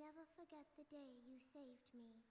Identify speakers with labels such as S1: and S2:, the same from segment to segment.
S1: never forget the day you saved me.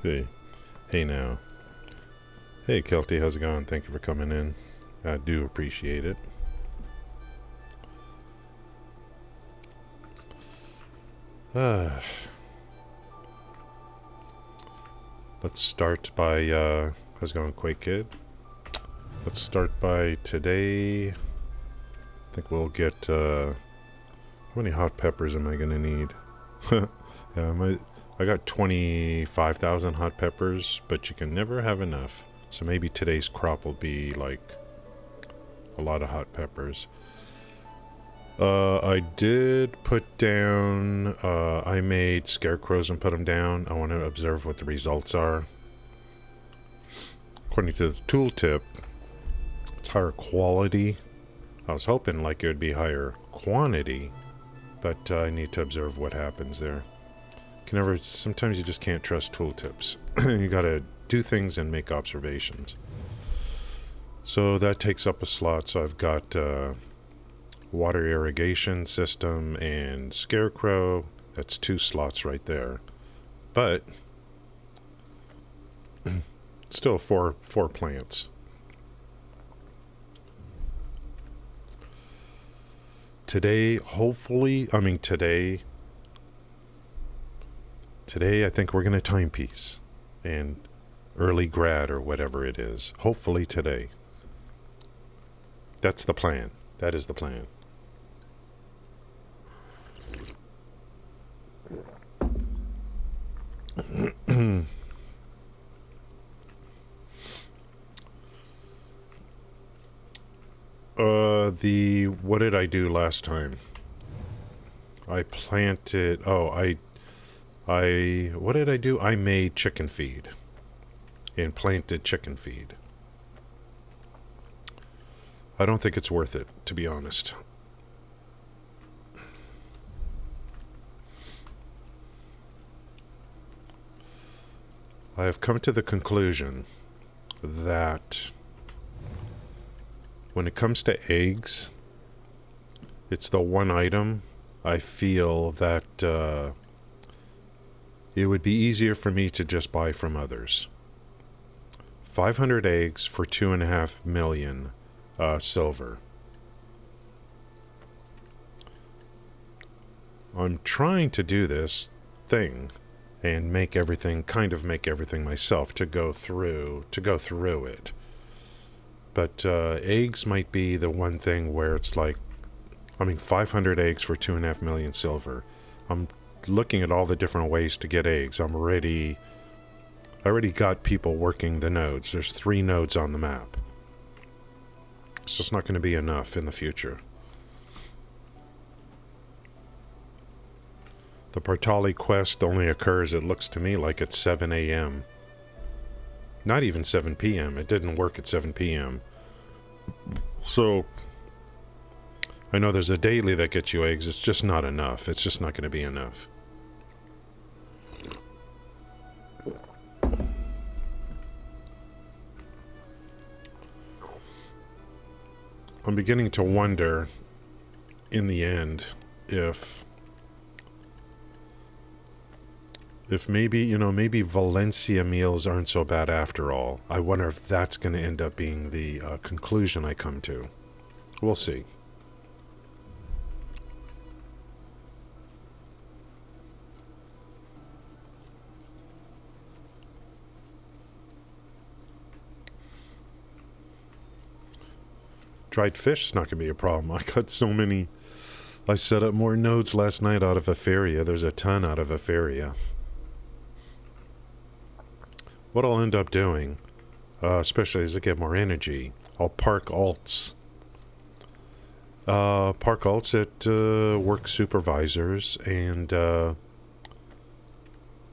S2: Hey. Hey now. Hey Kelty, how's it going? Thank you for coming in. I do appreciate it. Let's start by, how's it going, Quake Kid? Let's start by today. I think we'll get, how many hot peppers am I gonna need? Yeah, I got 25,000 hot peppers, but you can never have enough. So maybe today's crop will be like a lot of hot peppers. I did put down, I made scarecrows and put them down. I want to observe what the results are. According to the tooltip, it's higher quality. I was hoping like it would be higher quantity, but I need to observe what happens there. Sometimes you just can't trust tooltips. You gotta do things and make observations. So that takes up a slot, so I've got, water irrigation system and scarecrow. That's 2 slots right there, but still four plants. Today I think we're gonna timepiece and early grad or whatever it is. Hopefully today. That's the plan. That is the plan. What did I do last time? I planted, what did I do? I made chicken feed and planted chicken feed. I don't think it's worth it, to be honest. I have come to the conclusion that when it comes to eggs, it's the one item I feel that it would be easier for me to just buy from others. 500 eggs for 2.5 million silver. I'm trying to do this thing and make everything myself to go through it. But eggs might be the one thing where it's like, 500 eggs for 2.5 million silver. I'm looking at all the different ways to get eggs. I already got people working the nodes. There's 3 nodes on the map. It's just not going to be enough in the future. The Partali quest only occurs, it looks to me like at 7 a.m. Not even 7 p.m. It didn't work at 7 p.m. So I know there's a daily that gets you eggs. It's just not enough. It's just not going to be enough. I'm beginning to wonder in the end if maybe Valencia meals aren't so bad after all. I wonder if that's going to end up being the conclusion I come to. We'll see. Dried fish is not going to be a problem. I got so many. I set up more nodes last night out of Afaria. There's a ton out of Afaria. What I'll end up doing, especially as I get more energy, I'll park alts. Park alts at work supervisors and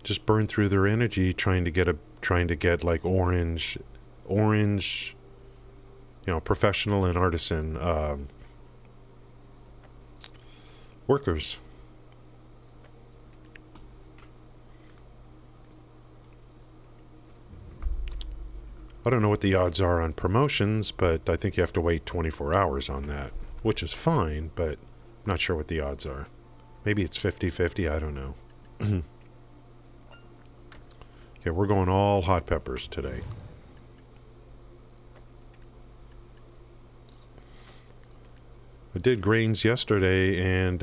S2: just burn through their energy trying to get like orange, professional and artisan workers. I don't know what the odds are on promotions, but I think you have to wait 24 hours on that, which is fine, but I'm not sure what the odds are. Maybe it's 50-50, I don't know. You Okay, we're going all hot peppers today. I did grains yesterday, and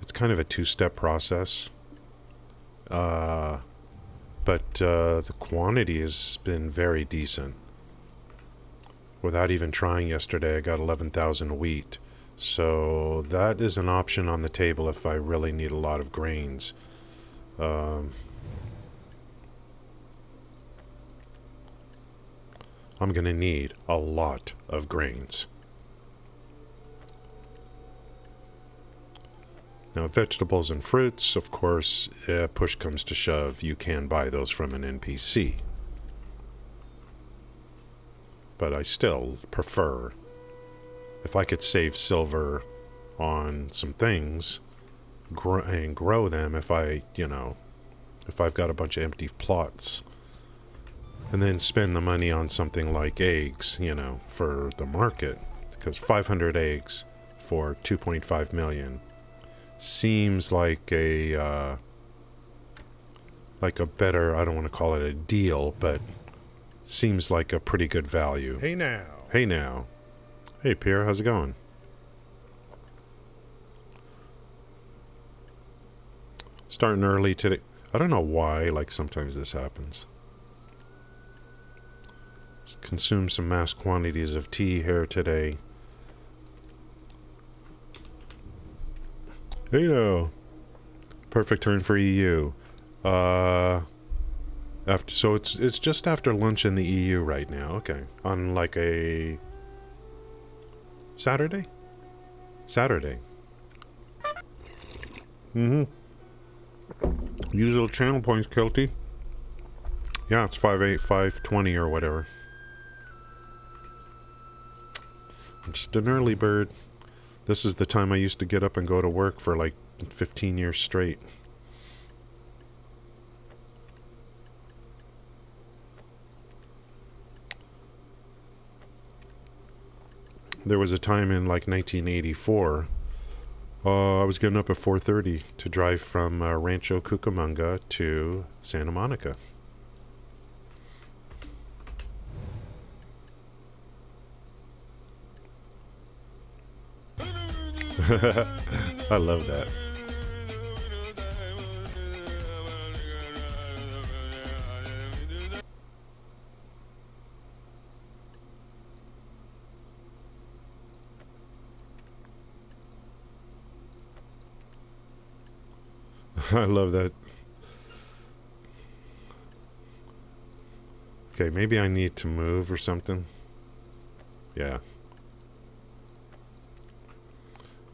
S2: it's kind of a two-step process. But the quantity has been very decent. Without even trying yesterday, I got 11,000 wheat. So that is an option on the table if I really need a lot of grains. I'm going to need a lot of grains. Now, vegetables and fruits, of course, push comes to shove, you can buy those from an NPC. But I still prefer, if I could save silver on some things and grow them, if I've got a bunch of empty plots, and then spend the money on something like eggs, for the market, because 500 eggs for 2.5 million seems like a better, I don't want to call it a deal, but seems like a pretty good value.
S3: Hey now.
S2: Hey now. Hey Pierre, how's it going? Starting early today. I don't know why, sometimes this happens. Let's consume some mass quantities of tea here today. Hey now. Perfect turn for EU. So it's just after lunch in the EU right now. Okay. On a Saturday? Saturday. Usual channel points, Kilty. Yeah, it's 5:08, 5:20 or whatever. I'm just an early bird. This is the time I used to get up and go to work for 15 years straight. There was a time in 1984, I was getting up at 4:30 to drive from Rancho Cucamonga to Santa Monica. I love that. I love that. Okay, maybe I need to move or something. Yeah.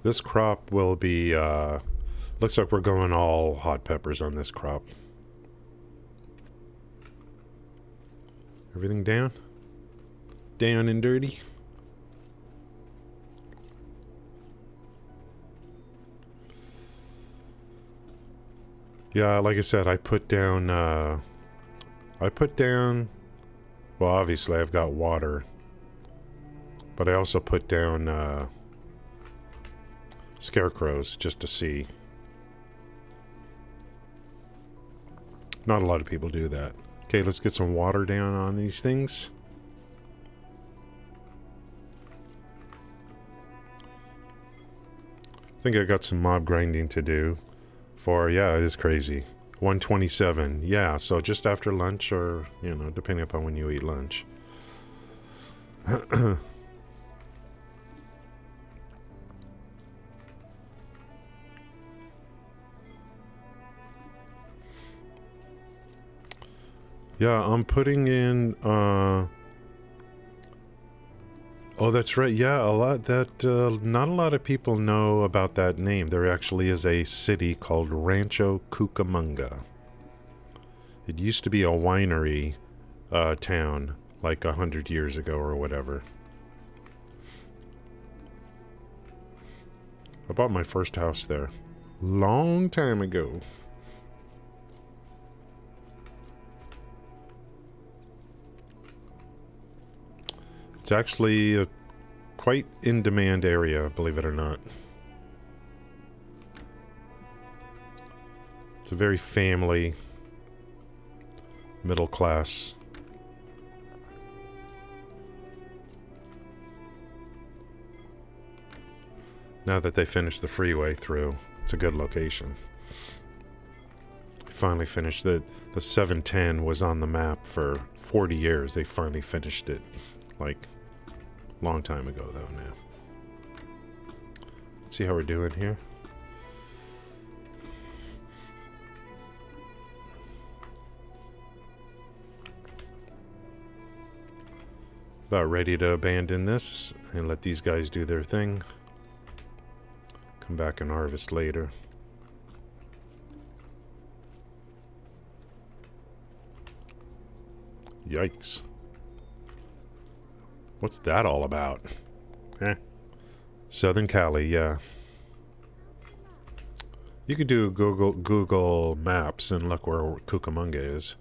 S2: This crop will be, looks like we're going all hot peppers on this crop. Everything down? Down and dirty? Yeah, like I said, I put down, well, obviously I've got water, but I also put down, scarecrows just to see. Not a lot of people do that. Okay, let's get some water down on these things. I think I got some mob grinding to do for, yeah, it is crazy. 127, yeah, so just after lunch or, depending upon when you eat lunch. Yeah, I'm putting in, oh, that's right. Yeah, not a lot of people know about that name. There actually is a city called Rancho Cucamonga. It used to be a winery town 100 years ago or whatever. I bought my first house there. Long time ago. It's actually a quite in-demand area, believe it or not. It's a very family middle class. Now that they finished the freeway through, it's a good location. Finally finished it. The 710 was on the map for 40 years. They finally finished it. Like, long time ago, though, now. Let's see how we're doing here. About ready to abandon this and let these guys do their thing. Come back and harvest later. Yikes. What's that all about? Eh. Southern Cali, yeah. You could do Google Maps and look where Cucamonga is.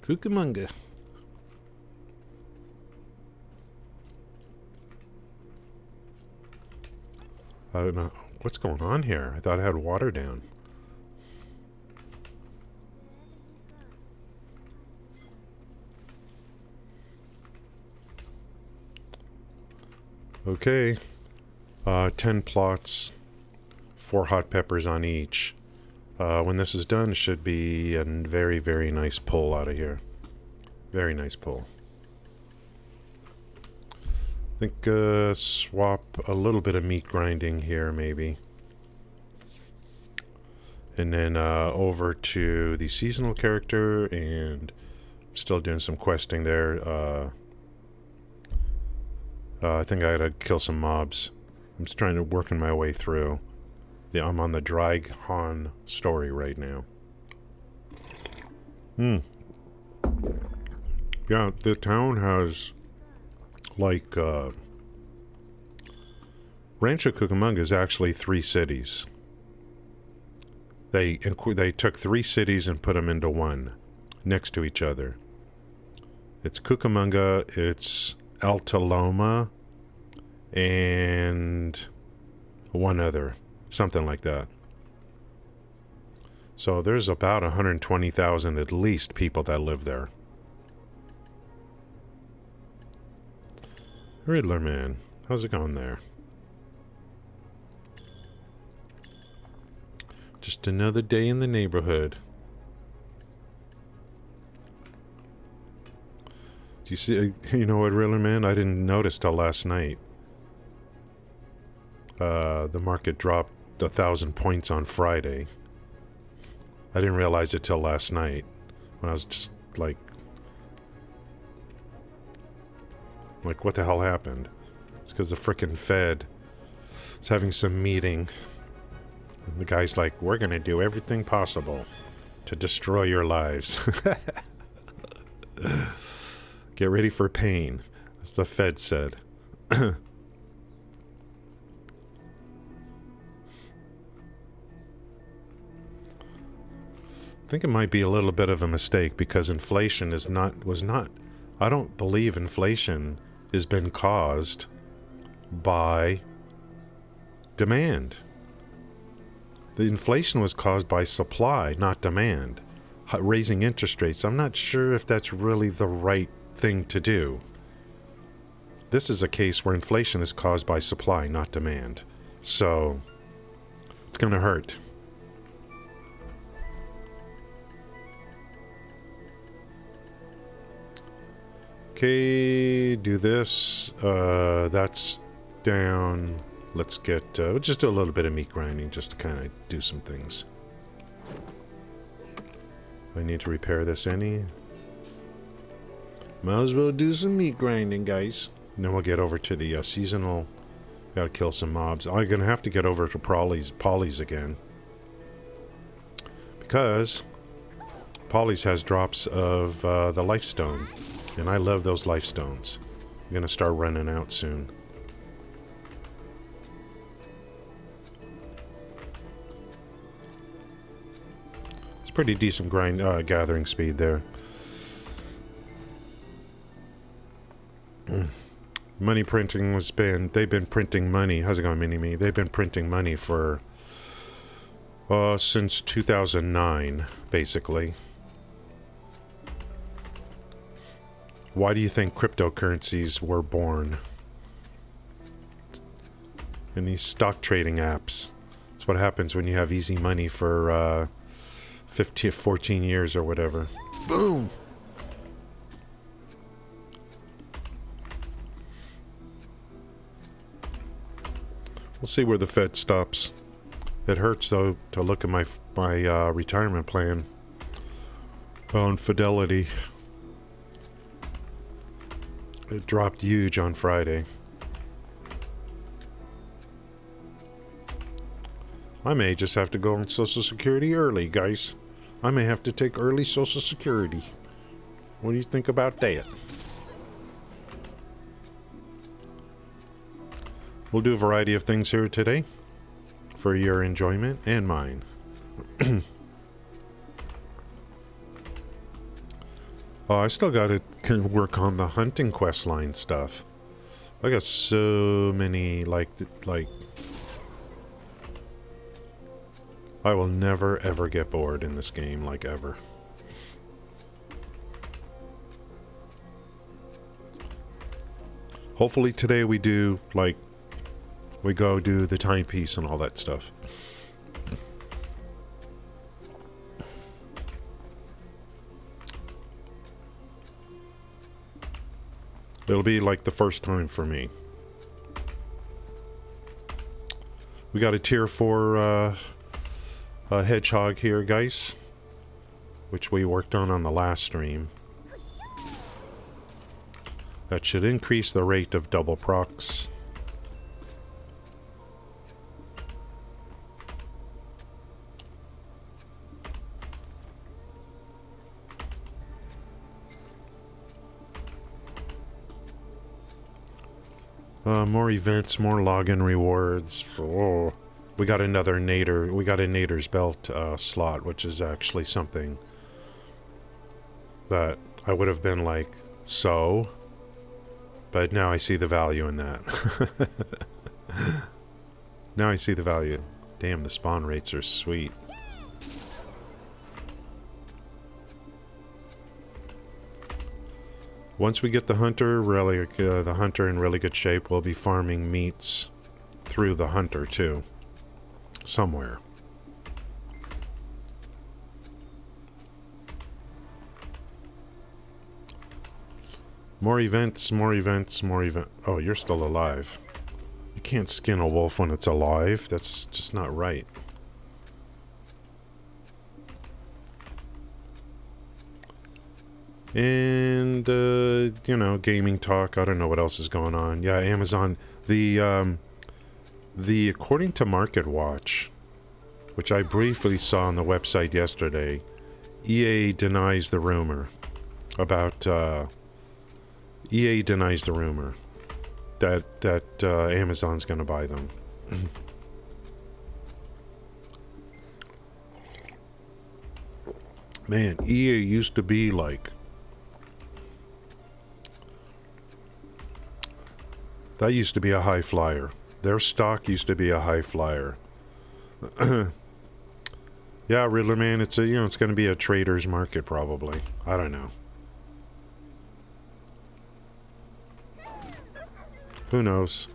S2: Cucamonga. I don't know. What's going on here? I thought I had water down. Okay. 10 plots. 4 hot peppers on each. When this is done, it should be a very, very nice pull out of here. Very nice pull. I think swap a little bit of meat grinding here, maybe. And then over to the seasonal character, and I'm still doing some questing there. I think I gotta kill some mobs. I'm just trying to work my way through. Yeah, I'm on the Dragon story right now. Yeah, the town has, like, Rancho Cucamonga is actually 3 cities. They took 3 cities and put them into one, next to each other. It's Cucamonga, it's Altaloma, and one other. Something like that. So there's about 120,000 at least people that live there. Riddler man, how's it going there? Just another day in the neighborhood. Do you see, you know what, Riddler man? I didn't notice till last night. The market dropped 1,000 points on Friday. I didn't realize it till last night when I was just like, what the hell happened? It's because the frickin' Fed is having some meeting. And the guy's like, we're gonna do everything possible to destroy your lives. Get ready for pain, as the Fed said. I think it might be a little bit of a mistake because inflation I don't believe inflation has been caused by demand. The inflation was caused by supply, not demand. Raising interest rates, I'm not sure if that's really the right thing to do. This is a case where inflation is caused by supply, not demand. So, it's gonna hurt. Okay, do this. That's down. Let's get, we'll just do a little bit of meat grinding just to kind of do some things. I need to repair this any. Might as well do some meat grinding, guys. And then we'll get over to the seasonal. Gotta kill some mobs. I'm gonna have to get over to Polly's again. Because Polly's has drops of the life stone. And I love those life stones. I'm gonna start running out soon. It's pretty decent gathering speed there. Money printing they've been printing money. How's it going, Mini-Me? They've been printing money for, Since 2009, basically. Why do you think cryptocurrencies were born? In these stock trading apps. That's what happens when you have easy money for 14 years or whatever. Boom! We'll see where the Fed stops. It hurts, though, to look at my retirement plan on Fidelity. It dropped huge on Friday. I may just have to go on Social Security early, guys. I may have to take early Social Security. What do you think about that? We'll do a variety of things here today for your enjoyment and mine. I still got to work on the hunting quest line stuff. I got so many, like I will never ever get bored in this game, like ever. Hopefully today we do, like, we go do the timepiece and all that stuff. It'll be like the first time for me. We got a tier 4 hedgehog here, guys, which we worked on the last stream. That should increase the rate of double procs. More events, more login rewards. Oh, we got another Nader. We got a Nader's Belt slot, which is actually something that I would have been like, so? But now I see the value in that. Now I see the value. Damn, the spawn rates are sweet. Once we get the hunter, the hunter in really good shape, we'll be farming meats through the hunter too, somewhere. More events, more events, more events. Oh, you're still alive. You can't skin a wolf when it's alive. That's just not right. And, you know, gaming talk. I don't know what else is going on. Yeah, Amazon. The according to Market Watch, which I briefly saw on the website yesterday, EA denies the rumor about, EA denies the rumor that Amazon's gonna buy them. Man, EA used to be like... That used to be a high flyer. Their stock used to be a high flyer. Yeah, Riddler man, it's a, you know, it's going to be a trader's market probably. I don't know. Who knows?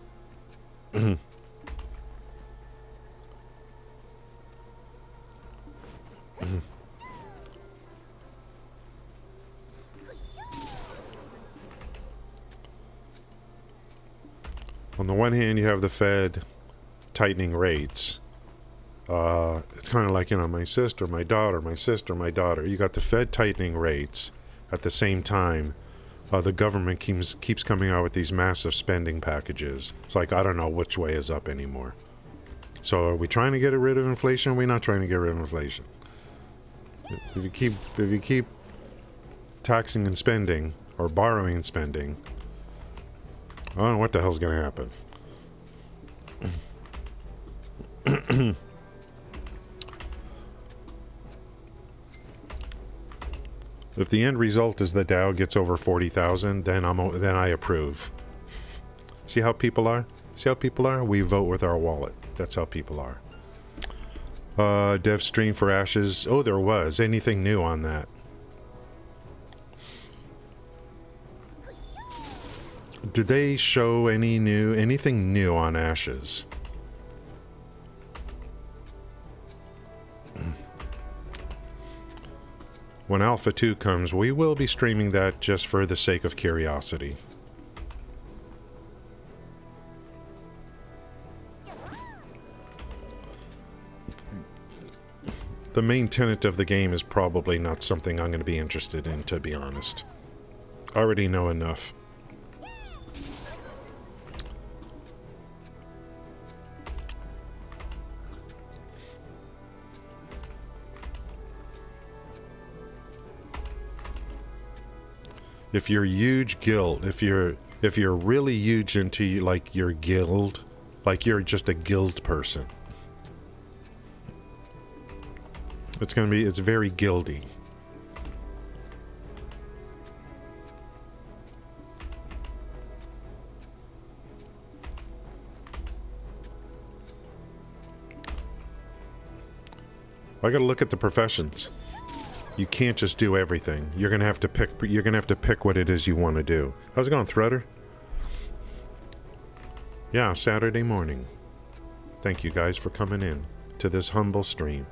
S2: On the one hand, you have the Fed tightening rates. It's kind of like, you know, my sister, my daughter, my sister, my daughter. You got the Fed tightening rates. At the same time, the government keeps coming out with these massive spending packages. It's like, I don't know which way is up anymore. So are we trying to get rid of inflation? Or are we not trying to get rid of inflation? If you keep taxing and spending, or borrowing and spending, I don't know what the hell's going to happen. If the end result is the Dow gets over 40,000, then I approve. See how people are? See how people are? We vote with our wallet. That's how people are. Dev stream for Ashes. Oh, there was. Anything new on that? Did they show anything new on Ashes? When Alpha 2 comes, we will be streaming that just for the sake of curiosity. The main tenet of the game is probably not something I'm going to be interested in, to be honest. I already know enough. If you're huge guild, if you're really huge into like your guild, like you're just a guild person, it's very guildy. I gotta look at the professions. You can't just do everything. You're gonna have to pick what it is you want to do. How's it going, Threader? Yeah, Saturday morning. Thank you guys for coming in to this humble stream.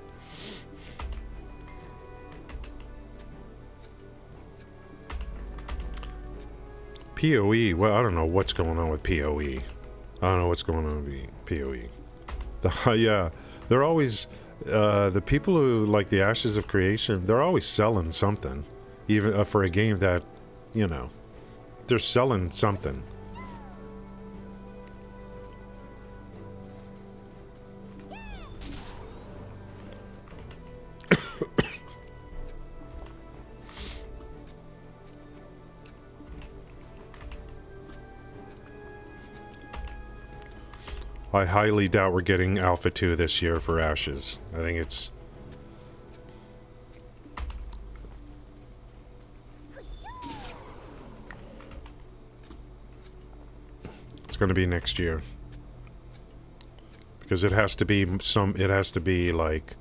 S2: PoE, well, I don't know what's going on with PoE. I don't know what's going on with PoE. Yeah, they're always... the people who like the Ashes of Creation, they're always selling something. Even for a game that, you know, they're selling something. I highly doubt we're getting Alpha 2 this year for Ashes. I think it's... it's going to be next year. Because it has to be like...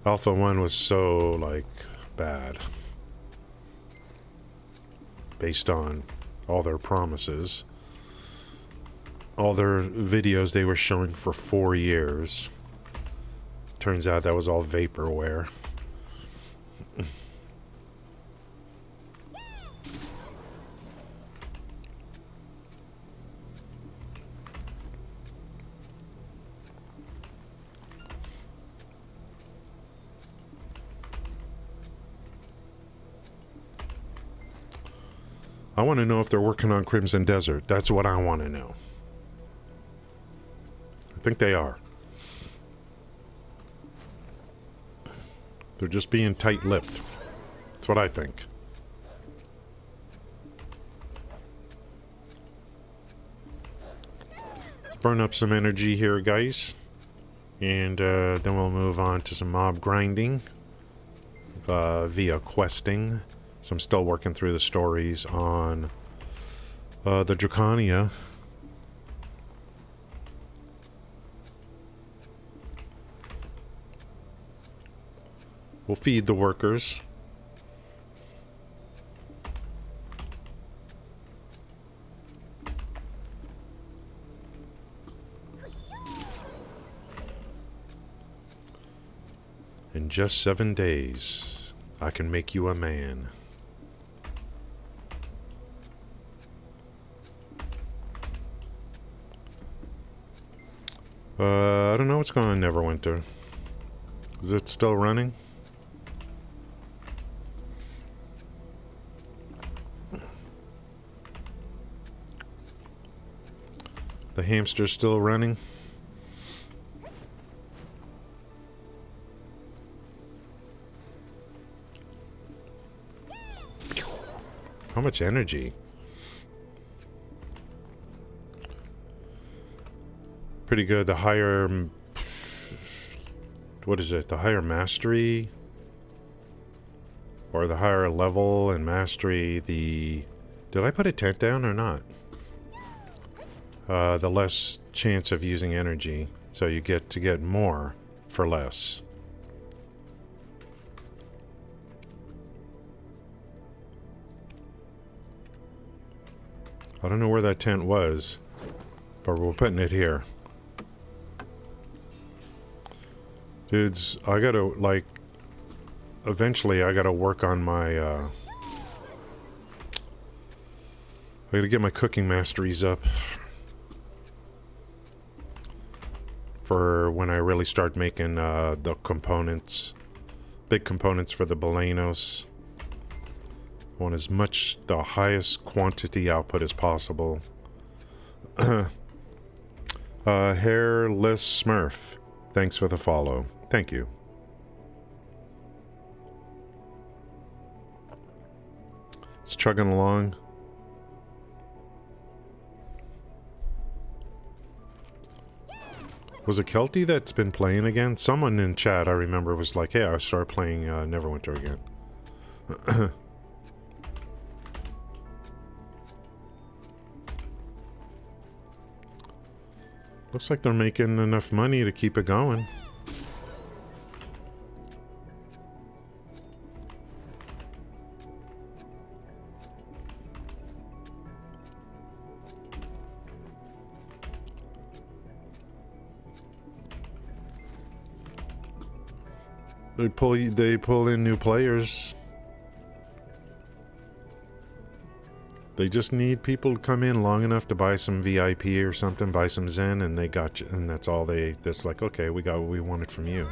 S2: Alpha 1 was so, like, bad. Based on all their promises. All their videos they were showing for 4 years. Turns out that was all vaporware. I want to know if they're working on Crimson Desert. That's what I want to know. I think they are. They're just being tight-lipped. That's what I think. Let's burn up some energy here, guys. And then we'll move on to some mob grinding. Via questing. So I'm still working through the stories on the Drakania. We'll feed the workers. In just 7 days, I can make you a man. I don't know what's going on Neverwinter. Is it still running? The hamster's still running? How much energy? Pretty good. The higher... what is it? The higher mastery? Or the higher level and mastery, the... did I put a tent down or not? The less chance of using energy. So you get to get more for less. I don't know where that tent was, but we're putting it here. Dudes, I gotta, like, eventually I gotta work on my, I gotta get my cooking masteries up for when I really start making, the components, big components for the Balenos. I want as much, the highest quantity output as possible. Hairless Smurf, thanks for the follow. Thank you. It's chugging along. Was it Kelty that's been playing again? Someone in chat, I remember, was like, hey, I started playing Neverwinter again. Looks like they're making enough money to keep it going. They pull in new players. They just need people to come in long enough to buy some VIP or something, buy some Zen, and they got you, and that's all that's like, okay, we got what we wanted from you.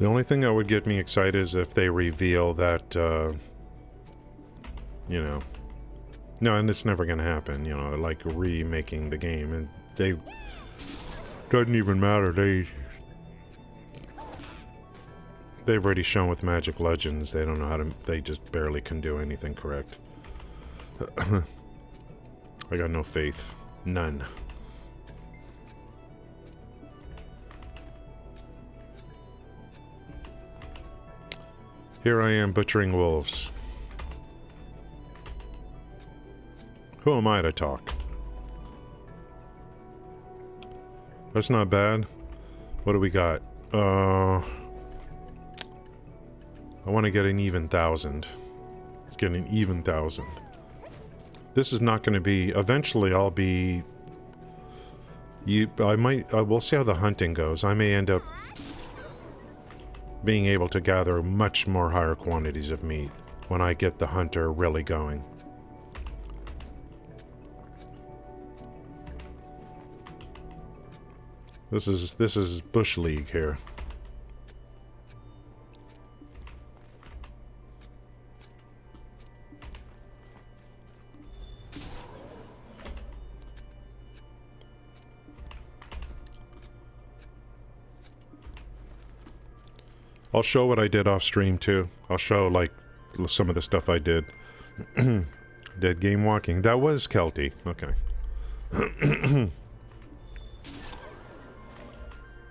S2: The only thing that would get me excited is if they reveal that, you know, no, and it's never going to happen, you know, like remaking the game, and they, doesn't even matter, they've already shown with Magic Legends, they don't know how to, they just barely can do anything correct. I got no faith. None. Here I am butchering wolves. Who am I to talk? That's not bad. What do we got? I want to get an even 1,000. Let's get an even 1,000. This is not going to be... Eventually I'll be... we'll see how the hunting goes. I may end up being able to gather much more higher quantities of meat when I get the hunter really going. This is Bush League here. I'll show what I did off stream too. I'll show like some of the stuff I did. Dead game walking. That was Kelty. Okay.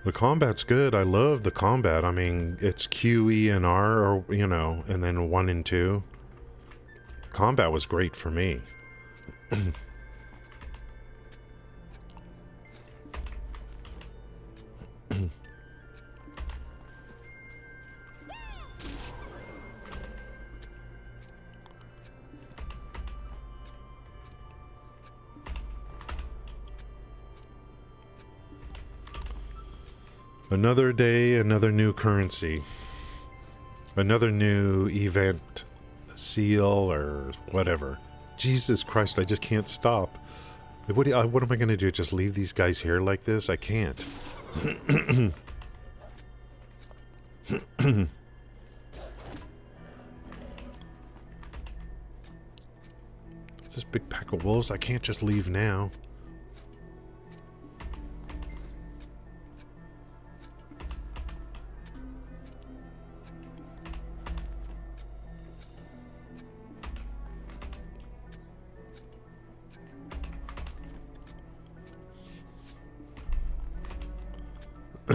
S2: The combat's good. I love the combat. I mean, it's Q, E, and R, or, you know, and then 1 and 2. Combat was great for me. Another day, another new currency. Another new event, seal, or whatever. Jesus Christ, I just can't stop. What am I going to do? Just leave these guys here like this? I can't. It's this big pack of wolves. I can't just leave now.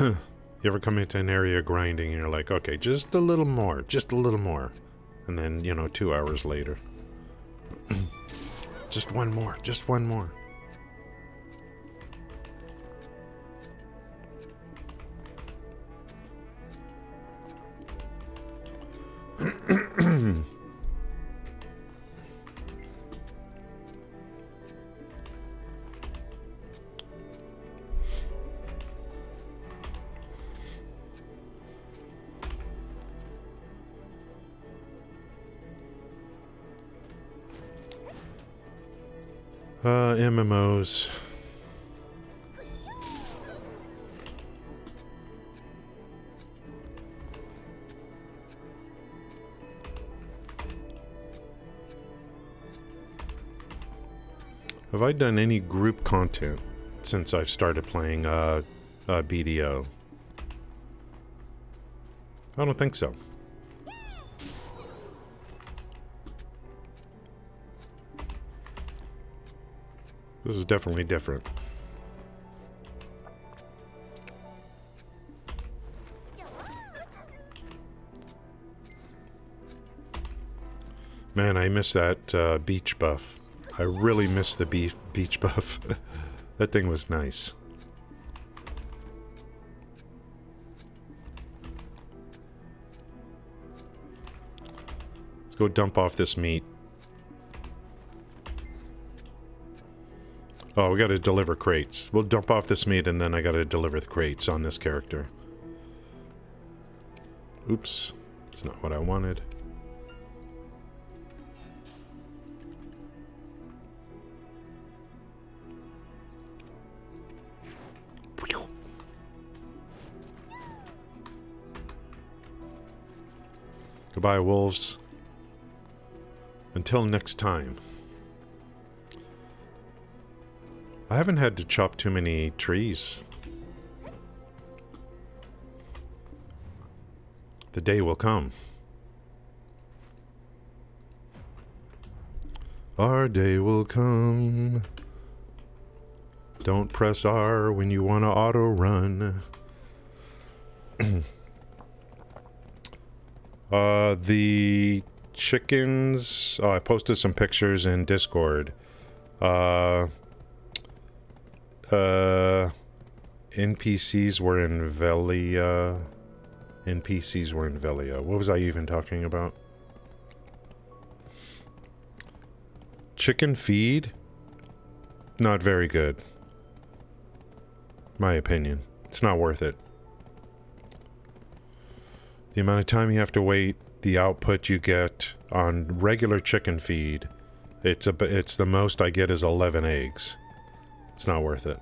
S2: You ever come into an area grinding and you're like, okay, just a little more, just a little more. And then, you know, 2 hours later. Just one more, just one more. MMOs. Have I done any group content since I've started playing BDO? I don't think so. This is definitely different. Man, I miss that beach buff. I really miss the beach buff. That thing was nice. Let's go dump off this meat. Oh, we gotta deliver crates. We'll dump off this meat and then I gotta deliver the crates on this character. Oops. That's not what I wanted. Goodbye, wolves. Until next time. I haven't had to chop too many trees. The day will come. Our day will come. Don't press R when you want to auto run. The chickens... Oh, I posted some pictures in Discord. NPCs were in Velia. NPCs were in Velia. What was I even talking about? Chicken feed? Not very good. My opinion. It's not worth it. The amount of time you have to wait, the output you get on regular chicken feed, it's the most I get is 11 eggs. It's not worth it.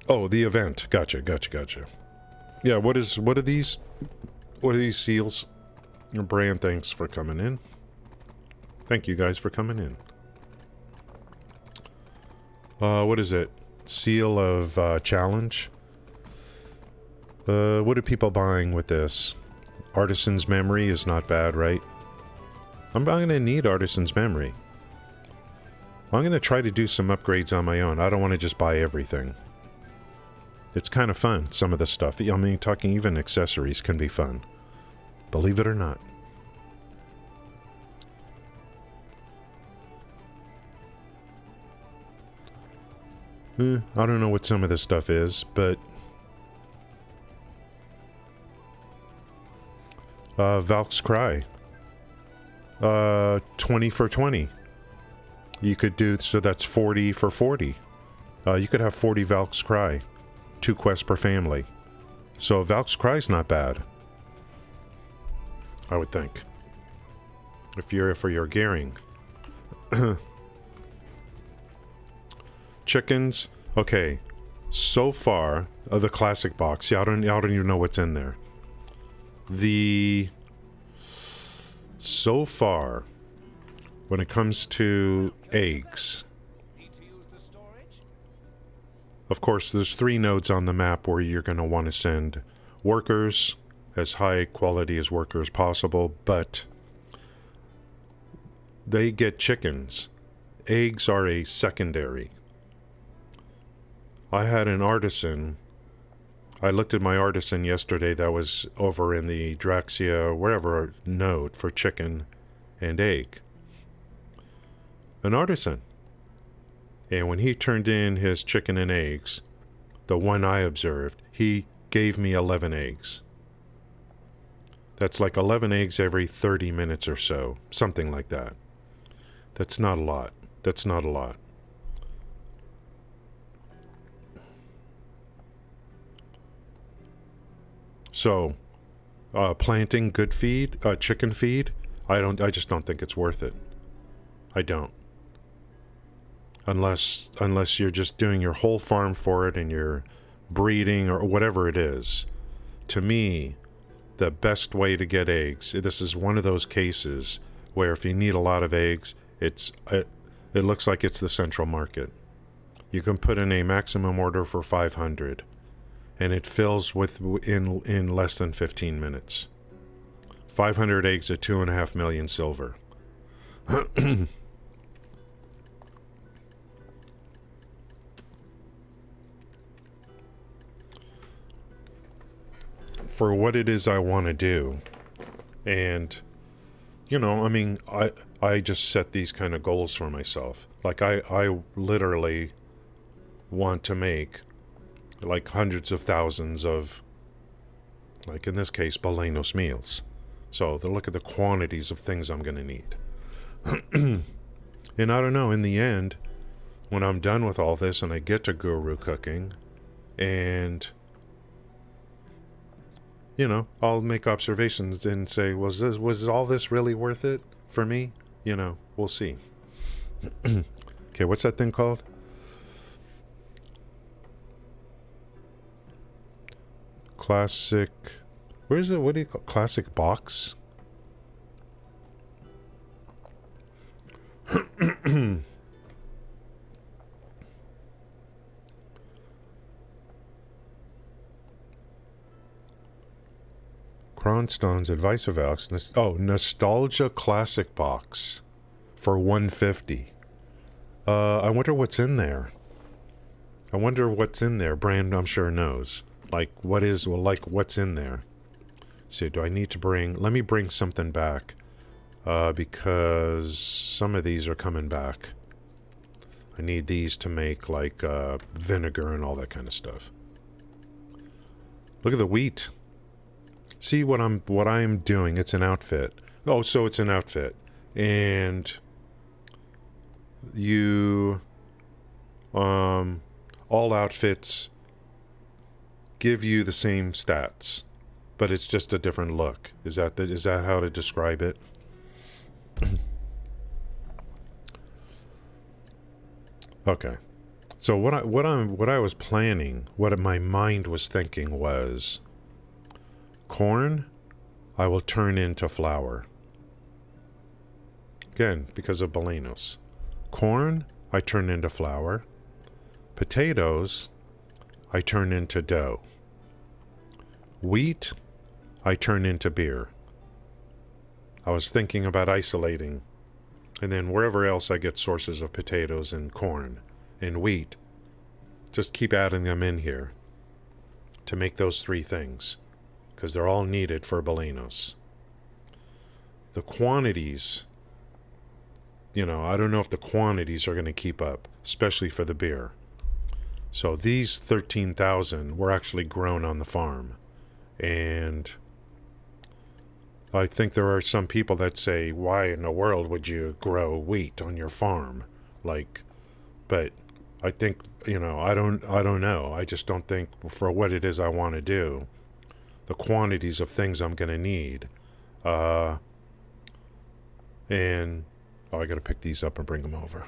S2: Oh, the event. Gotcha. Yeah, what are these seals? Your brand, thanks for coming in. Thank you guys for coming in. What is it? Seal of challenge? What are people buying with this? Artisan's memory is not bad, right? I'm gonna need Artisan's memory. I'm gonna try to do some upgrades on my own. I don't want to just buy everything. It's kind of fun, some of the stuff. I mean, talking even accessories can be fun. Believe it or not. I don't know what some of this stuff is, but... Valk's Cry. 20 for 20. You could do, so that's 40 for 40. You could have 40 Valk's Cry. 2 quests per family. So Valk's Cry's not bad. I would think. If you're for your gearing. Chickens. Okay. So far, the classic box. Yeah, I don't even know what's in there. So far, when it comes to eggs, of course, there's 3 nodes on the map where you're going to want to send workers, as high quality as workers possible, but they get chickens. Eggs are a secondary. I had an artisan. I looked at my artisan yesterday that was over in the Draxia, wherever, node for chicken and egg. An artisan. And when he turned in his chicken and eggs, the one I observed, he gave me 11 eggs. That's like 11 eggs every 30 minutes or so, something like that. That's not a lot. That's not a lot. So, planting good feed, chicken feed, I just don't think it's worth it. I don't. Unless you're just doing your whole farm for it and you're breeding or whatever it is. To me, the best way to get eggs, this is one of those cases where if you need a lot of eggs, it looks like it's the central market. You can put in a maximum order for 500 and it fills in less than 15 minutes. 500 eggs at 2.5 million silver. For what it is I want to do. And, you know, I mean, I just set these kind of goals for myself. Like, I literally want to make, like, hundreds of thousands of, like, in this case, Balenos meals. So, look at the quantities of things I'm going to need. And I don't know, in the end, when I'm done with all this and I get to guru cooking, and... you know, I'll make observations and say, was all this really worth it for me? You know, we'll see. Okay, what's that thing called? Classic. Where is it? What do you call it? Classic box? Cronstone's Advice of Alex. Nostalgia Classic Box for 150. I wonder what's in there. I wonder what's in there. Brand, I'm sure, knows. Like, what's in there? See, do I need to bring... Let me bring something back. Because some of these are coming back. I need these to make, like, vinegar and all that kind of stuff. Look at the wheat. See what I'm doing. It's an outfit. Oh, so it's an outfit. And you all outfits give you the same stats, but it's just a different look. Is that how to describe it? Okay. So what I was planning, what my mind was thinking was, corn, I will turn into flour. Again, because of Balenos. Corn, I turn into flour. Potatoes, I turn into dough. Wheat, I turn into beer. I was thinking about isolating, and then wherever else I get sources of potatoes and corn and wheat, just keep adding them in here to make those three things, because they're all needed for Balenos. The quantities, you know, I don't know if the quantities are going to keep up, especially for the beer. So these 13,000 were actually grown on the farm. And I think there are some people that say, why in the world would you grow wheat on your farm? Like, but I think, you know, I don't know. I just don't think for what it is I want to do, the quantities of things I'm going to need. And, I got to pick these up and bring them over.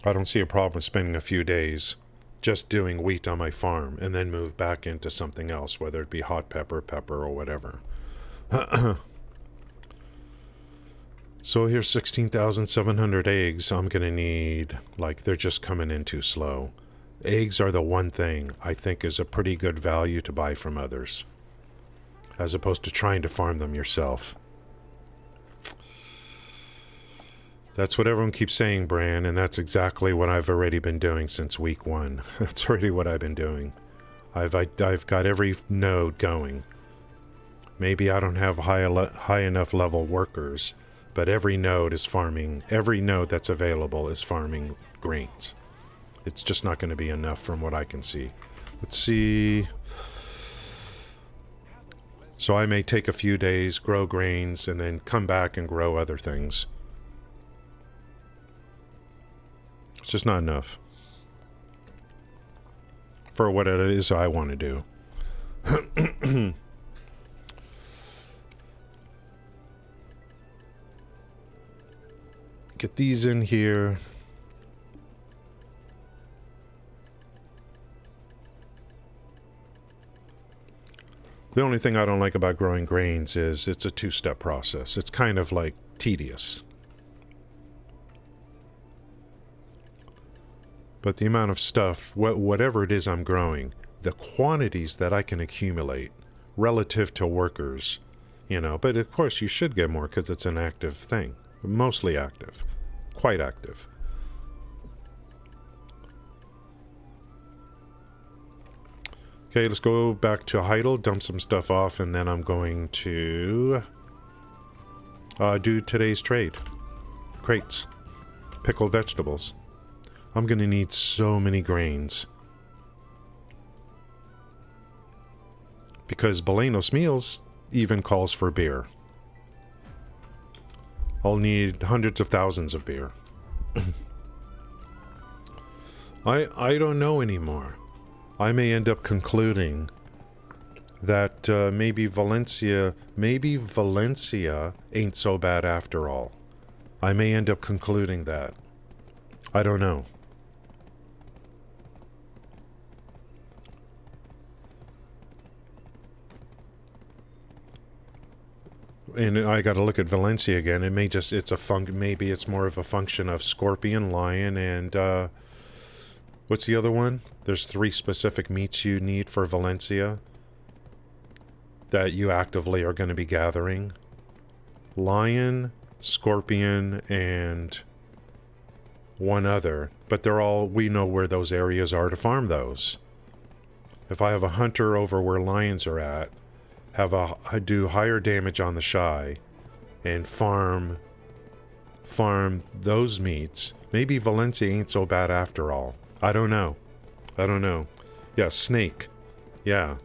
S2: I don't see a problem with spending a few days just doing wheat on my farm and then move back into something else, whether it be hot pepper, or whatever. So here's 16,700 eggs. I'm going to need, like, they're just coming in too slow. Eggs are the one thing I think is a pretty good value to buy from others. as opposed to trying to farm them yourself. That's what everyone keeps saying, Bran, and that's exactly what I've already been doing since week 1. That's already what I've been doing. I've got every node going. Maybe I don't have high enough level workers, but every node is farming. Every node that's available is farming grains. It's just not going to be enough from what I can see. Let's see. So I may take a few days, grow grains, and then come back and grow other things. It's just not enough for what it is I want to do. Get these in here. The only thing I don't like about growing grains is it's a two-step process. It's kind of like tedious. But the amount of stuff, whatever it is I'm growing, the quantities that I can accumulate relative to workers, you know, but of course you should get more because it's an active thing. Mostly active. Quite active. Okay, let's go back to Heidel, dump some stuff off, and then I'm going to do today's trade. Crates. Pickled vegetables. I'm going to need so many grains. Because Bolanos Meals even calls for beer. I'll need hundreds of thousands of beer. I don't know anymore. I may end up concluding that maybe Valencia ain't so bad after all. I may end up concluding that. I don't know. And I got to look at Valencia again. It may just, maybe it's more of a function of Scorpion, Lion, and what's the other one? There's 3 specific meats you need for Valencia that you actively are going to be gathering. Lion, Scorpion, and one other. But they're all, we know where those areas are to farm those. If I have a hunter over where lions are at, I do higher damage on the Shai, and farm those meats. Maybe Valencia ain't so bad after all. I don't know. Yeah, snake. Yeah.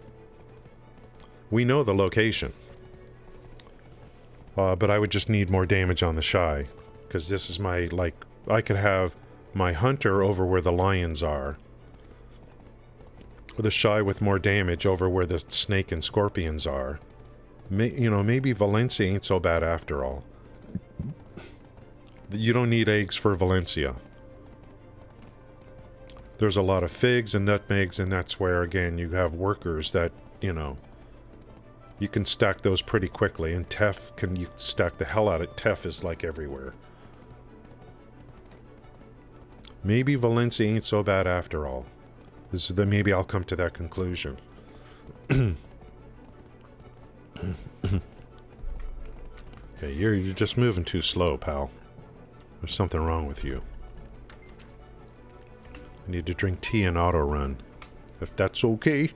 S2: We know the location. But I would just need more damage on the Shai. Because this is my, like, I could have my hunter over where the lions are. Or the Shai with more damage over where the snake and scorpions are. Maybe Valencia ain't so bad after all. You don't need eggs for Valencia. There's a lot of figs and nutmegs, and that's where, again, you have workers that, you can stack those pretty quickly, and teff, you stack the hell out of it. Teff is like everywhere. Maybe Valencia ain't so bad after all. Maybe I'll come to that conclusion. Okay, you're just moving too slow, pal. There's something wrong with you. I need to drink tea and auto run, if that's okay.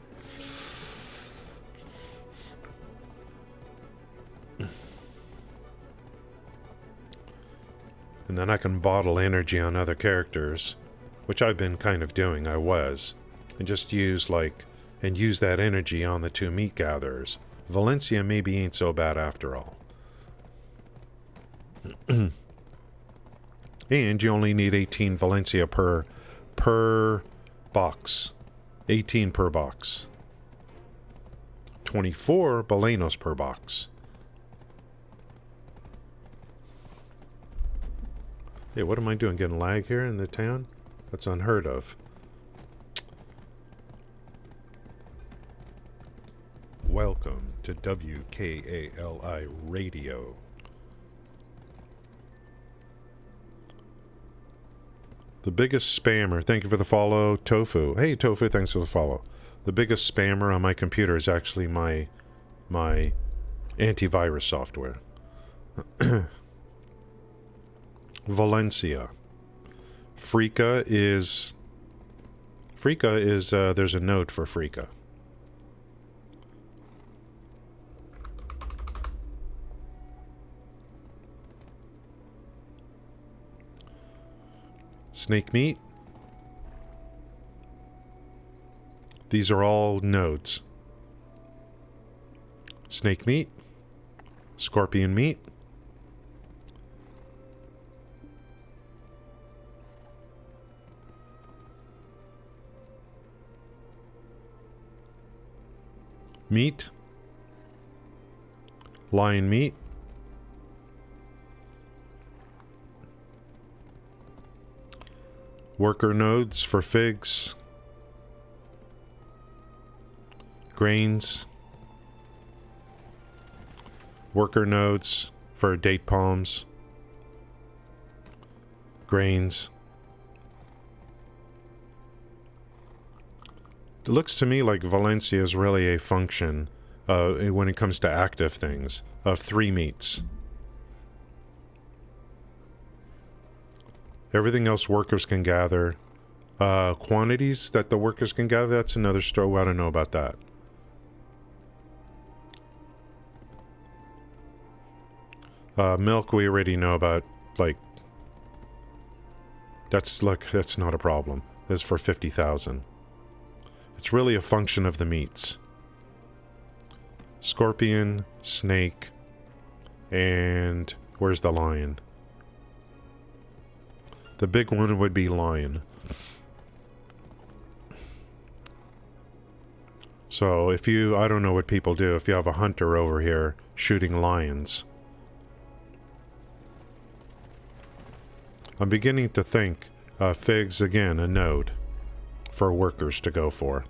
S2: And then I can bottle energy on other characters, which I've been kind of doing. And just use that energy on the 2 meat gatherers. Valencia maybe ain't so bad after all. And you only need 18 Valencia per box. 18 per box. 24 Bolanos per box. Hey, what am I doing? Getting lag here in the town? That's unheard of. Welcome to WKALI Radio. The biggest spammer, thank you for the follow, Tofu. Hey, Tofu, thanks for the follow. The biggest spammer on my computer is actually my my antivirus software. Valencia. Frika is there's a node for Frika. Snake meat. These are all nodes. Snake meat. Scorpion meat. Meat. Lion meat. Worker nodes for figs. Grains. Worker nodes for date palms. Grains. It looks to me like Valencia is really a function, when it comes to active things, of 3 meats. Everything else workers can gather. Quantities that the workers can gather, that's another story. I don't know about that. Milk we already know about, like... That's not a problem. That's for 50,000. It's really a function of the meats. Scorpion, snake, and... Where's the lion? The big one would be lion. So if you... I don't know what people do. If you have a hunter over here shooting lions... I'm beginning to think figs, again, a node for workers to go for.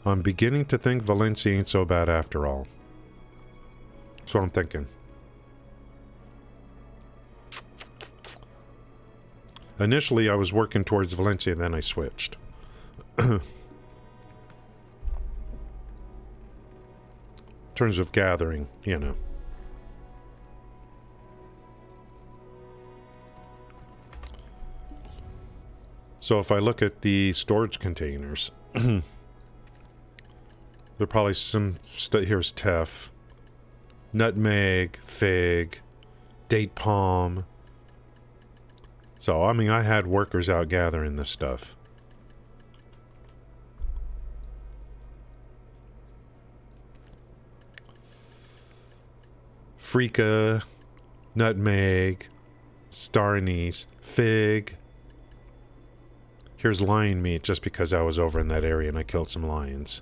S2: I'm beginning to think Valencia ain't so bad after all. That's what I'm thinking. Initially, I was working towards Valencia, then I switched. In terms of gathering, you know. So if I look at the storage containers, there are probably some... here's teff, nutmeg, fig, date palm. So, I mean, I had workers out gathering this stuff. Frika, nutmeg, star anise, fig... Here's lion meat, just because I was over in that area and I killed some lions.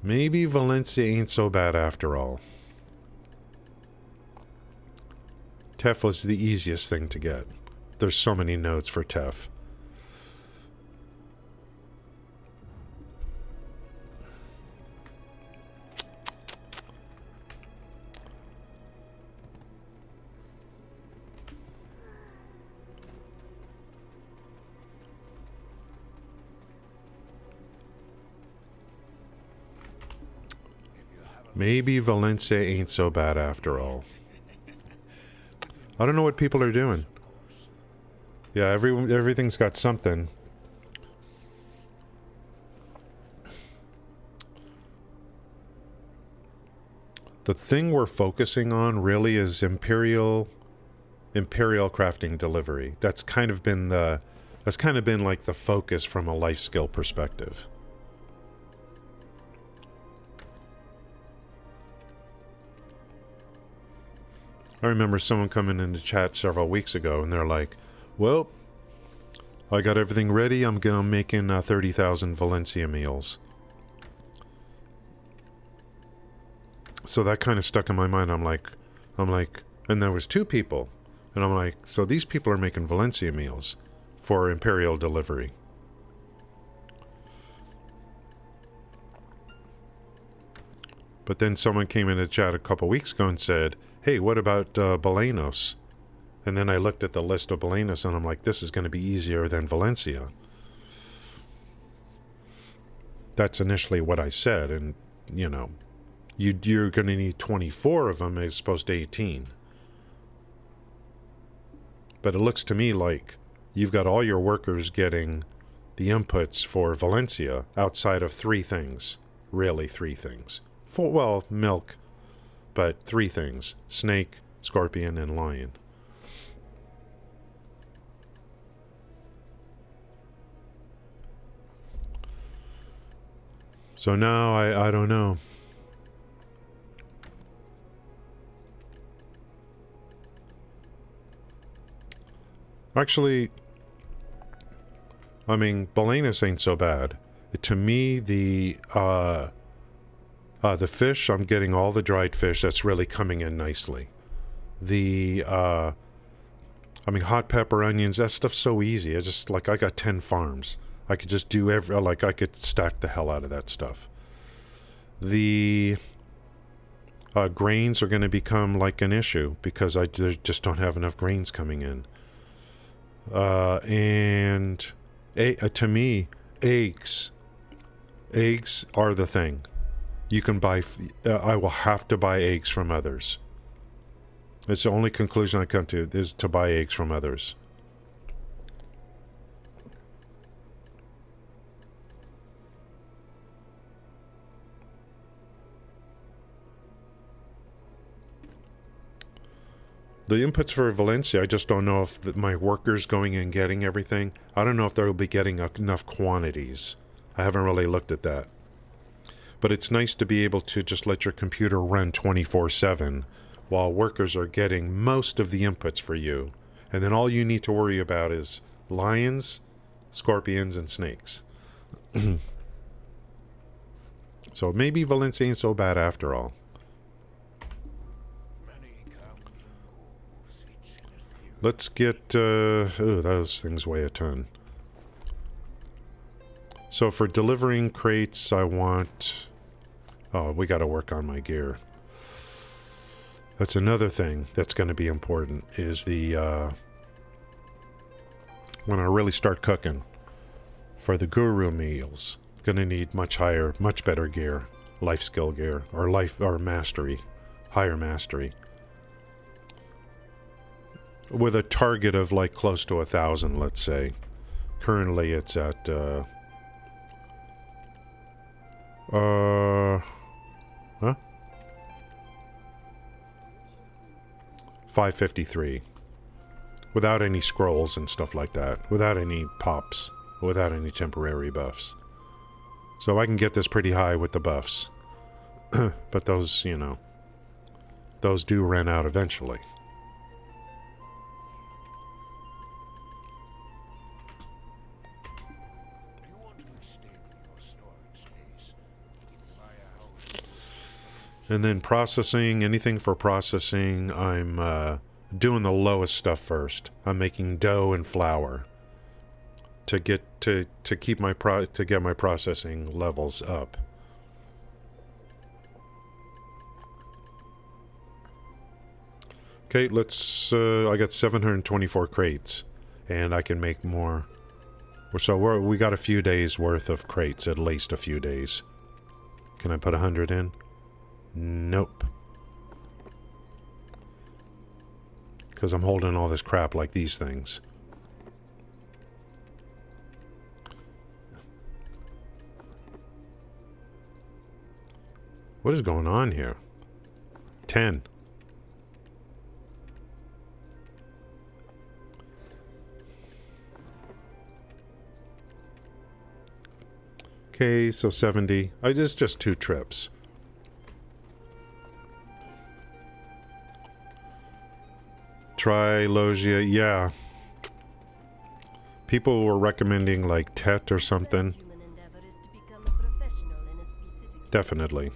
S2: Maybe Valencia ain't so bad after all. Teff was the easiest thing to get. There's so many nodes for teff. Maybe Valencia ain't so bad after all. I don't know what people are doing. Yeah, everything's got something. The thing we're focusing on really is Imperial crafting delivery. That's kind of been like the focus from a life skill perspective. I remember someone coming into chat several weeks ago and they're like, well, I got everything ready. I'm making 30,000 Valencia meals. So that kind of stuck in my mind. I'm like, and there was 2 people. And I'm like, so these people are making Valencia meals for Imperial delivery. But then someone came into chat a couple weeks ago and said, hey, what about Balenos? And then I looked at the list of Belenas and I'm like, this is going to be easier than Valencia. That's initially what I said. And, you know, you're going to need 24 of them as opposed to 18. But it looks to me like you've got all your workers getting the inputs for Valencia outside of 3 things. Really 3 things. Well, milk, but 3 things. Snake, scorpion, and lion. So now I don't know. Actually, I mean, Belenas ain't so bad. To me, the fish, I'm getting all the dried fish. That's really coming in nicely. I mean, hot pepper, onions, that stuff's so easy. I got 10 farms. I could just do I could stack the hell out of that stuff. The grains are going to become like an issue because I just don't have enough grains coming in. And to me, eggs are the thing. You can buy, I will have to buy eggs from others. It's the only conclusion I come to, is to buy eggs from others. The inputs for Valencia, I just don't know if my workers going and getting everything. I don't know if they'll be getting enough quantities. I haven't really looked at that. But it's nice to be able to just let your computer run 24/7 while workers are getting most of the inputs for you. And then all you need to worry about is lions, scorpions, and snakes. So maybe Valencia ain't so bad after all. Let's get, those things weigh a ton. So for delivering crates, I want... Oh, we got to work on my gear. That's another thing that's going to be important, is the, when I really start cooking, for the guru meals, going to need much better gear. Life skill gear, or mastery. Higher mastery. With a target of like close to 1,000, let's say. Currently it's at, 553. Without any scrolls and stuff like that. Without any pops. Without any temporary buffs. So I can get this pretty high with the buffs. But those, you know, those do run out eventually. And then processing, anything for processing, I'm doing the lowest stuff first. I'm making dough and flour to get my processing levels up. Okay, let's I got 724 crates and I can make more. So we got a few days worth of crates, at least a few days. Can I put 100 in? Nope. Because I'm holding all this crap like these things. What is going on here? 10. Okay, so 70. It's just 2 trips. Try Logia, yeah. People were recommending like Tet or something. Definitely.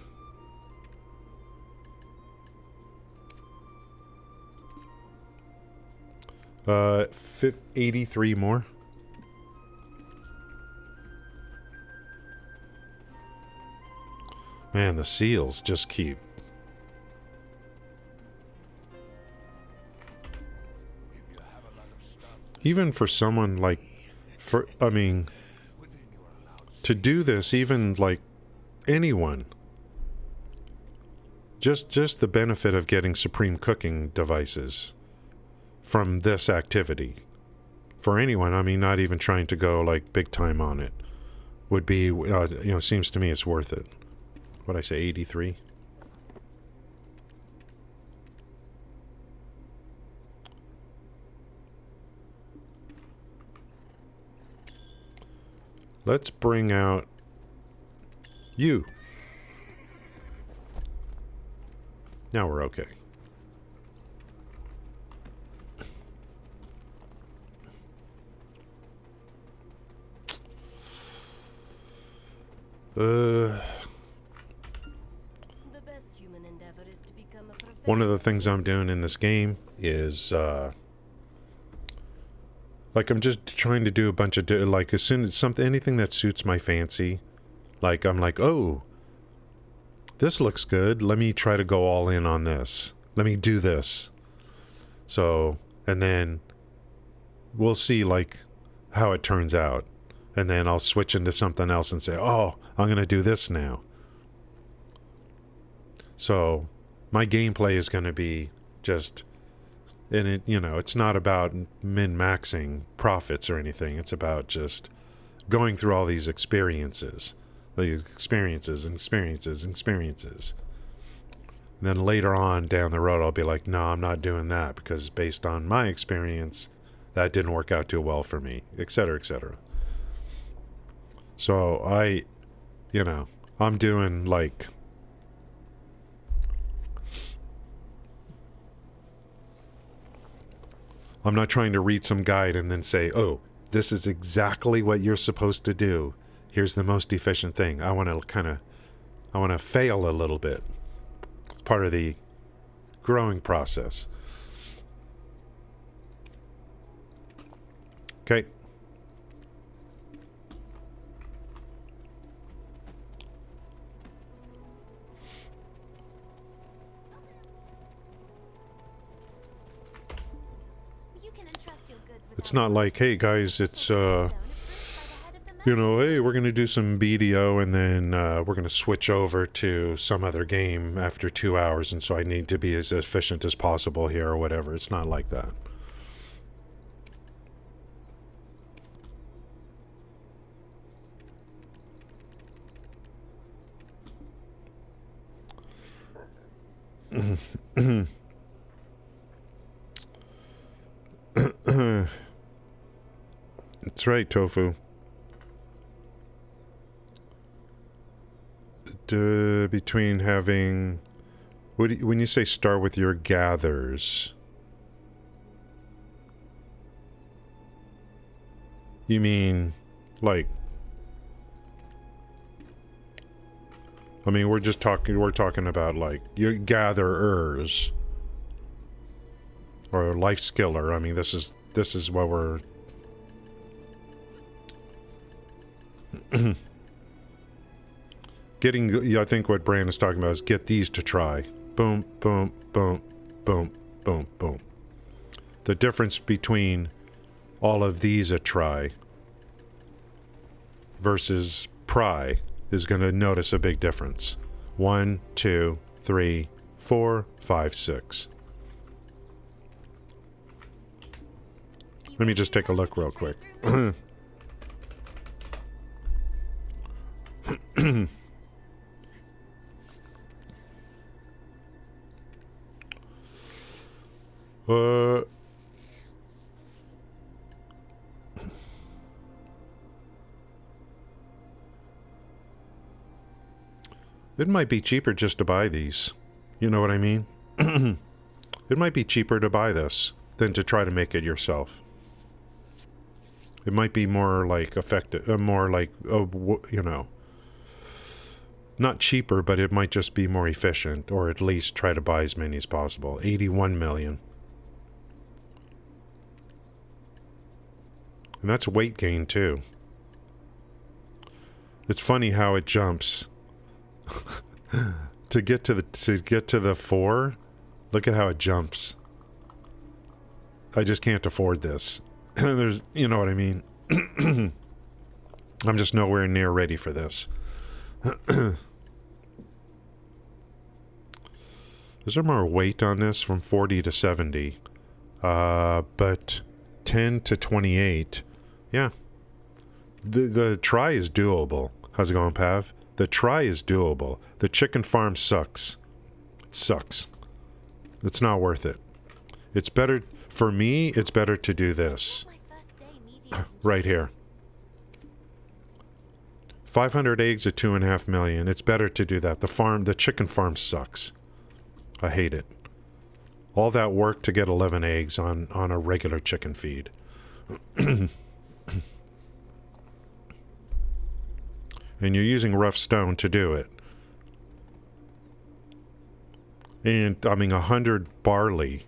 S2: 83 more. Man, the seals just keep... even for someone like, I mean, to do this, even like anyone, just the benefit of getting supreme cooking devices from this activity, for anyone, I mean, not even trying to go like big time on it, would be, you know, seems to me it's worth it. What'd I say, 83? Let's bring out you. Now we're okay. One of the things I'm doing in this game is, like, I'm just trying to do a bunch of, like, as soon as anything that suits my fancy, like, I'm like, oh, this looks good. Let me try to go all in on this. Let me do this. So, and then we'll see, like, how it turns out. And then I'll switch into something else and say, oh, I'm going to do this now. So, my gameplay is going to be just, and it, you know, it's not about min-maxing profits or anything. It's about just going through all these experiences. And then later on down the road, I'll be like, no, I'm not doing that because based on my experience, that didn't work out too well for me, etc., etc. So you know, I'm doing like, I'm not trying to read some guide and then say, oh, this is exactly what you're supposed to do. Here's the most efficient thing. I want to fail a little bit. It's part of the growing process. Okay. It's not like, hey guys, it's you know, hey, we're going to do some BDO and then we're going to switch over to some other game after 2 hours, and so I need to be as efficient as possible here or whatever. It's not like that. That's right, Tofu. Between having, when you say start with your gathers, you mean like, I mean, we're talking about like your gatherers or life skiller. I mean, this is what we're getting. I think what Brand is talking about is get these to try. Boom, boom, boom, boom, boom, boom. The difference between all of these a try versus pry is going to notice a big difference. 1, 2, 3, 4, 5, 6. Let me just take a look real quick. It might be cheaper just to buy these. You know what I mean? It might be cheaper to buy this than to try to make it yourself. It might be more like effective, more like, you know, not cheaper, but it might just be more efficient, or at least try to buy as many as possible. 81 million. And that's weight gain too. It's funny how it jumps. to get to the 4, look at how it jumps. I just can't afford this. There's, you know what I mean? I'm just nowhere near ready for this. Is there more weight on this from 40 to 70? But 10 to 28. Yeah. The try is doable. How's it going, Pav? The try is doable. The chicken farm sucks. It sucks. It's not worth it. It's better, for me, it's better to do this. Right here. 500 eggs at 2.5 million. It's better to do that. The chicken farm sucks. I hate it. All that work to get 11 eggs on a regular chicken feed. And you're using rough stone to do it. And, I mean, 100 barley.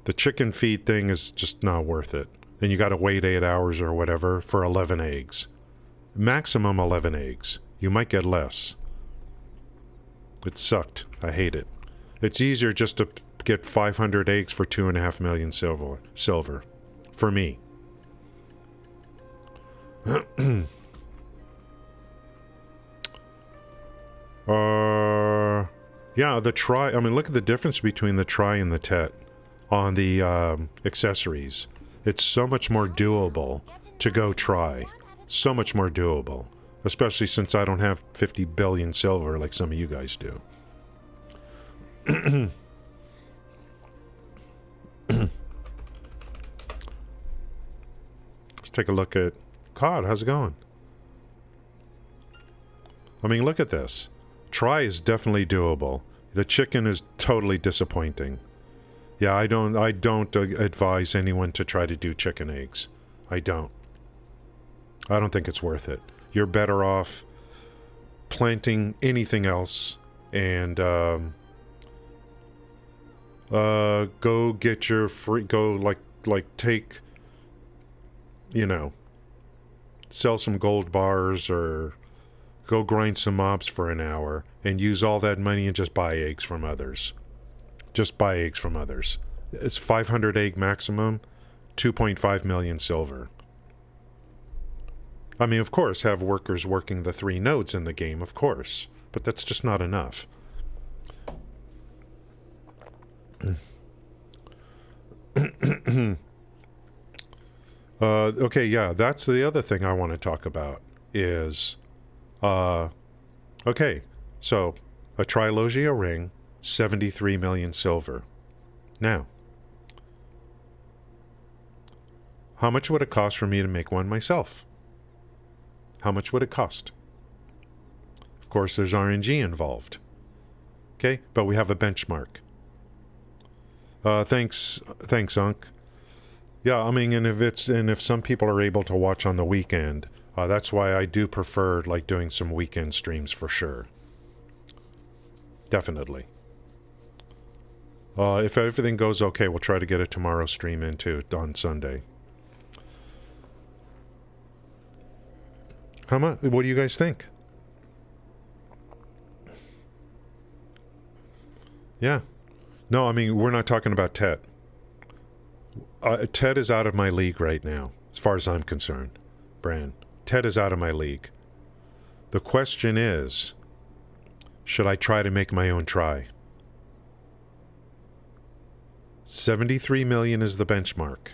S2: The chicken feed thing is just not worth it. And you gotta wait 8 hours or whatever for 11 eggs. Maximum 11 eggs. You might get less. It sucked. I hate it. It's easier just to get 500 eggs for 2.5 million silver. For me. Yeah, the try. I mean, look at the difference between the try and the tet on the accessories. It's so much more doable to go try. So much more doable. Especially since I don't have 50 billion silver like some of you guys do. Let's take a look at COD. How's it going? I mean, look at this. Try is definitely doable. The chicken is totally disappointing. Yeah, I don't advise anyone to try to do chicken eggs. I don't think it's worth it. You're better off planting anything else and go get your free, take, you know, sell some gold bars or go grind some mobs for an hour and use all that money and just buy eggs from others. Just buy eggs from others. It's 500 egg maximum, 2.5 million silver. I mean, of course, have workers working the 3 nodes in the game, of course. But that's just not enough. Okay, yeah, that's the other thing I want to talk about is... okay, so a Trilogia ring, 73 million silver. Now, how much would it cost for me to make one myself? How much would it cost? Of course, there's RNG involved. Okay, but we have a benchmark. Thanks, Unc. Yeah, I mean, and if some people are able to watch on the weekend, that's why I do prefer like doing some weekend streams for sure. Definitely. If everything goes okay, we'll try to get a tomorrow stream into on Sunday. How much? What do you guys think? Yeah. No, I mean, we're not talking about Tet. Tet is out of my league right now, as far as I'm concerned. Bran. Tet is out of my league. The question is, should I try to make my own try? 73 million is the benchmark.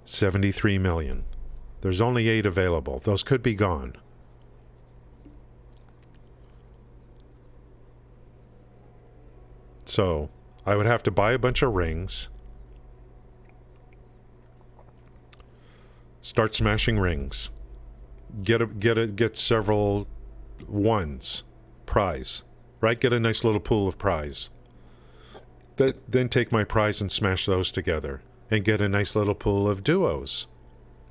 S2: 73 million. There's only 8 available. Those could be gone. So, I would have to buy a bunch of rings. Start smashing rings. Get several ones. Prize. Right? Get a nice little pool of prize. Then take my prize and smash those together. And get a nice little pool of duos.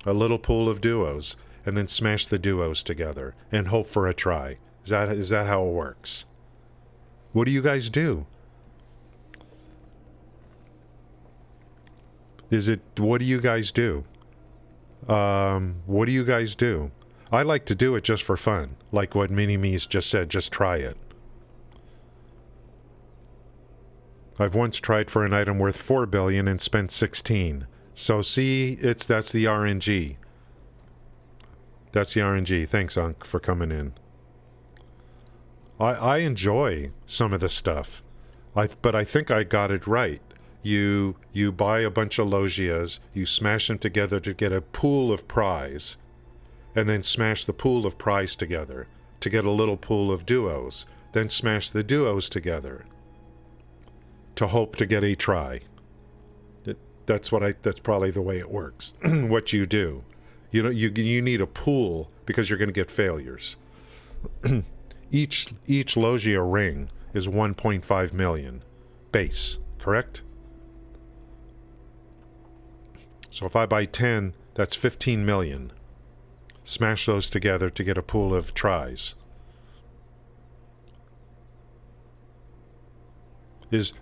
S2: A little pool of duos. And then smash the duos together. And hope for a try. Is that how it works? What do you guys do? What do you guys do? What do you guys do? I like to do it just for fun. Like what Mini-Me's just said, just try it. I've once tried for an item worth 4 billion and spent 16. So see, that's the RNG. That's the RNG. Thanks, Unc, for coming in. I enjoy some of this stuff. But I think I got it right. You buy a bunch of Logias, you smash them together to get a pool of prize, and then smash the pool of prize together to get a little pool of duos, then smash the duos together to hope to get a try. That's probably the way it works. What you do. You know, you need a pool because you're going to get failures. Each Logia ring is 1.5 million base, correct? So if I buy 10, that's 15 million. Smash those together to get a pool of tries.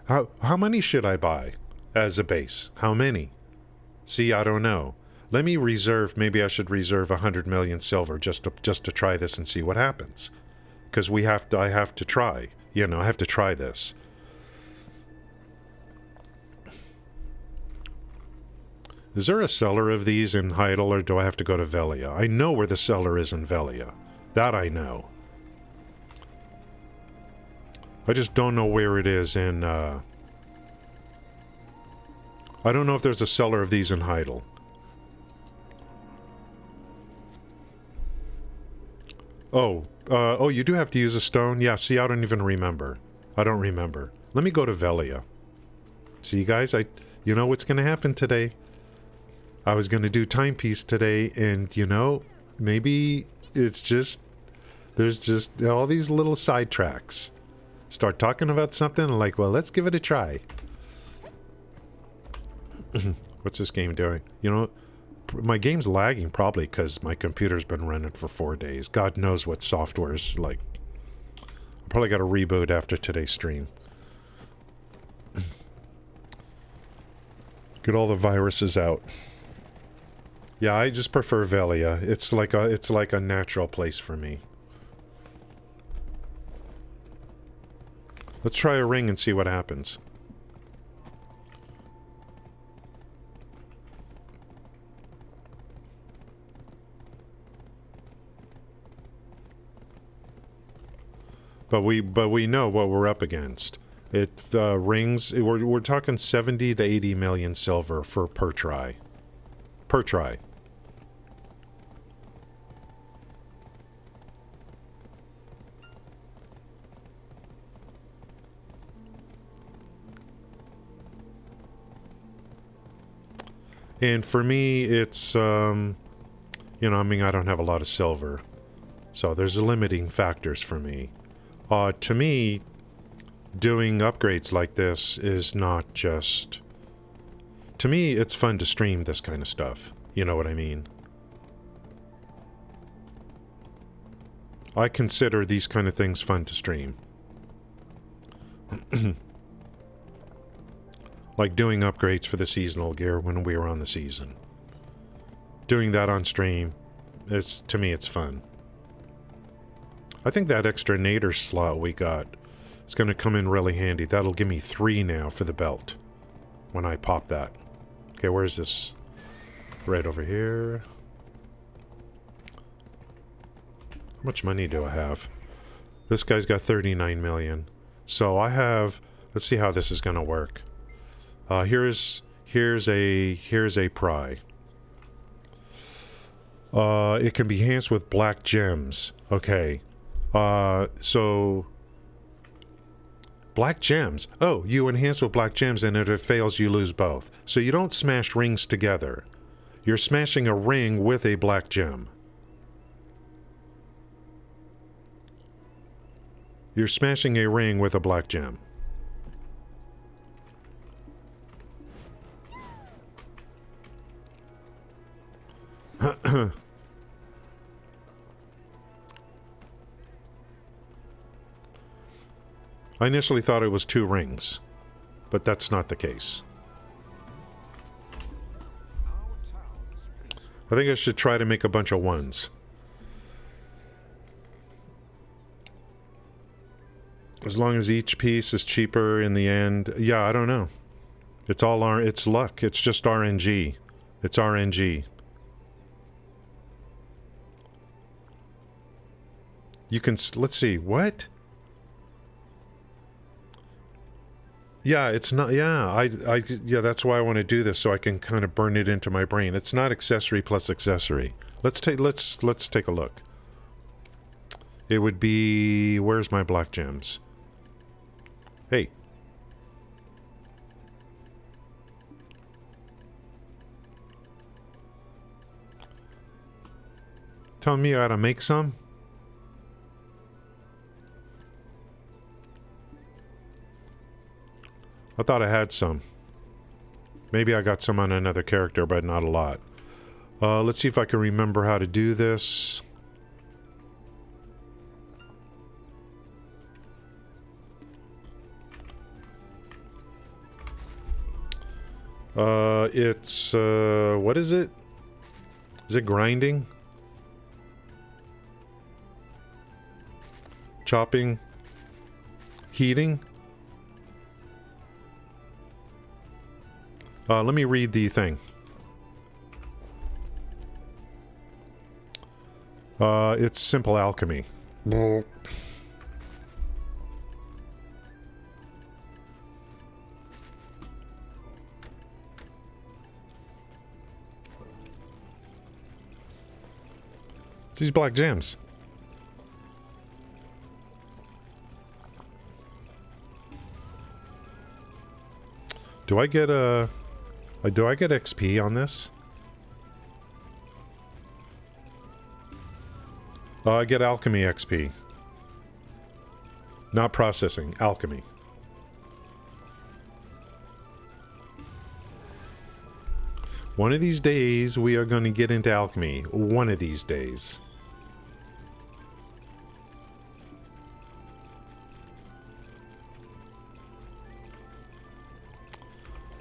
S2: How many should I buy as a base? How many? See, I don't know. Let me reserve, maybe I should reserve 100 million silver just to try this and see what happens. Because I have to try. You know, I have to try this. Is there a seller of these in Heidel, or do I have to go to Velia? I know where the seller is in Velia. That I know. I just don't know where it is in, I don't know if there's a seller of these in Heidel. Oh, you do have to use a stone? Yeah, see, I don't even remember. I don't remember. Let me go to Velia. See, guys, you know what's going to happen today? I was going to do timepiece today, and, you know, maybe it's just... There's just all these little sidetracks. Start talking about something, and like, well, let's give it a try. What's this game doing? You know, my game's lagging probably because my computer's been running for 4 days. God knows what software's like. I probably got to reboot after today's stream. Get all the viruses out. Yeah, I just prefer Velia. It's like a natural place for me. Let's try a ring and see what happens. But we know what we're up against. It rings. We're talking 70 to 80 million silver for per try. Per try. And for me, it's, you know, I mean, I don't have a lot of silver. So there's limiting factors for me. To me, doing upgrades like this is not just... To me, it's fun to stream this kind of stuff. You know what I mean? I consider these kind of things fun to stream. Like doing upgrades for the seasonal gear when we were on the season. Doing that on stream, to me, it's fun. I think that extra nader slot we got is going to come in really handy. That'll give me 3 now for the belt when I pop that. Okay, where's this? Right over here. How much money do I have? This guy's got 39 million. So I have... Let's see how this is going to work. Here's a pry. It can be enhanced with black gems. Okay. So black gems. Oh, you enhance with black gems, and if it fails, you lose both. So you don't smash rings together. You're smashing a ring with a black gem. You're smashing a ring with a black gem. I initially thought it was 2 rings, but that's not the case. I think I should try to make a bunch of 1s. As long as each piece is cheaper in the end. Yeah, I don't know. It's all it's luck. It's just RNG. It's RNG. You can, let's see, what? Yeah, it's not, yeah, yeah, that's why I want to do this, so I can kind of burn it into my brain. It's not accessory plus accessory. Let's take a look. It would be, where's my black gems? Hey. Telling me how to make some? I thought I had some. Maybe I got some on another character, but not a lot. Let's see if I can remember how to do this. It's, what is it? Is it grinding? Chopping? Heating? Let me read the thing. It's simple alchemy. These black gems. Do I get XP on this? I get alchemy XP. Not processing, alchemy. One of these days we are going to get into alchemy. One of these days.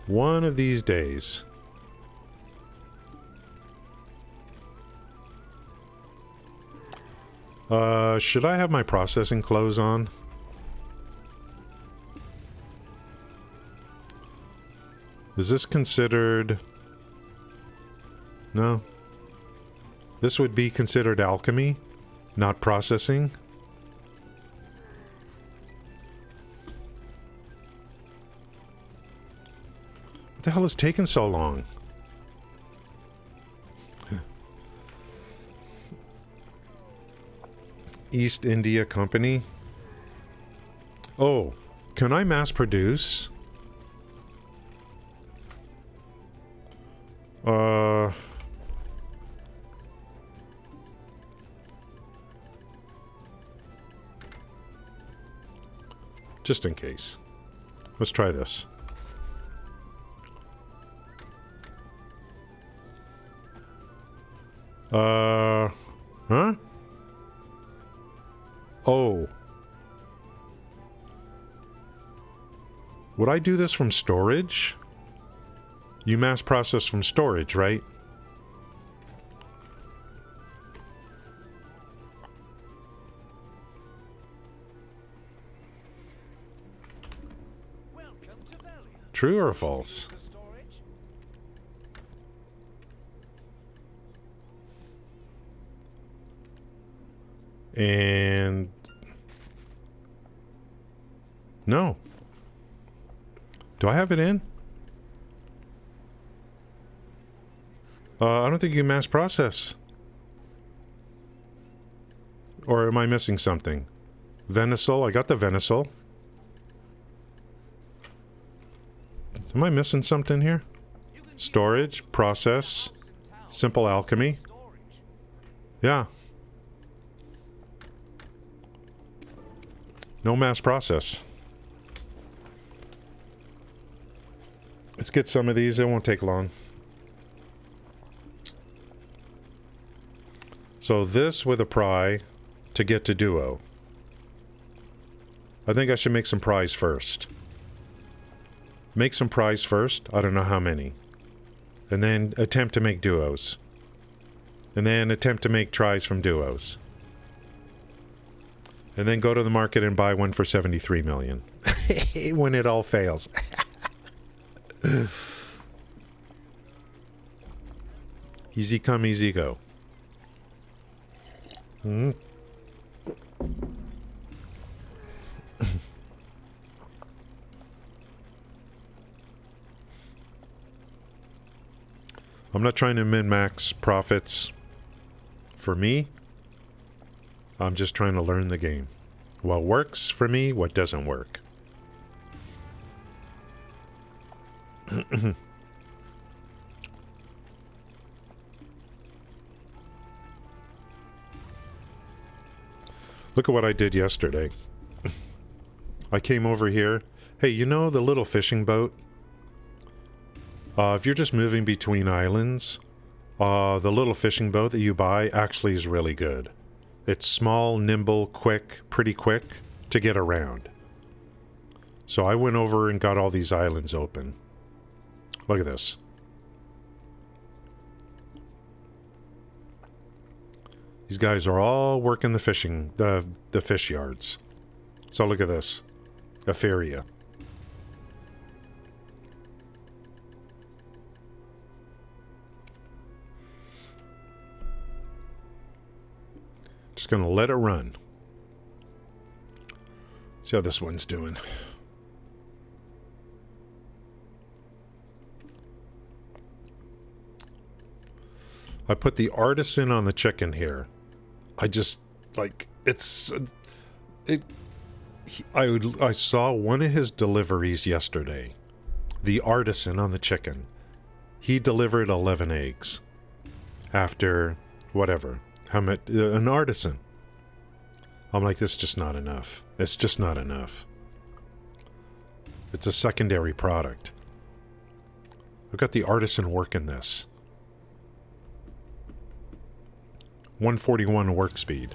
S2: One of these days. Should I have my processing clothes on? Is this considered... No. This would be considered alchemy, not processing. What the hell is taking so long? East India Company. Oh, can I mass produce? Just in case. Let's try this. Huh? Oh. Would I do this from storage? You mass process from storage, right? True or false? And... no. Do I have it in? I don't think you can mass process. Or am I missing something? Venisol, I got the Venisol. Am I missing something here? Storage, process, simple alchemy. Yeah. No mass process. Let's get some of these. It won't take long. So this with a pry to get to duo. I think I should make some pries first. Make some pries first. I don't know how many. And then attempt to make duos. And then attempt to make tries from duos. And then go to the market and buy one for 73 million. When it all fails. Easy come, easy go. I'm not trying to min-max profits for me. I'm just trying to learn the game. What works for me, what doesn't work. Look at what I did yesterday. I came over here. Hey, you know the little fishing boat? If you're just moving between islands, the little fishing boat that you buy actually is really good. It's small, nimble, quick, pretty quick to get around. So I went over and got all these islands open. Look at this. These guys are all working the fishing, the fish yards. So look at this. A feria. Just gonna let it run. See how this one's doing. I put the artisan on the chicken here. I just, like, I saw one of his deliveries yesterday. The artisan on the chicken. He delivered 11 eggs. After, whatever. How much, an artisan. I'm like, this is just not enough. It's just not enough. It's a secondary product. I've got the artisan working this. 141 work speed.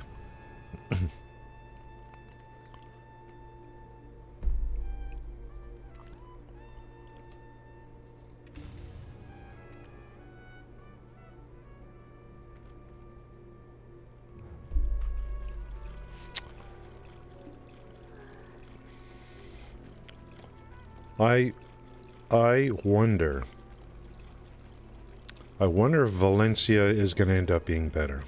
S2: I wonder if Valencia is going to end up being better.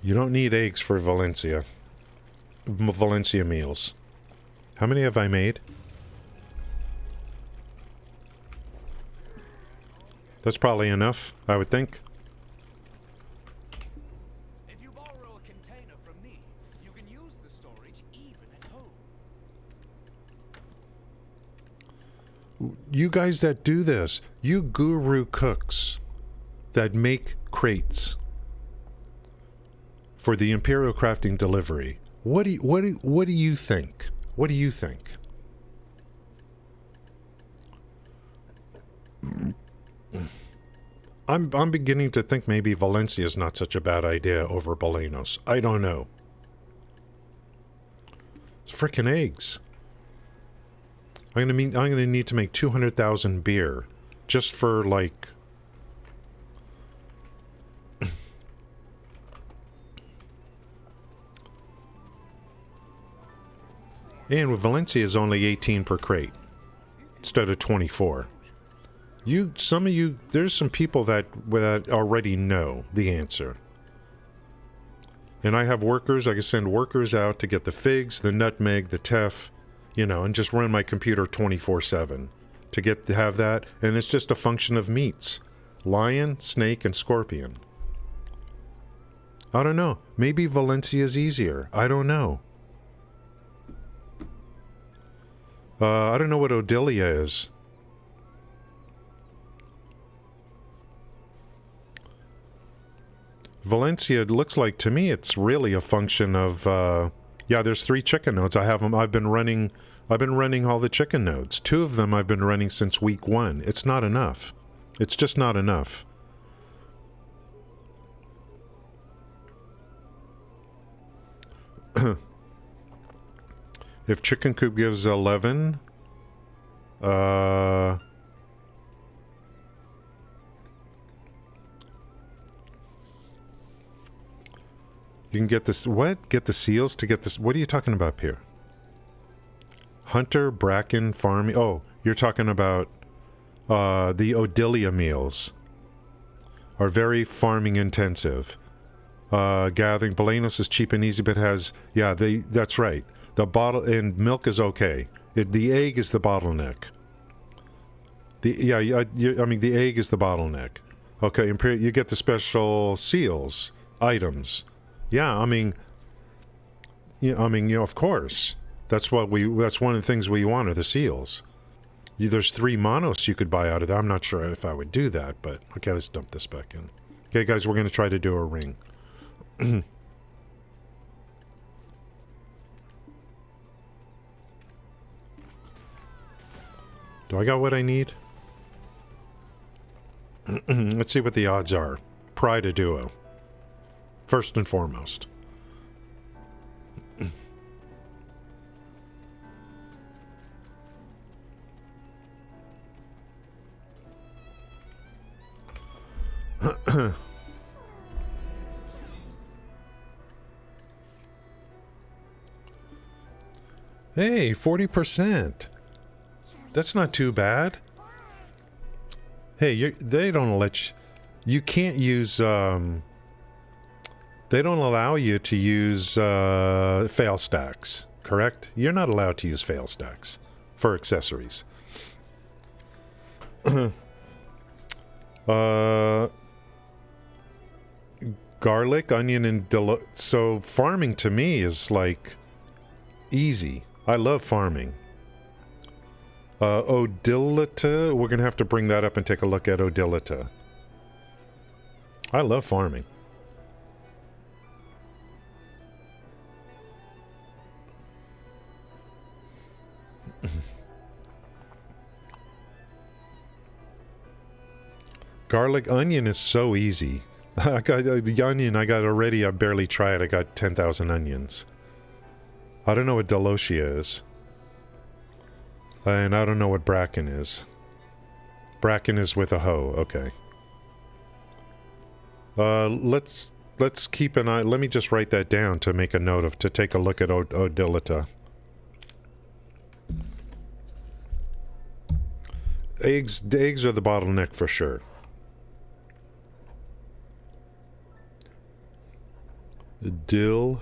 S2: You don't need eggs for Valencia meals. How many have I made? That's probably enough, I would think.
S3: If you borrow a container from me, you can use the storage even at home.
S2: You guys that do this, you guru cooks that make crates for the Imperial Crafting delivery. What do you think? What do you think? I'm beginning to think maybe Valencia is not such a bad idea over Balenos. I don't know. It's frickin' eggs. I'm gonna need to make 200,000 beer just for like. And with Valencia is only 18 per crate instead of 24. Some of you, there's some people that already know the answer. And I have workers, I can send workers out to get the figs, the nutmeg, the teff, you know, and just run my computer 24/7 to have that. And it's just a function of meats. Lion, snake, and scorpion. I don't know. Maybe Valencia's easier. I don't know. I don't know what Odilia is. Valencia, it looks like to me it's really a function of yeah, there's 3 chicken nodes. I've been running all the chicken nodes. 2 of them I've been running since week 1. It's not enough. It's just not enough. If chicken coop gives 11, You can get this... What? Get the seals to get this... What are you talking about here? Hunter, bracken, farming... Oh, you're talking about... the Odilia meals. Are very farming intensive. Gathering... Balanos is cheap and easy, but has... Yeah, that's right. The bottle... And milk is okay. The egg is the bottleneck. I mean, the egg is the bottleneck. Okay, you get the special seals, items. Yeah, I mean, of course. That's one of the things we want are the seals. There's 3 monos you could buy out of that. I'm not sure if I would do that, but okay, let's dump this back in. Okay, guys, we're going to try to do a ring. Do I got what I need? Let's see what the odds are. Pride a duo. First and foremost. Hey, 40%. That's not too bad. Hey, they don't let you can't use, they don't allow you to use, fail stacks, correct? You're not allowed to use fail stacks for accessories. Garlic, onion, and so farming to me is like easy. I love farming. Odilita, we're gonna have to bring that up and take a look at Odilita. I love farming. Garlic, onion is so easy. I got the onion. I barely tried. I got 10,000 onions. I don't know what Delosia is. And I don't know what bracken is. Bracken is with a hoe. Okay. Let's keep an eye. Let me just write that down to make a note of, to take a look at Odilita. Eggs are the bottleneck for sure. Dilita.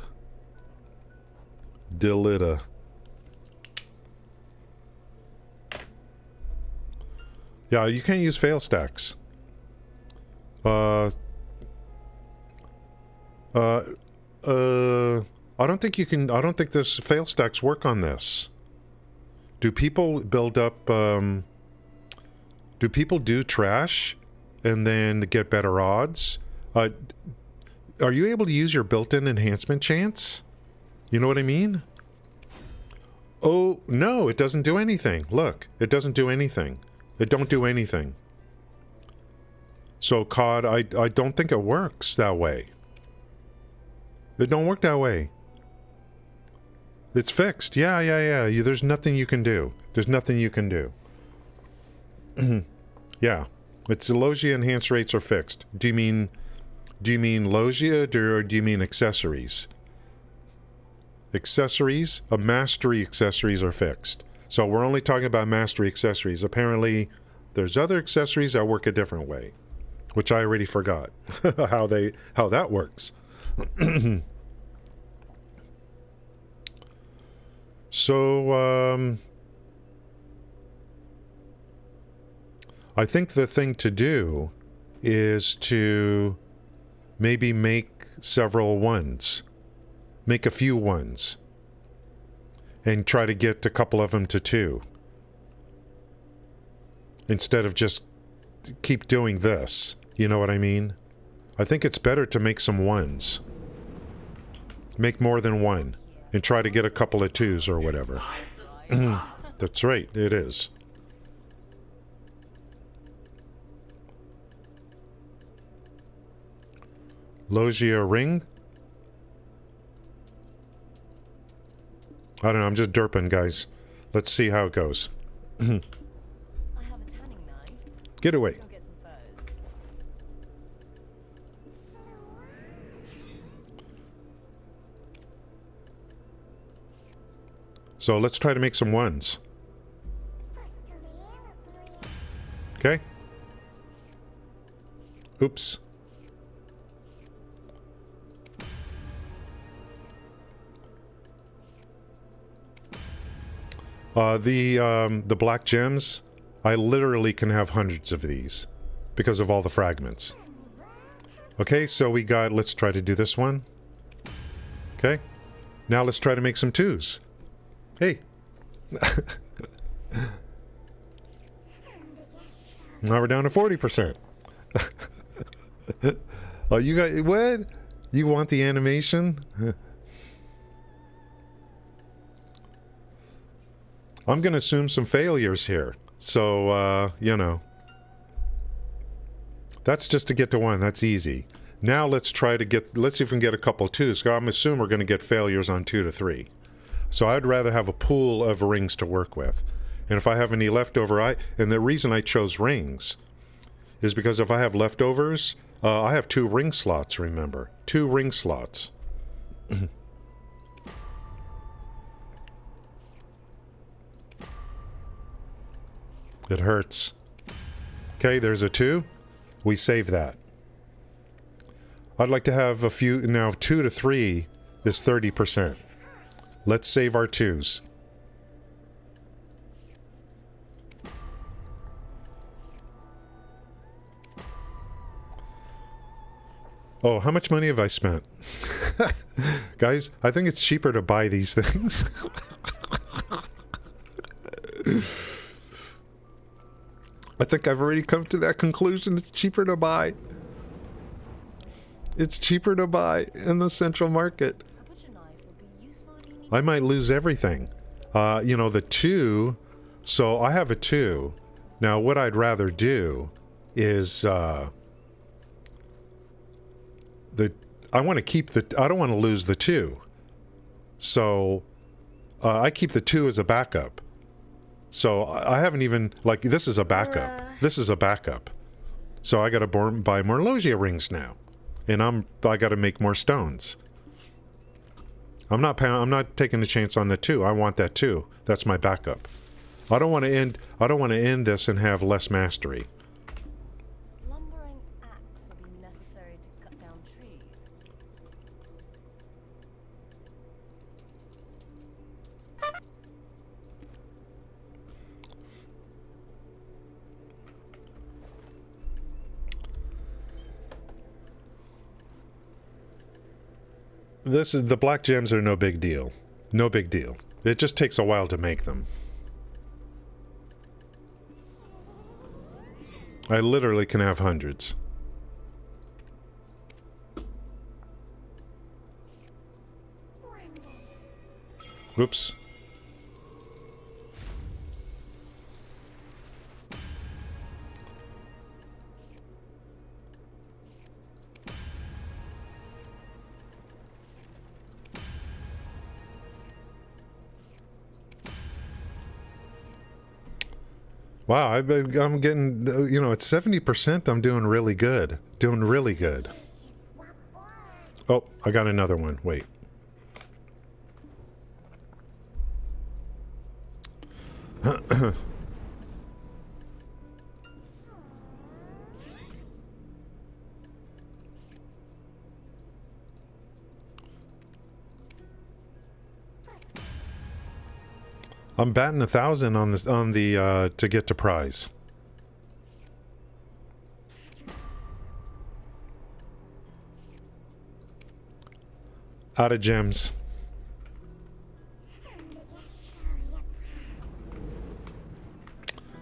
S2: Yeah, you can't use fail stacks. I don't think you can. I don't think this fail stacks work on this. Do people build up? Do people do trash and then get better odds? Are you able to use your built-in enhancement chance? You know what I mean? Oh, no, it doesn't do anything. Look, it doesn't do anything. It don't do anything. So, COD, I don't think it works that way. It don't work that way. It's fixed. Yeah. There's nothing you can do. There's nothing you can do. Yeah. Its Logia enhance rates are fixed. Do you mean Logia or do you mean accessories? Accessories, mastery accessories are fixed. So we're only talking about mastery accessories. Apparently, there's other accessories that work a different way, which I already forgot how that works. So, I think the thing to do is to maybe make several ones. Make a few ones. And try to get a couple of them to 2. Instead of just keep doing this. You know what I mean? I think it's better to make some ones. Make more than one. And try to get a couple of 2s or whatever. That's right, it is. Logia ring? I don't know, I'm just derping, guys. Let's see how it goes.
S4: I have a tanning knife.
S2: Get away.
S4: Go get some furs.
S2: So let's try to make some ones. Okay. Oops. The black gems, I literally can have hundreds of these because of all the fragments. Okay, so we got, let's try to do this one. Okay. Now let's try to make some twos. Hey. Now we're down to 40%. Oh, you got, what? You want the animation? I'm going to assume some failures here. So, you know. That's just to get to 1. That's easy. Now let's try to get, let's see if we can get a couple twos. So I'm assuming we're going to get failures on 2 to 3. So I'd rather have a pool of rings to work with. And if I have any leftover, and the reason I chose rings is because if I have leftovers, I have 2 ring slots, remember. 2 ring slots. It hurts. Okay, there's a 2. We save that. I'd like to have a few, now 2 to 3 is 30%. Let's save our 2s. Oh, how much money have I spent? Guys, I think it's cheaper to buy these things. I think I've already come to that conclusion. It's cheaper to buy. It's cheaper to buy in the central market. I might lose everything. You know, the 2. So I have a 2. Now, what I'd rather do is... I want to keep the... I don't want to lose the 2. So I keep the 2 as a backup. So I haven't even... Like, this is a backup. This is a backup. So I got to buy more Logia rings now. And I got to make more stones. I'm not taking a chance on the 2. I want that 2. That's my backup. I don't want to end this and have less mastery.
S4: Lumbering axe will be necessary to cut down trees.
S2: The black gems are no big deal. No big deal. It just takes a while to make them. I literally can have hundreds. Whoops. Wow, I'm getting, you know, at 70%, I'm doing really good. Doing really good. Oh, I got another one. Wait. I'm batting 1,000 on this to get to prize. Out of gems.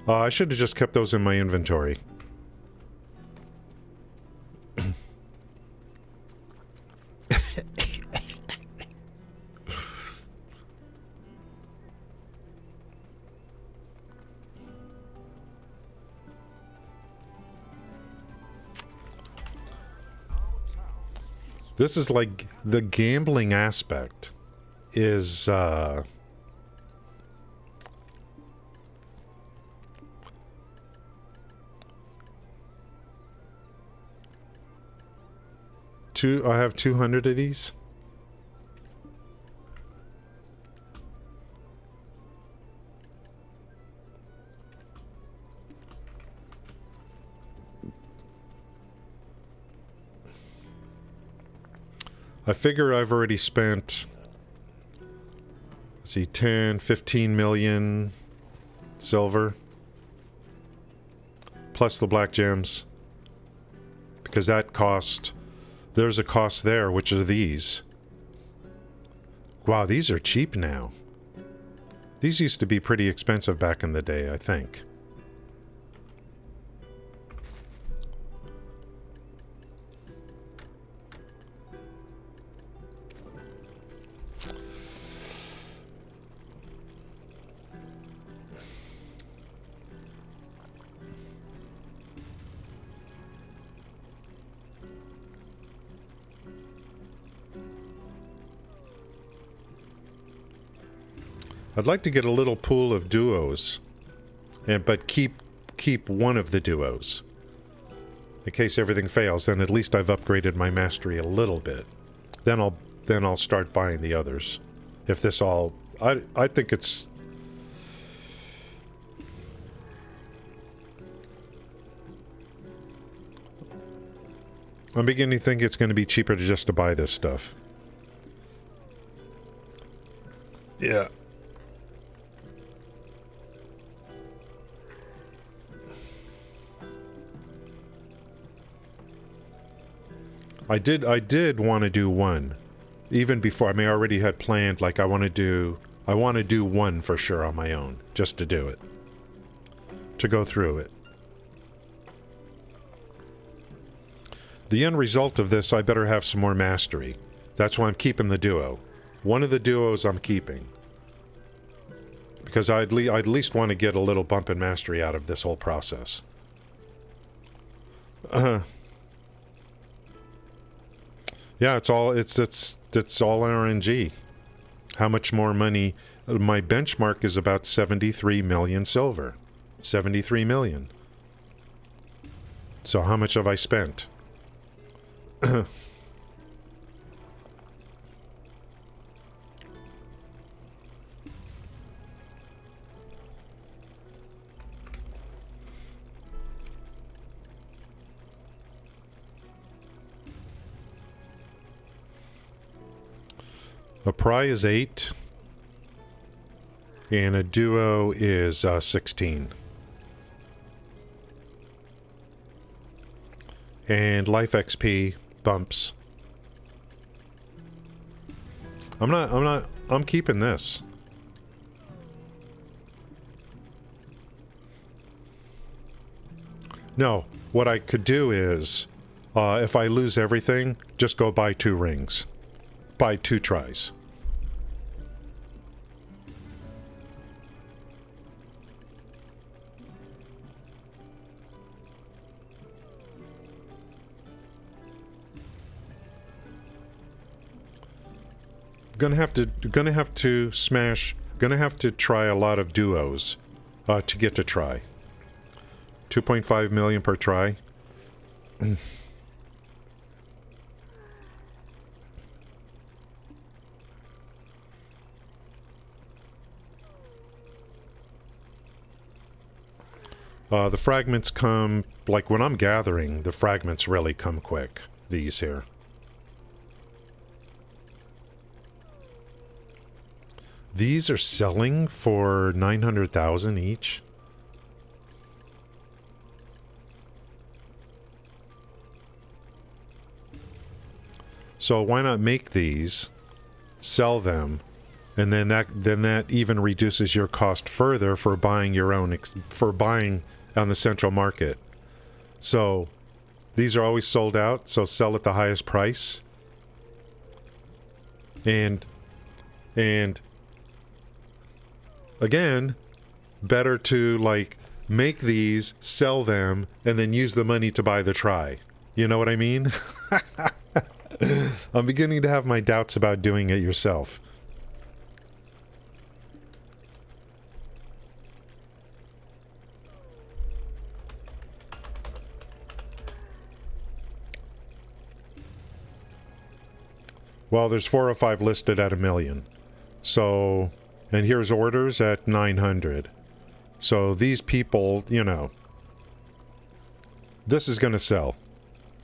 S2: I should have just kept those in my inventory. This is like the gambling aspect is I have 200 of these. I figure I've already spent, let's see, 10, 15 million silver. Plus the black gems. Because that cost, there's a cost there, which are these. Wow, these are cheap now. These used to be pretty expensive back in the day, I think. I'd like to get a little pool of duos, but keep one of the duos. In case everything fails, then at least I've upgraded my mastery a little bit. Then I'll start buying the others. If this all, I think it's. I'm beginning to think it's going to be cheaper just to buy this stuff. Yeah. I did want to do one. Even before, I mean, I already had planned, like, I want to do one for sure on my own. Just to do it. To go through it. The end result of this, I better have some more mastery. That's why I'm keeping the duo. One of the duos I'm keeping. Because I'd at least want to get a little bump in mastery out of this whole process. Yeah, it's all RNG. How much more money? My benchmark is about 73 million silver. 73 million. So how much have I spent? A pry is 8, and a duo is 16. And life XP bumps. I'm keeping this. No, what I could do is, if I lose everything, just go buy 2 rings. Buy 2 tries. Gonna have to try a lot of duos to get to try. 2.5 million per try. The fragments come, like when I'm gathering, the fragments really come quick, these here. These are selling for 900,000 each. So why not make these, sell them, and then that even reduces your cost further for buying your own for buying on the central market. So these are always sold out, so sell at the highest price. And again, better to like make these, sell them, and then use the money to buy the try. You know what I mean? I'm beginning to have my doubts about doing it yourself. Well, there's 4 or 5 listed at 1 million. So, and here's orders at 900. So these people, you know, this is going to sell.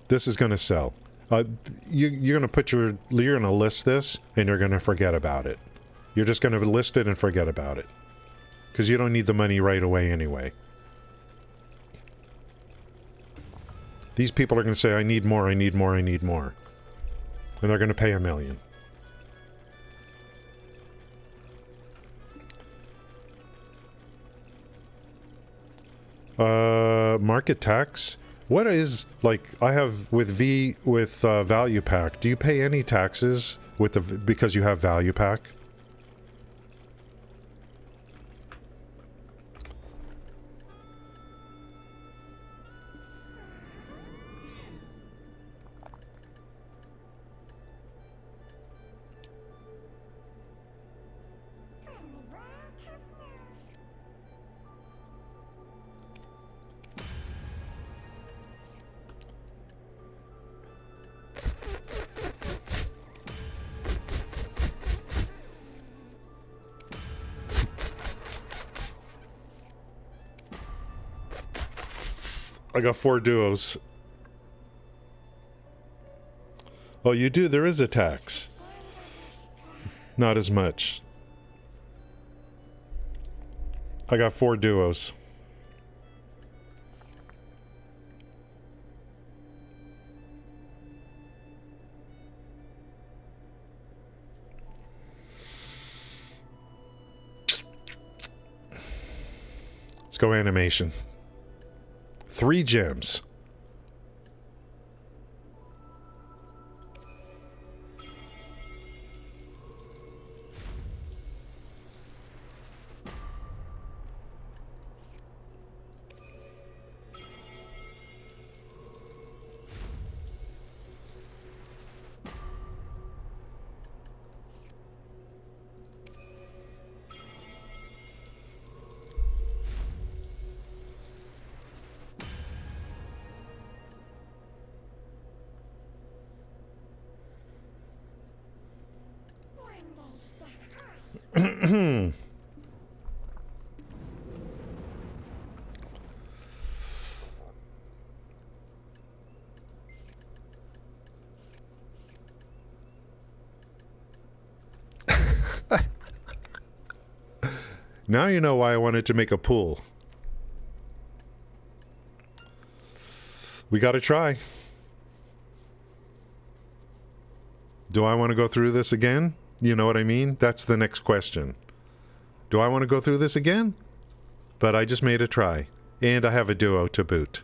S2: This is going to sell. You're gonna you're gonna list this, and you're gonna forget about it. You're just gonna list it and forget about it, because you don't need the money right away anyway. These people are gonna say, "I need more, I need more, I need more," and they're gonna pay $1 million. Market tax. What is, like, I have with value pack. Do you pay any taxes with the because you have value pack? I got 4 duos. Oh, you do? There is a tax. Not as much. I got 4 duos. Let's go animation. 3 gems. Now you know why I wanted to make a pool. We gotta try. Do I want to go through this again? You know what I mean? That's the next question. Do I want to go through this again? But I just made a try. And I have a duo to boot.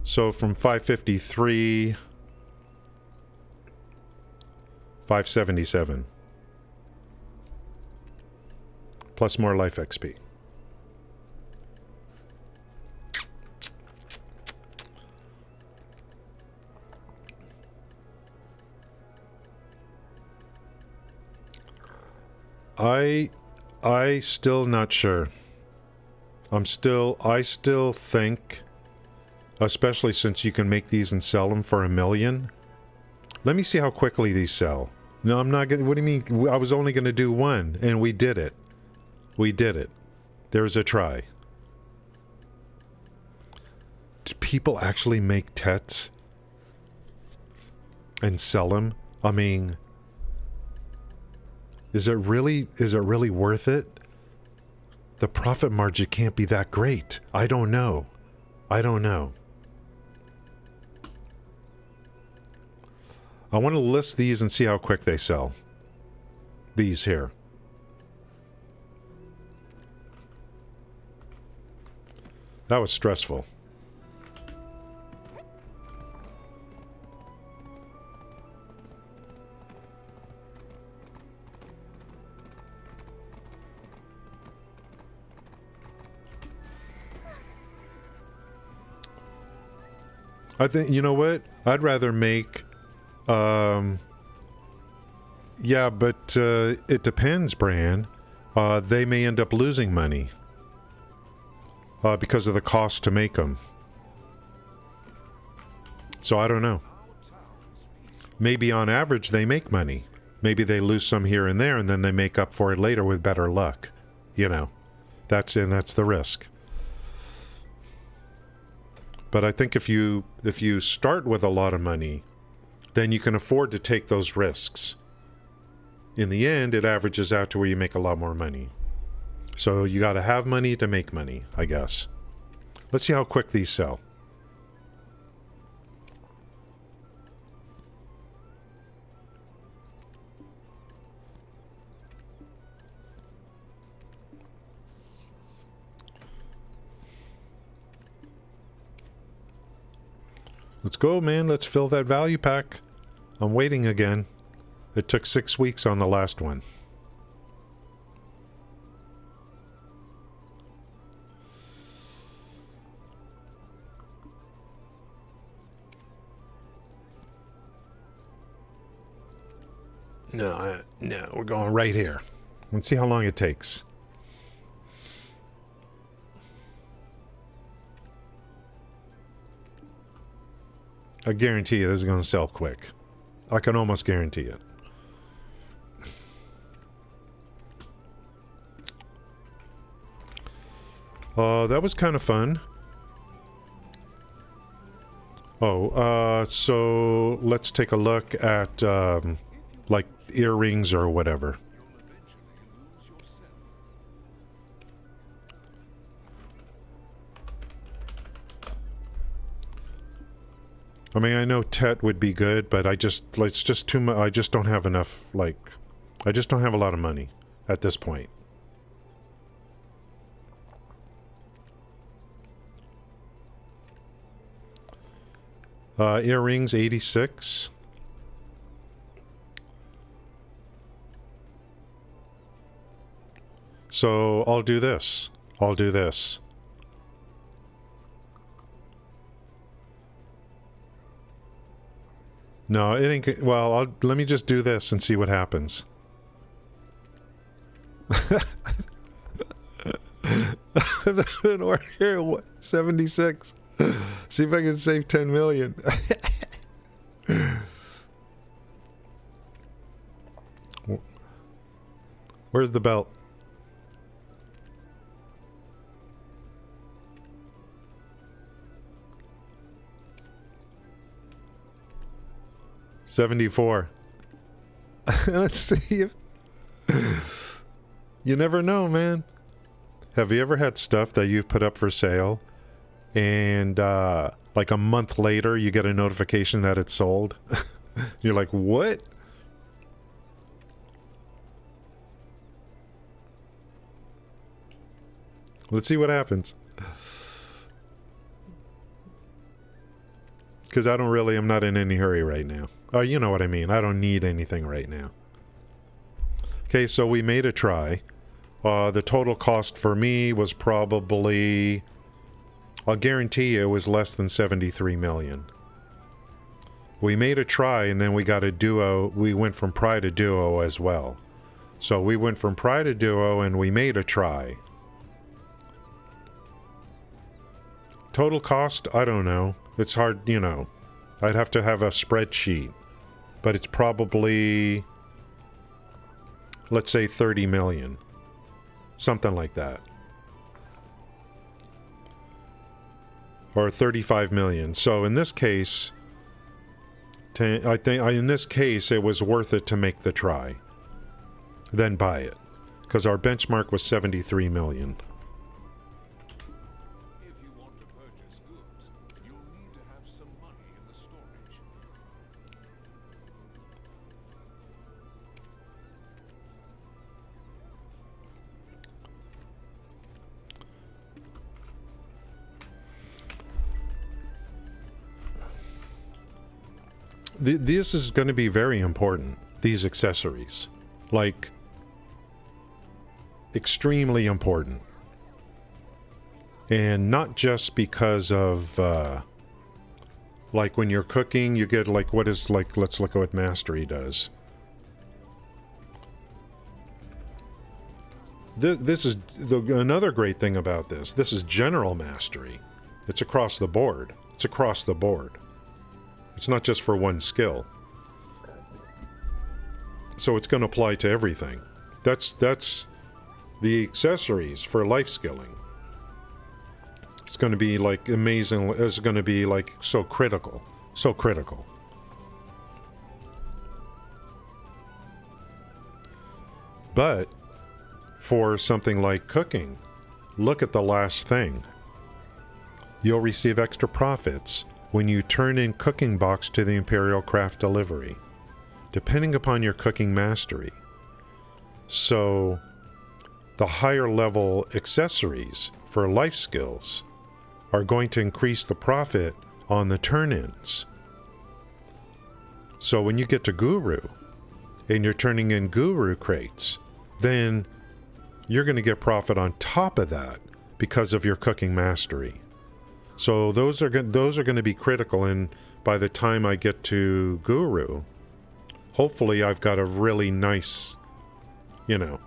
S2: So from 553, 577. Plus more life XP. I still not sure. I still think, especially since you can make these and sell them for $1 million. Let me see how quickly these sell. No, I'm not gonna, what do you mean? I was only gonna do one, and we did it. We did it. There's a try. Do people actually make tets and sell them? I mean, is it really worth it? The profit margin can't be that great. I don't know. I don't know. I want to list these and see how quick they sell. These here. That was stressful. I think, you know what? I'd rather make, yeah, but it depends, Bran. They may end up losing money because of the cost to make them. So I don't know. Maybe on average they make money. maybe they lose some here and there, and then they make up for it later with better luck. You know, that's the risk. But I think if you start with a lot of money, then you can afford to take those risks. In the end, it averages out to where you make a lot more money. So you got to have money to make money, I guess. Let's see how quick these sell. Let's go, man. Let's fill that value pack. I'm waiting again. It took 6 weeks on the last one. No, we're going right here. Let's see how long it takes. I guarantee you this is going to sell quick. I can almost guarantee it. That was kind of fun. So let's take a look at, like, earrings or whatever. I mean, I know Tet would be good, but it's just too much. I just don't have enough, like, I just don't have a lot of money at this point. Earrings, 86. So I'll do this. I'll do this. No, it ain't. Well, let me just do this and see what happens. An order here, 76. See if I can save 10 million. Where's the belt? $74. Let's see if... You never know, man. Have you ever had stuff that you've put up for sale and like a month later you get a notification that it's sold? You're like, what? Let's see what happens. Because I'm not in any hurry right now. Oh, you know what I mean. I don't need anything right now. Okay, so we made a try. The total cost for me was probably... I'll guarantee you it was less than 73 million. We made a try and then we got a duo. We went from Pri to duo as well. So we went from Pri to duo and we made a try. Total cost? I don't know. It's hard, you know. I'd have to have a spreadsheet. But it's probably, let's say 30 million. Something like that. Or 35 million. So in this case, in this case, it was worth it to make the try. Then buy it. Because our benchmark was 73 million. This is going to be very important, these accessories. Like, extremely important. And not just because of, like, when you're cooking, you get, like, what is, like, let's look at what Mastery does. This is, another great thing about this. This is General Mastery. It's across the board. It's across the board. It's not just for one skill. So it's going to apply to everything. That's the accessories for life skilling. It's going to be like amazing. It's going to be like so critical. So critical. But for something like cooking, look at the last thing. You'll receive extra profits when you turn in cooking box to the Imperial Craft Delivery, depending upon your cooking mastery. So, the higher level accessories for life skills are going to increase the profit on the turn-ins. So when you get to Guru, and you're turning in Guru crates, then you're going to get profit on top of that because of your cooking mastery. So those are going to be critical, and by the time I get to Guru, hopefully I've got a really nice, a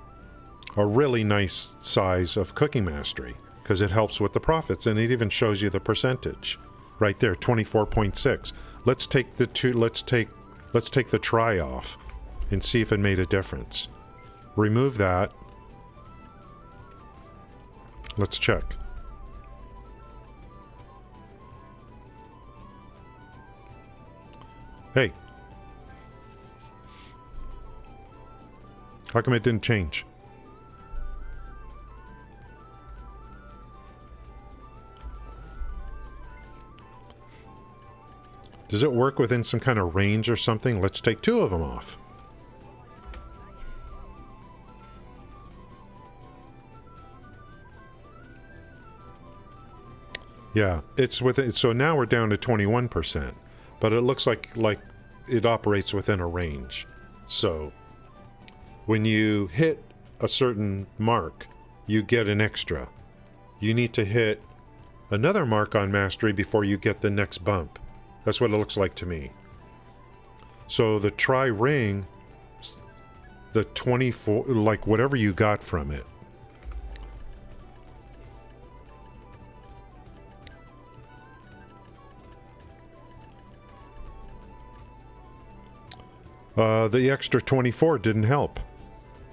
S2: really nice size of cooking mastery, because it helps with the profits, and it even shows you the percentage right there, 24.6. Let's take the try off and see if it made a difference. Remove that. Let's check. Hey. How come it didn't change? Does it work within some kind of range or something? Let's take 2 of them off. Yeah, it's within, so now we're down to 21%, but it looks like it operates within a range. So when you hit a certain mark, you get an extra. You need to hit another mark on mastery before you get the next bump. That's what it looks like to me. So the tri-ring, the 24, like whatever you got from it. The extra 24 didn't help.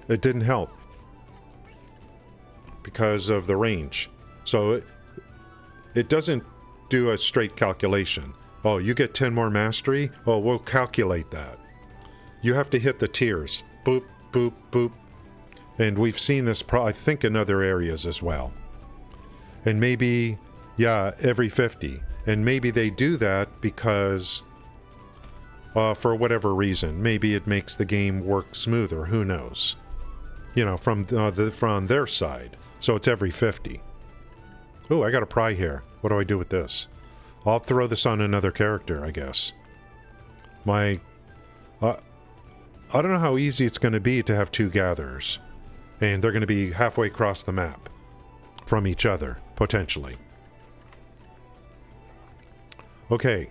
S2: It didn't help because of the range. So it doesn't do a straight calculation. Oh, you get 10 more mastery? Oh, we'll calculate that. You have to hit the tiers. Boop, boop, boop. And we've seen this, I think, in other areas as well. And maybe, yeah, every 50. And maybe they do that because, for whatever reason, maybe it makes the game work smoother. Who knows? From their side. So it's every 50. Ooh, I got a pry here. What do I do with this? I'll throw this on another character, I guess. I don't know how easy it's going to be to have 2 gatherers. And they're going to be halfway across the map from each other, potentially. Okay.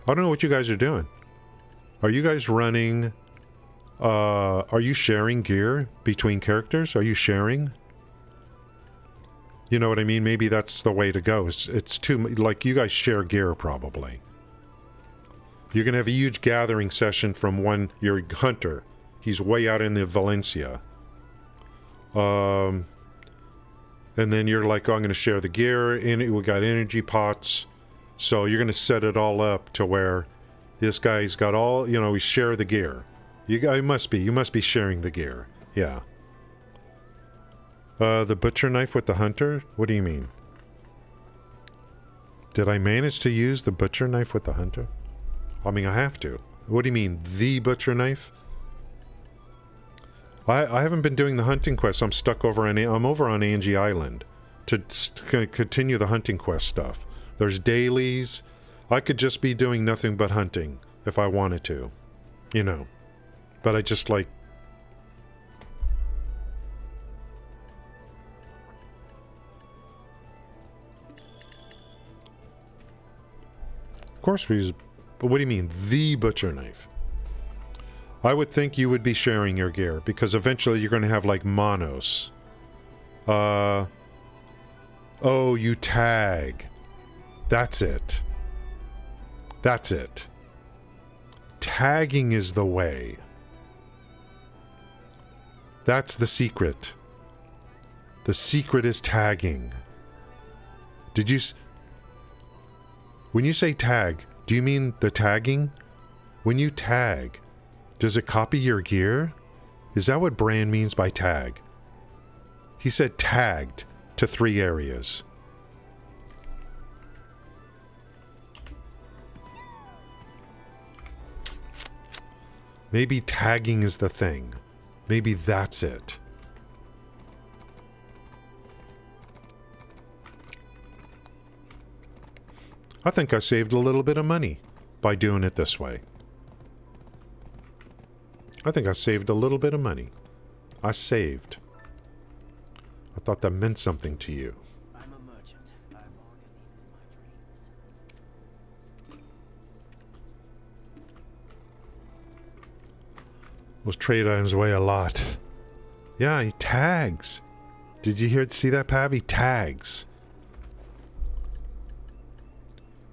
S2: I don't know what you guys are doing. Are you guys running... are you sharing gear between characters? Are you sharing? You know what I mean? Maybe that's the way to go. It's too... Like, you guys share gear, probably. You're going to have a huge gathering session from your hunter. He's way out in the Valencia. And then you're like, oh, I'm going to share the gear. And we got energy pots. So you're going to set it all up to where this guy's got all, we share the gear. You must be sharing the gear. Yeah. The butcher knife with the hunter? What do you mean? Did I manage to use the butcher knife with the hunter? I mean, I have to. What do you mean, the butcher knife? I haven't been doing the hunting quest. I'm over on Angie Island to continue the hunting quest stuff. There's dailies. I could just be doing nothing but hunting if I wanted to. But I just like... Of course we use... But what do you mean, the butcher knife? I would think you would be sharing your gear, because eventually you're going to have, like, monos. Oh, you tag. That's it. That's it. Tagging is the way. That's the secret. The secret is tagging. Did you... When you say tag, do you mean the tagging? When you tag, does it copy your gear? Is that what Bran means by tag? He said tagged to 3 areas. Maybe tagging is the thing. Maybe that's it. I think I saved a little bit of money by doing it this way. I think I saved a little bit of money. I saved. I thought that meant something to you.
S3: I'm a merchant. I bargain even in my dreams.
S2: Those trade items weigh a lot. Yeah, he tags. Did you see that, Pav? He tags.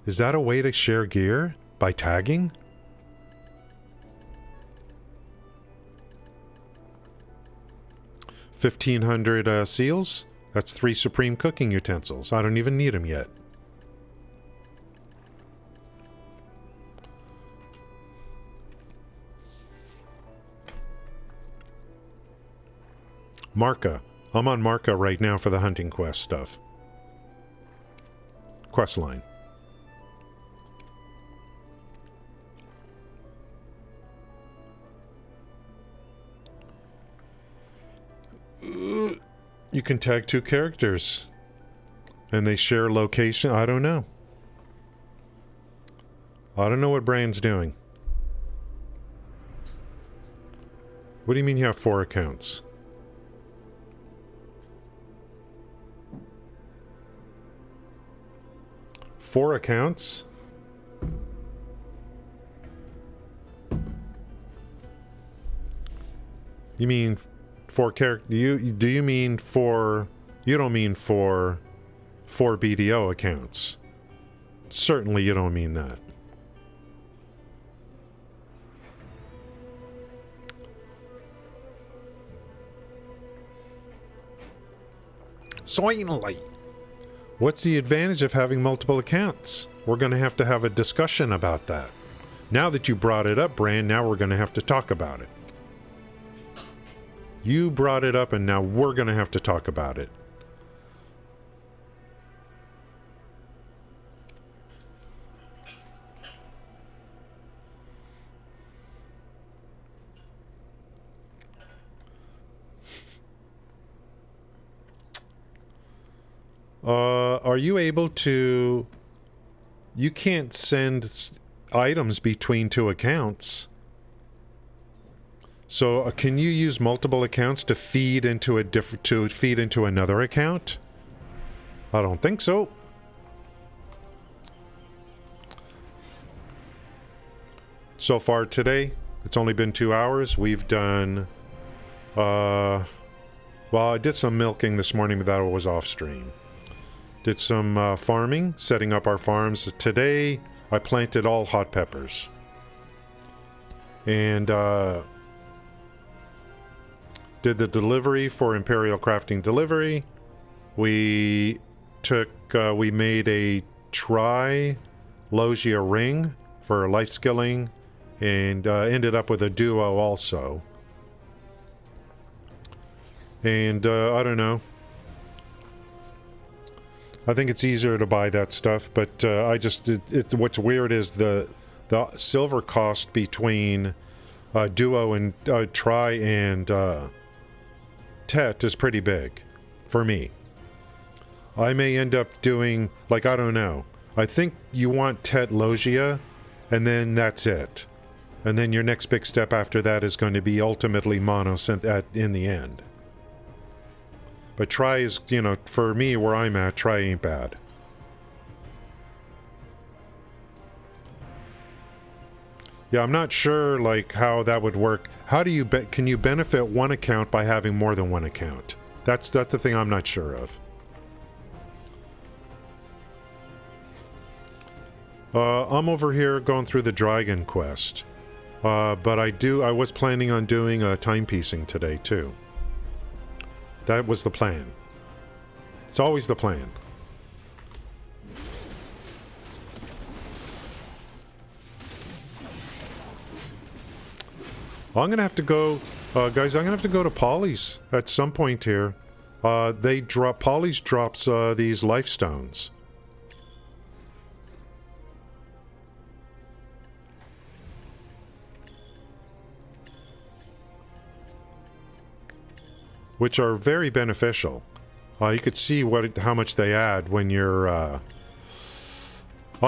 S2: Is that a way to share gear? By tagging? $1,500 seals? That's 3 supreme cooking utensils. I don't even need them yet. Marca. I'm on Marca right now for the hunting quest stuff. Quest line. You can tag 2 characters. And they share location. I don't know. I don't know what Bran's doing. What do you mean you have 4 accounts? Four accounts? You mean 4 character? Do you mean for? You don't mean for 4 BDO accounts? Certainly, you don't mean that. Certainly. What's the advantage of having multiple accounts? We're going to have a discussion about that. Now that you brought it up, Bran, now we're going to have to talk about it. You brought it up, and now we're going to have to talk about it. Are you able to... You can't send items between 2 accounts. So can you use multiple accounts to feed into another account? I don't think so. So far today, it's only been 2 hours. We've done... well, I did some milking this morning, but that was off stream. Did some farming, setting up our farms. Today, I planted all hot peppers. And did the delivery for Imperial Crafting Delivery. We made a tri-logia ring for life skilling, and ended up with a duo also. And I don't know. I think it's easier to buy that stuff, but what's weird is the silver cost between duo and tri and tet is pretty big for me. I may end up doing, like, I don't know. I think you want tet logia, and then that's it. And then your next big step after that is going to be ultimately mono in the end. But try is, you know, for me, where I'm at, try ain't bad. Yeah, I'm not sure, like, how that would work. How do you can you benefit one account by having more than one account? That's the thing I'm not sure of. I'm over here going through the Dragon quest. But I was planning on doing a timepiecing today, too. That was the plan. It's always the plan. I'm gonna have to go, guys. I'm gonna have to go to Polly's at some point here. Polly's drops these life stones, which are very beneficial. You could see how much they add when you're. I'm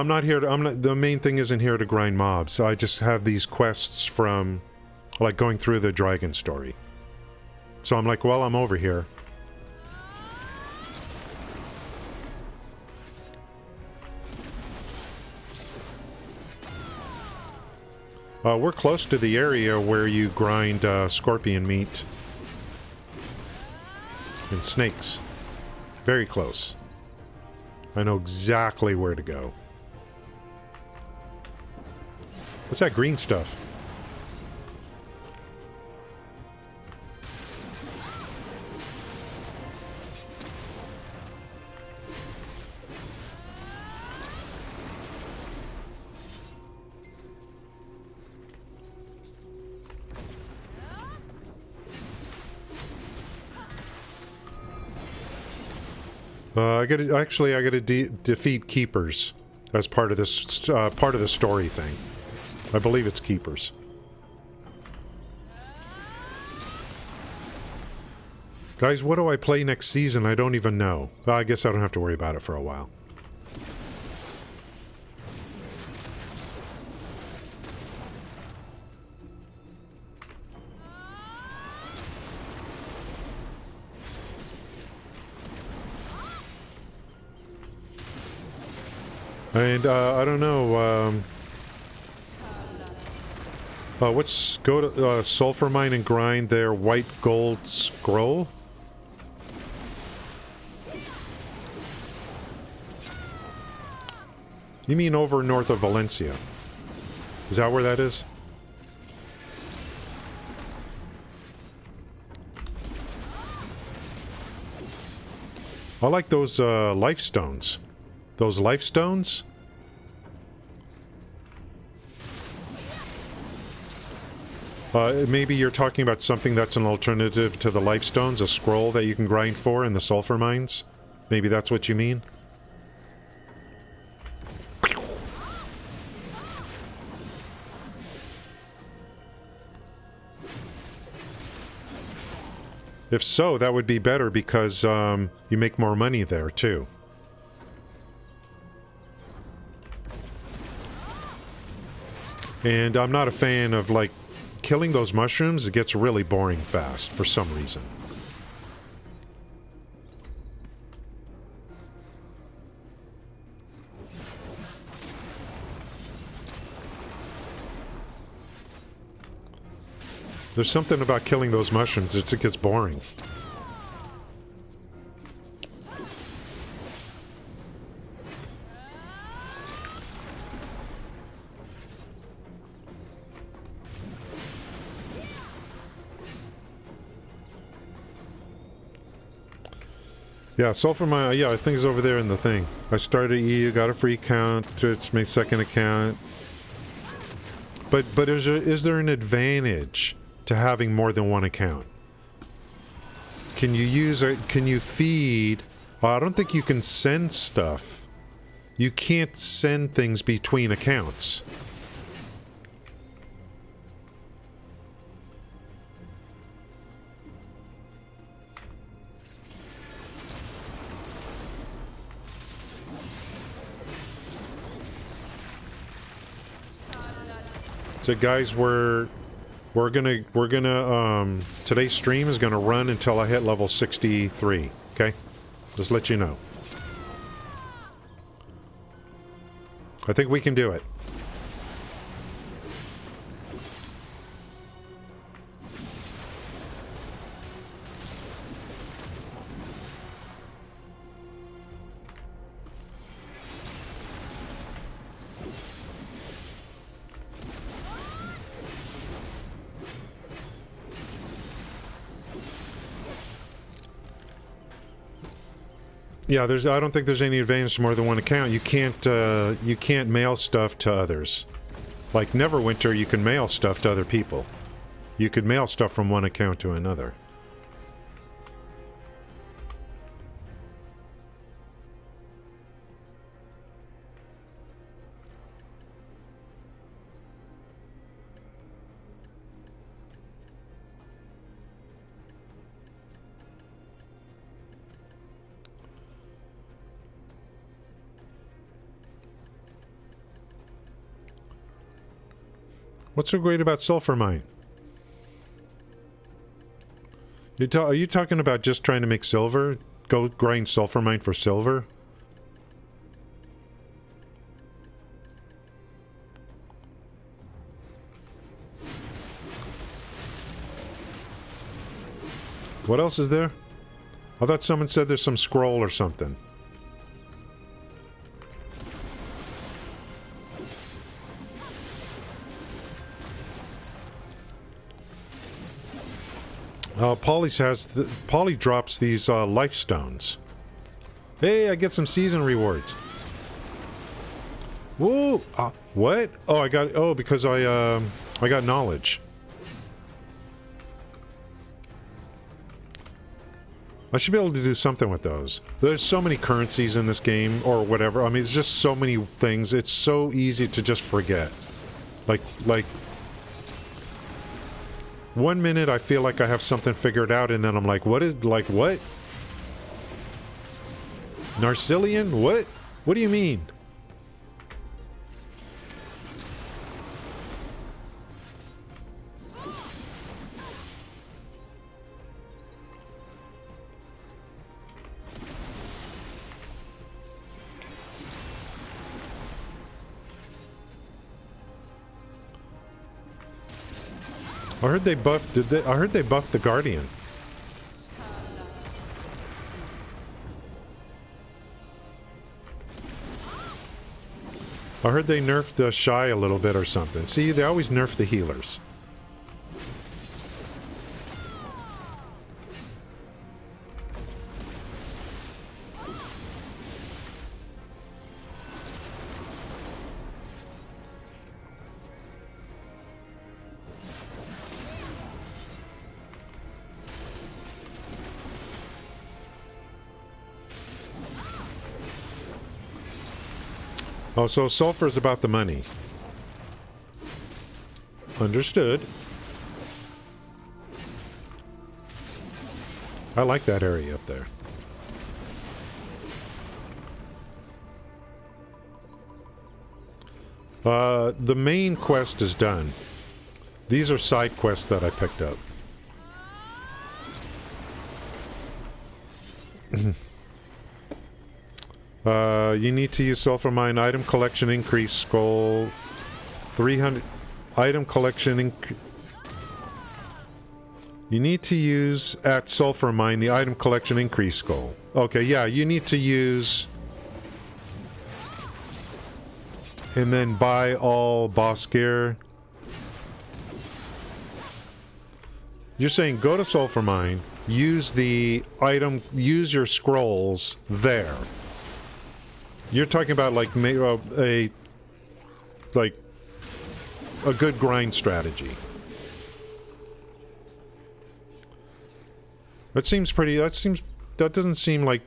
S2: not here to. The main thing isn't here to grind mobs. I just have these quests from. Like going through the dragon story. So I'm like, well, I'm over here. We're close to the area where you grind scorpion meat. And snakes. Very close. I know exactly where to go. What's that green stuff? I gotta defeat keepers as part of this part of the story thing. I believe it's keepers. Guys, what do I play next season? I don't even know. I guess I don't have to worry about it for a while. And, I don't know, let's go to, Sulphur Mine and grind their white gold scroll. You mean over north of Valencia? Is that where that is? I like those, life stones. Those life stones? Maybe you're talking about something that's an alternative to the life stones, a scroll that you can grind for in the sulfur mines? Maybe that's what you mean? If so, that would be better because you make more money there too. And I'm not a fan of, like, killing those mushrooms. It gets really boring fast, for some reason. There's something about killing those mushrooms, it gets boring. Yeah, Sulphur Mine, yeah, I think it's over there in the thing. I started EU, got a free account, it's my second account. But is there an advantage to having more than one account? Can you use it, can you feed? I don't think you can send stuff. You can't send things between accounts. So guys, we're gonna today's stream is gonna run until I hit level 63, okay? Just let you know. I think we can do it. Yeah, I don't think there's any advantage to more than one account. You can't mail stuff to others. Like Neverwinter, you can mail stuff to other people. You could mail stuff from one account to another. What's so great about Sulfur Mine? Are you talking about just trying to make silver? Go grind Sulfur Mine for silver? What else is there? I thought someone said there's some scroll or something. Polly drops these life stones. Hey, I get some season rewards. Whoa! What? Oh, because I got knowledge. I should be able to do something with those. There's so many currencies in this game, or whatever. I mean, it's just so many things. It's so easy to just forget. Like... 1 minute I feel like I have something figured out, and then I'm like, what? Narcillion? What? What do you mean? I heard they buffed. I heard they buffed the Guardian. I heard they nerfed the Shai a little bit or something. See, they always nerf the healers. Oh, so sulfur's about the money. Understood. I like that area up there. The main quest is done. These are side quests that I picked up. You need to use Sulfur Mine item collection increase goal 300 item collection you need to use at Sulfur Mine the item collection increase goal. Okay, yeah, you need to use and then buy all boss gear. You're saying go to Sulfur Mine, use the item, use your scrolls there. You're talking about like a good grind strategy. That seems pretty. That doesn't seem like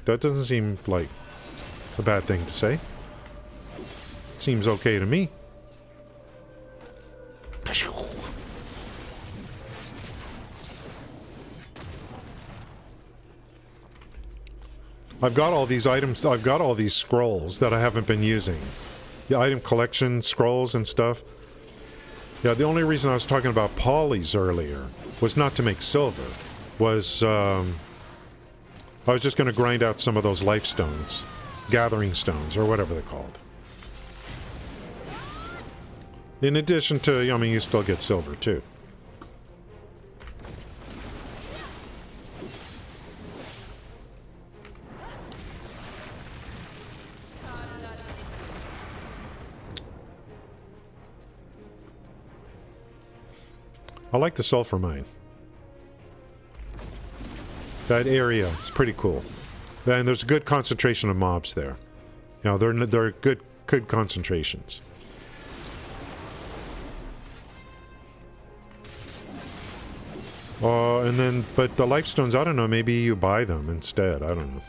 S2: that doesn't seem like a bad thing to say. Seems okay to me. I've got all these items, I've got all these scrolls that I haven't been using. The item collection scrolls and stuff. Yeah, the only reason I was talking about polys earlier was not to make silver. Was, I was just going to grind out some of those life stones. Gathering stones, or whatever they're called. In addition to, I mean, you still get silver, too. I like the sulfur mine. That area is pretty cool. And there's a good concentration of mobs there. You know, they're good concentrations. And then, but the life stones, I don't know, maybe you buy them instead. I don't know.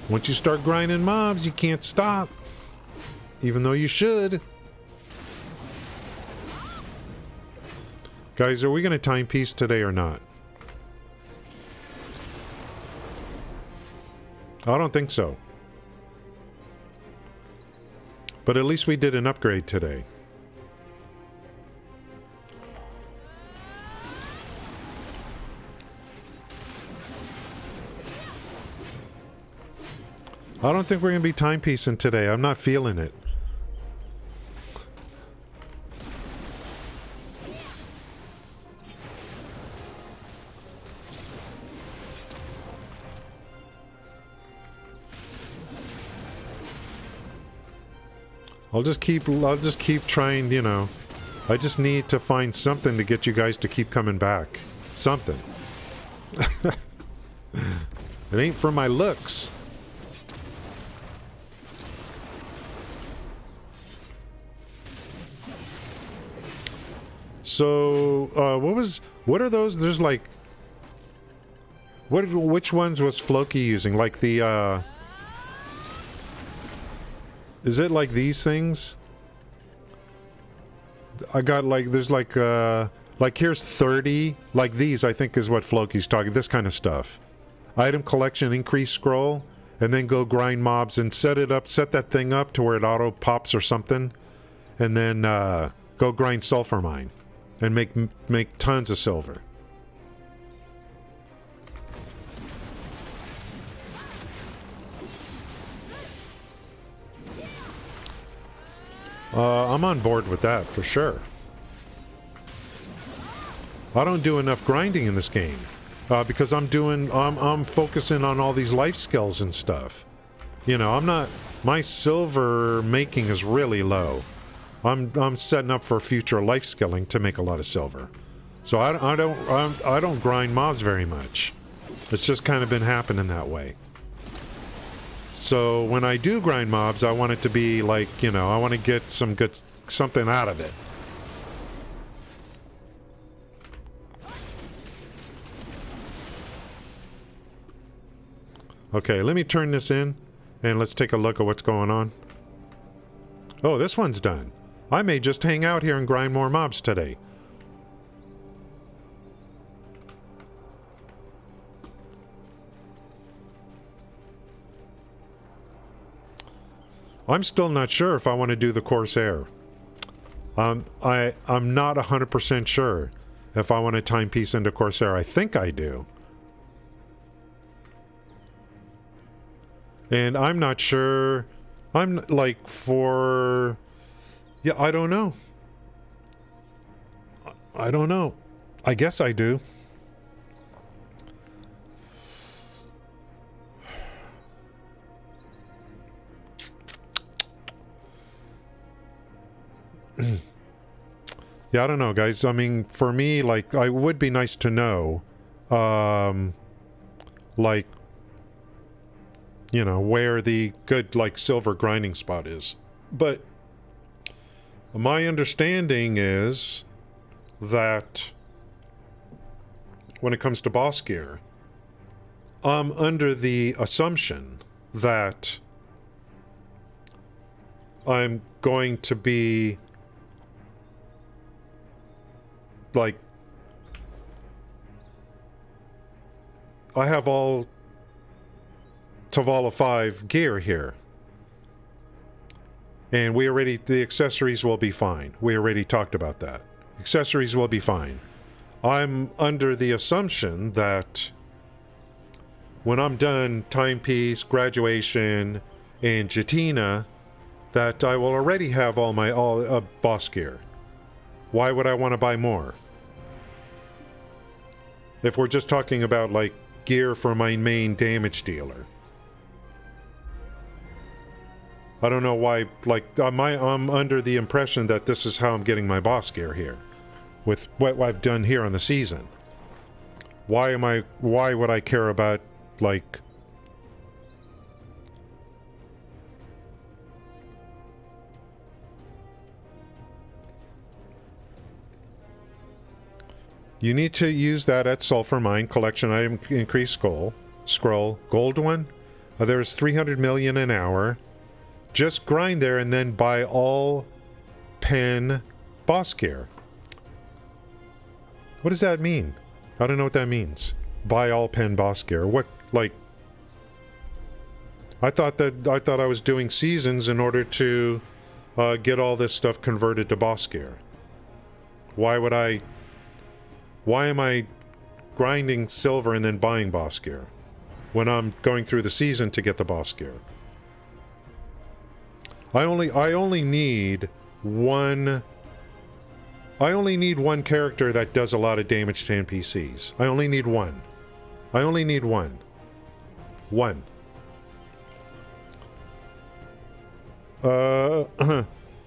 S2: Once you start grinding mobs, you can't stop. Even though you should. Guys, are we going to timepiece today or not? I don't think so. But at least we did an upgrade today. I don't think we're going to be timepiecing today. I'm not feeling it. I'll just keep trying, you know. I just need to find something to get you guys to keep coming back. Something. It ain't for my looks. So, what are those? There's like, which ones was Floki using? Like the, is it like these things? I got like, there's like here's 30, like these I think is what Floki's talking, this kind of stuff. Item collection, increase scroll, and then go grind mobs and set that thing up to where it auto pops or something, and then go grind sulfur mine and make tons of silver. I'm on board with that for sure. I don't do enough grinding in this game because I'm focusing on all these life skills and stuff. You know, my silver making is really low. I'm setting up for future life skilling to make a lot of silver. So I don't grind mobs very much. It's just kind of been happening that way. So when I do grind mobs, I want it to be like, you know, I want to get something out of it. Okay, let me turn this in and let's take a look at what's going on. Oh, this one's done. I may just hang out here and grind more mobs today. I'm still not sure if I want to do the Corsair. I'm not 100% sure if I want to timepiece into Corsair. I think I do. And I'm not sure. I'm like for... Yeah, I don't know. I don't know. I guess I do. Yeah, I don't know, guys. I mean, for me, like, it would be nice to know, like, you know, where the good, like, silver grinding spot is. But my understanding is that when it comes to boss gear, I'm under the assumption that I'm going to be like, I have all Tavala 5 gear here. And the accessories will be fine. We already talked about that. Accessories will be fine. I'm under the assumption that when I'm done timepiece, graduation, and Jatina, that I will already have all boss gear. Why would I want to buy more? If we're just talking about, like, gear for my main damage dealer. I don't know why, like, I'm under the impression that this is how I'm getting my boss gear here. with what I've done here on the season. Why would I care about, like... You need to use that at Sulfur Mine. Collection item, increase scroll. Gold one? There's 300 million an hour. Just grind there and then buy all pen boss gear. What does that mean? I don't know what that means. Buy all pen boss gear. What, like... I thought I was doing seasons in order to get all this stuff converted to boss gear. Why am I grinding silver and then buying boss gear when I'm going through the season to get the boss gear? I only need one character that does a lot of damage to NPCs. I only need one. One.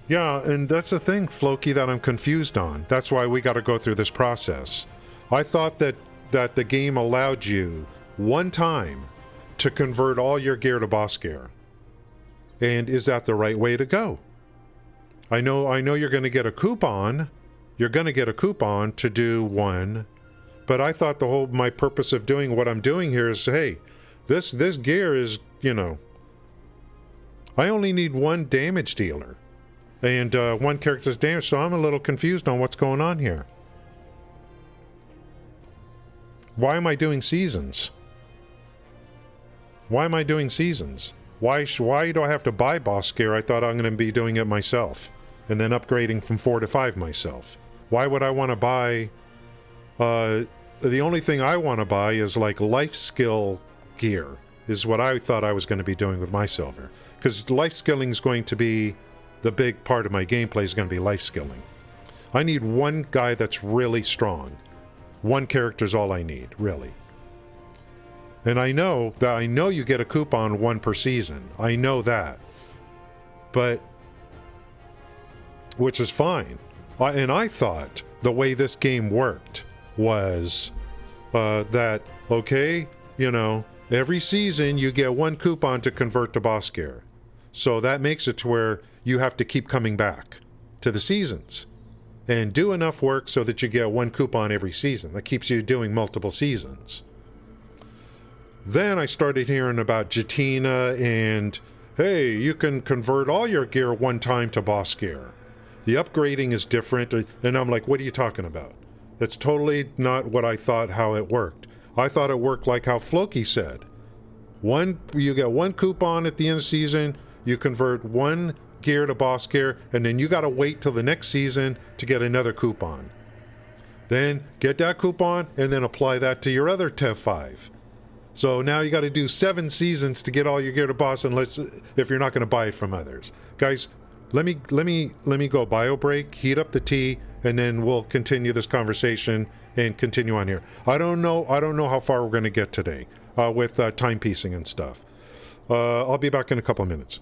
S2: Yeah, and that's the thing, Floki, that I'm confused on. That's why we got to go through this process. I thought that the game allowed you one time to convert all your gear to boss gear. And is that the right way to go? I know you're going to get a coupon. You're going to get a coupon to do one. But I thought my purpose of doing what I'm doing here is, hey, this gear is, you know, I only need one damage dealer. And one character's damage, so I'm a little confused on what's going on here. Why am I doing seasons? Why do I have to buy boss gear? I thought I'm going to be doing it myself. And then upgrading from 4 to 5 myself. Why would I want to buy... the only thing I want to buy is like life skill gear. Is what I thought I was going to be doing with my silver. Because life skilling is going to be... The big part of my gameplay is going to be life skilling. I need one guy that's really strong. One character's all I need, really. And I know you get a coupon 1 per season. I know that. But... Which is fine. And I thought the way this game worked was that, okay, you know, every season you get 1 coupon to convert to boss gear. So that makes it to where you have to keep coming back to the seasons and do enough work so that you get 1 coupon every season. That keeps you doing multiple seasons. Then I started hearing about Jatina and, hey, you can convert all your gear 1 time to boss gear. The upgrading is different. And I'm like, what are you talking about? That's totally not what I thought how it worked. I thought it worked like how Floki said. You get 1 coupon at the end of the season, you convert 1 gear to boss gear, and then you got to wait till the next season to get another coupon. Then get that coupon and then apply that to your other Tev 5. So now you got to do 7 seasons to get all your gear to boss, if you're not going to buy it from others. Guys, let me go bio break, heat up the tea, and then we'll continue this conversation and continue on here. I don't know how far we're going to get today with timepiecing and stuff. I'll be back in a couple of minutes.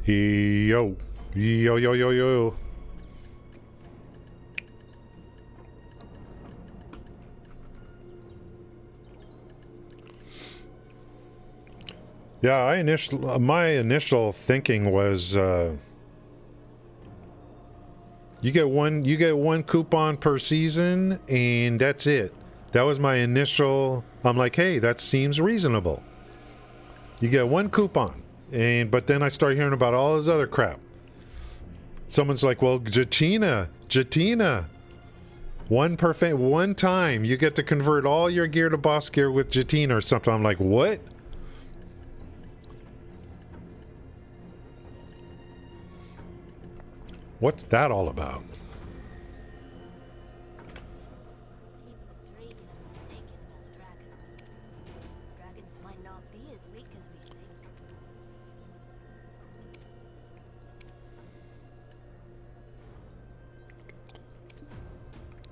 S2: Yo. Yo, yo, yo, yo. Yeah, my initial thinking was you get one coupon per season and that's it. That was my initial. I'm like, hey, that seems reasonable. You get one coupon, but then I start hearing about all this other crap. Someone's like, well, Jatina, one time you get to convert all your gear to boss gear with Jatina or something. I'm like, what? What's that all about?
S4: People dreaming and mistaken about dragons. Dragons might not be as weak as we think.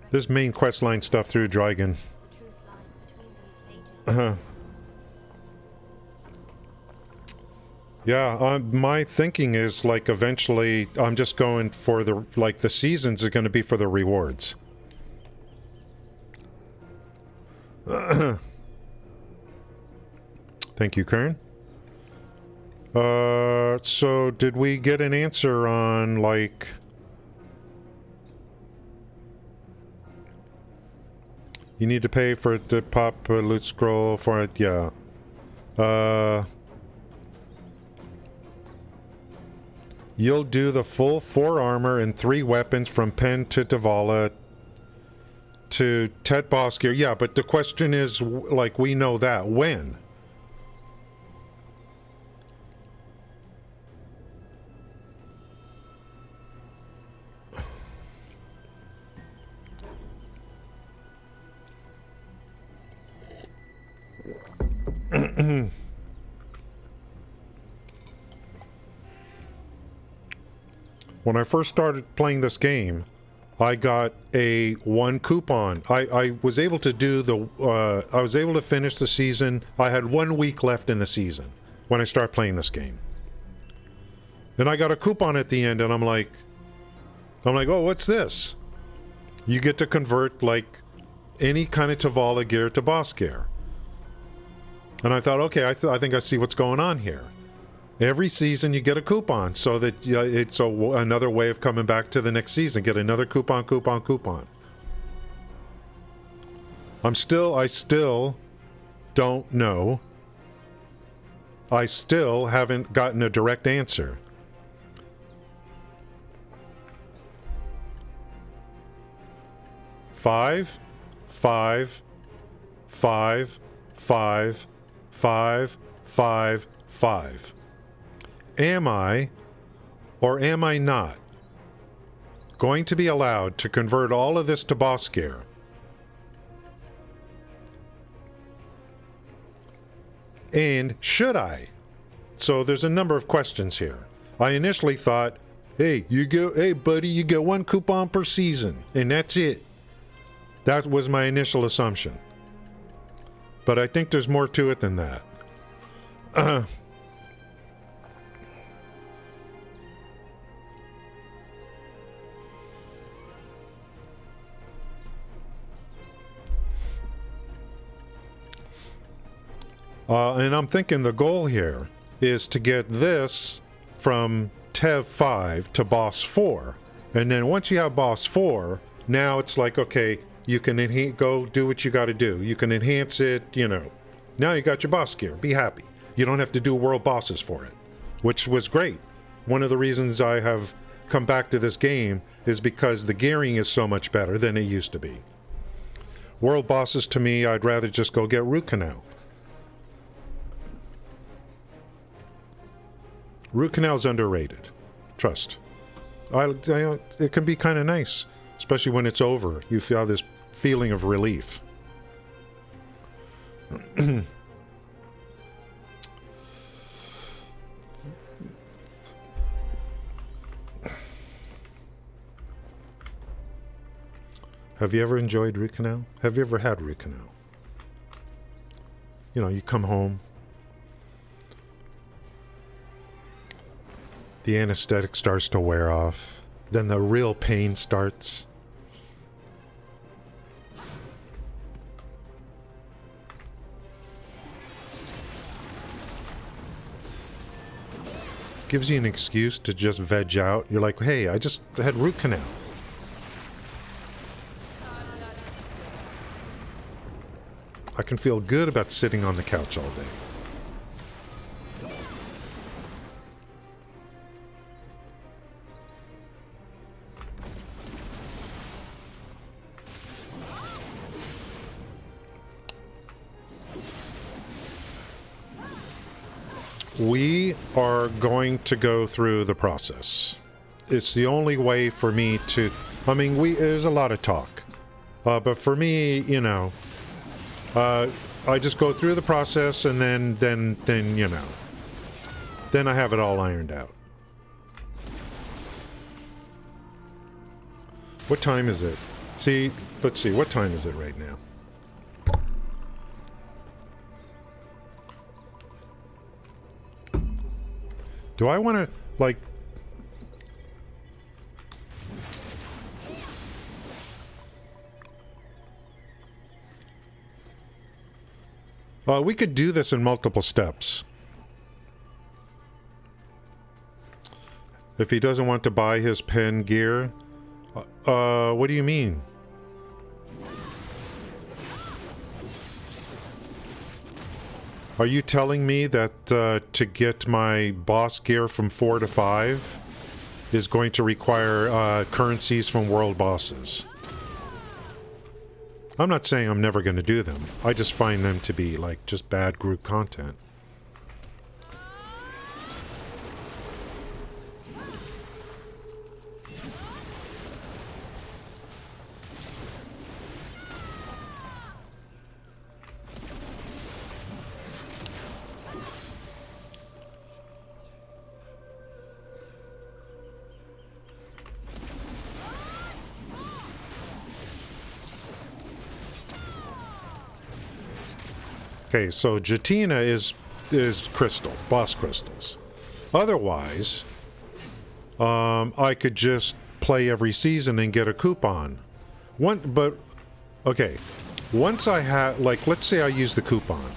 S2: This main questline stuff through Dragon.
S4: The truth lies between those pages.
S2: Yeah, my thinking is like eventually I'm just going for the seasons are going to be for the rewards. Thank you, Kern. So did we get an answer on like you need to pay for it to pop a loot scroll for it? Yeah. You'll do the full 4 armor and 3 weapons from Pen to Davala to Tet Boss gear. Yeah, but the question is, like, we know that. When? When I first started playing this game, I got a 1 coupon. I was able to do I was able to finish the season. I had 1 week left in the season when I started playing this game. And I got a coupon at the end and I'm like, oh, what's this? You get to convert like any kind of Davala gear to boss gear. And I thought, okay, I think I see what's going on here. Every season you get a coupon so that it's another way of coming back to the next season. Get another coupon. I still don't know. I still haven't gotten a direct answer. Five. Am I, or am I not, going to be allowed to convert all of this to boss gear? And should I? So there's a number of questions here. I initially thought, hey buddy, you get 1 coupon per season, and that's it. That was my initial assumption. But I think there's more to it than that. And I'm thinking the goal here is to get this from Tev 5 to Boss 4. And then once you have Boss 4, now it's like, okay, you can go do what you got to do. You can enhance it, you know. Now you got your boss gear. Be happy. You don't have to do world bosses for it, which was great. One of the reasons I have come back to this game is because the gearing is so much better than it used to be. World bosses, to me, I'd rather just go get Root Canal. Root Canal's underrated. Trust. It can be kind of nice, especially when it's over. You feel this feeling of relief. Have you ever enjoyed Root Canal? Have you ever had Root Canal? You know, you come home. The anesthetic starts to wear off. Then the real pain starts. Gives you an excuse to just veg out. You're like, hey, I just had root canal. I can feel good about sitting on the couch all day. We are going to go through the process. It's the only way for me to... I mean, there's a lot of talk. But for me, you know... I just go through the process and then, you know... Then I have it all ironed out. What time is it? See, let's see, what time is it right now? Do I want to, like... we could do this in multiple steps. If he doesn't want to buy his pen gear... what do you mean? Are you telling me that to get my boss gear from 4 to 5 is going to require currencies from world bosses? I'm not saying I'm never going to do them. I just find them to be, like, just bad group content. Okay, so Jatina is crystal, boss crystals. Otherwise, I could just play every season and get a coupon. Okay, once I have, like, let's say I use the coupon.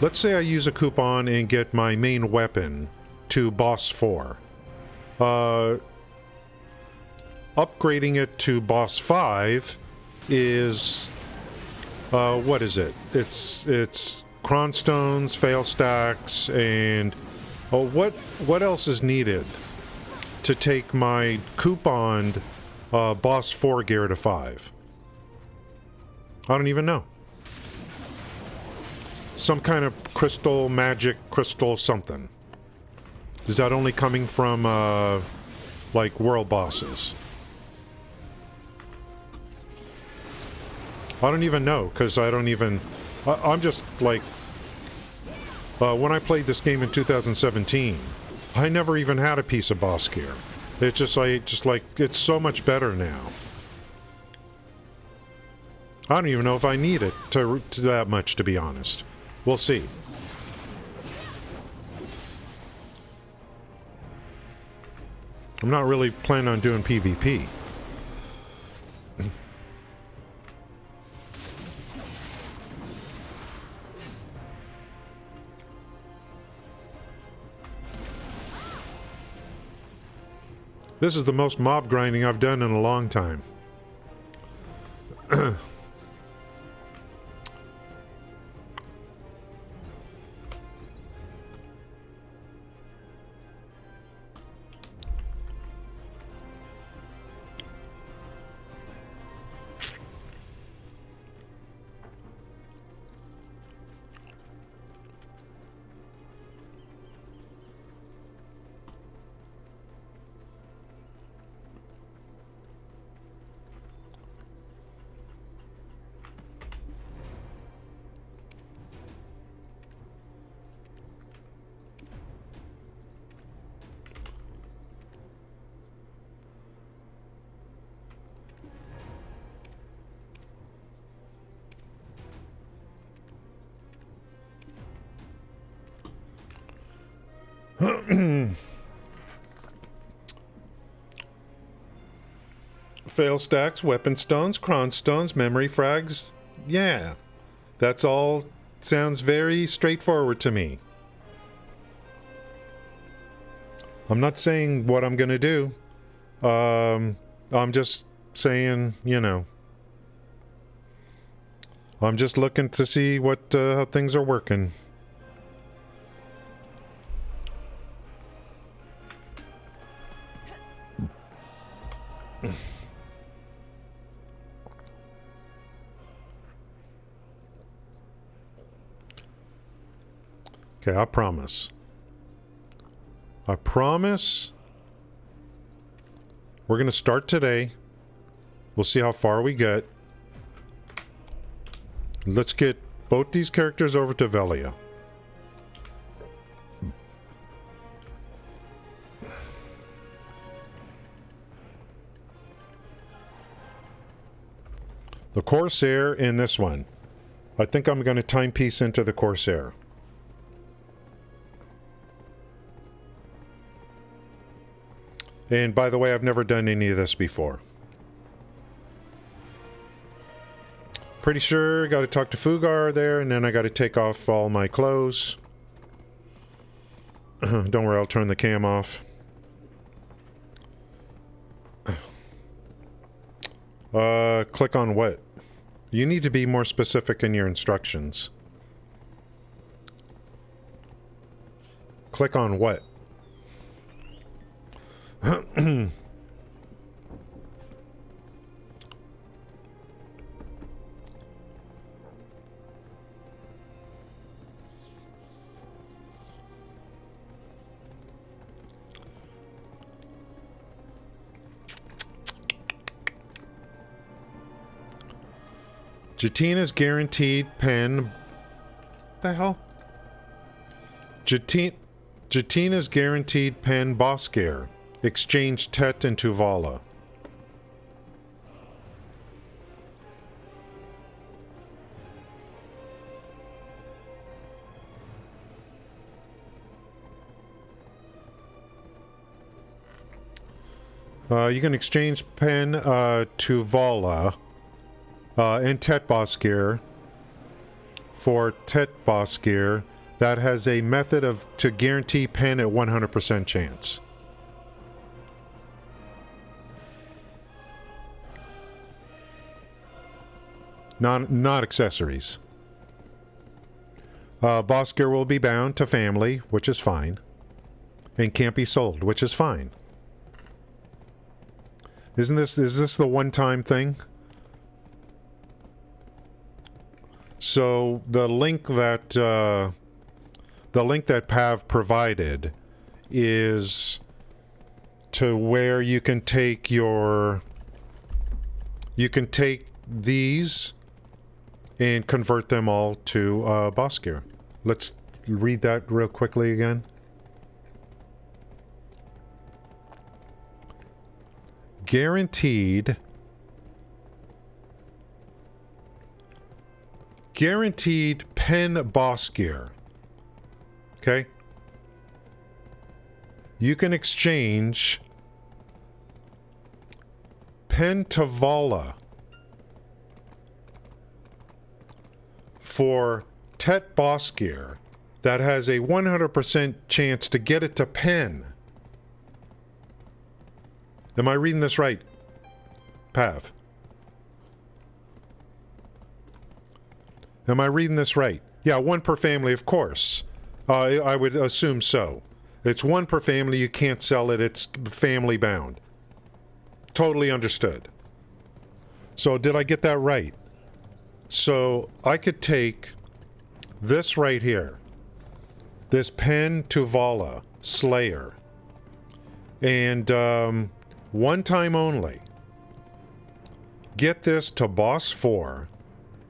S2: Let's say I use a coupon and get my main weapon to boss 4. Upgrading it to boss 5 is... what is it? It's cronstones, fail stacks, and what else is needed to take my couponed boss 4 gear to 5? I don't even know. Some kind of crystal, magic crystal something. Is that only coming from like world bosses? I don't even know, because I don't even... I'm just, like... when I played this game in 2017, I never even had a piece of boss gear. It's just like, it's so much better now. I don't even know if I need it to that much, to be honest. We'll see. I'm not really planning on doing PvP. This is the most mob grinding I've done in a long time. Fail stacks, weapon stones, cron stones, memory frags. Yeah. That's all sounds very straightforward to me. I'm not saying what I'm gonna do. I'm just saying, you know. I'm just looking to see what how things are working. Okay, I promise. I promise. We're going to start today. We'll see how far we get. Let's get both these characters over to Velia. The Corsair in this one. I think I'm going to timepiece into the Corsair. And by the way, I've never done any of this before. Pretty sure got to talk to Fugar there, and then I got to take off all my clothes. Don't worry, I'll turn the cam off. Click on what? You need to be more specific in your instructions. Click on what? Jatina's guaranteed pen. The hell? Jatina's guaranteed pen Bosker. Exchange Tet and Tuvala. You can exchange pen Tuvala and Tet Bosker for Tet Bosker that has a method of to guarantee pen at 100% chance. Not accessories. Bosker will be bound to family, which is fine, and can't be sold, which is fine. Is this the one-time thing? So the link that Pav provided is to where you can take these and convert them all to Bosker. Let's read that real quickly again. Guaranteed pen Bosker. Okay? You can exchange pen Tuvala for Tet Bosker that has a 100% chance to get it to pen. Am I reading this right, Pav? Am I reading this right? Yeah, one per family, of course. I would assume so. It's one per family. You can't sell it. It's family bound. Totally understood. So did I get that right? So I could take this right here, this pen Tuvala Slayer, and one time only, get this to Boss 4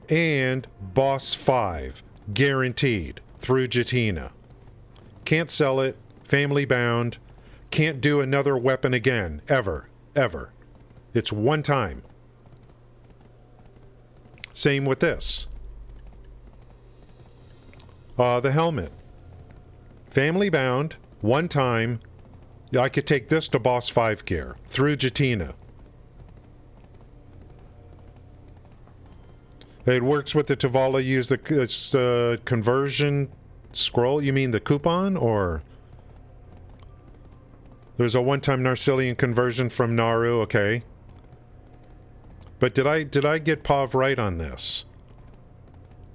S2: and Boss 5, guaranteed, through Jatina. Can't sell it, family bound, can't do another weapon again, ever, ever. It's one time. Same with this. The helmet. Family bound, One time, I could take this to boss 5 gear through Jatina. It works with the Tavala. Use the conversion scroll. You mean the coupon, or there's a one-time Narcillian conversion from Naru? Okay, but did I get Pav right on this?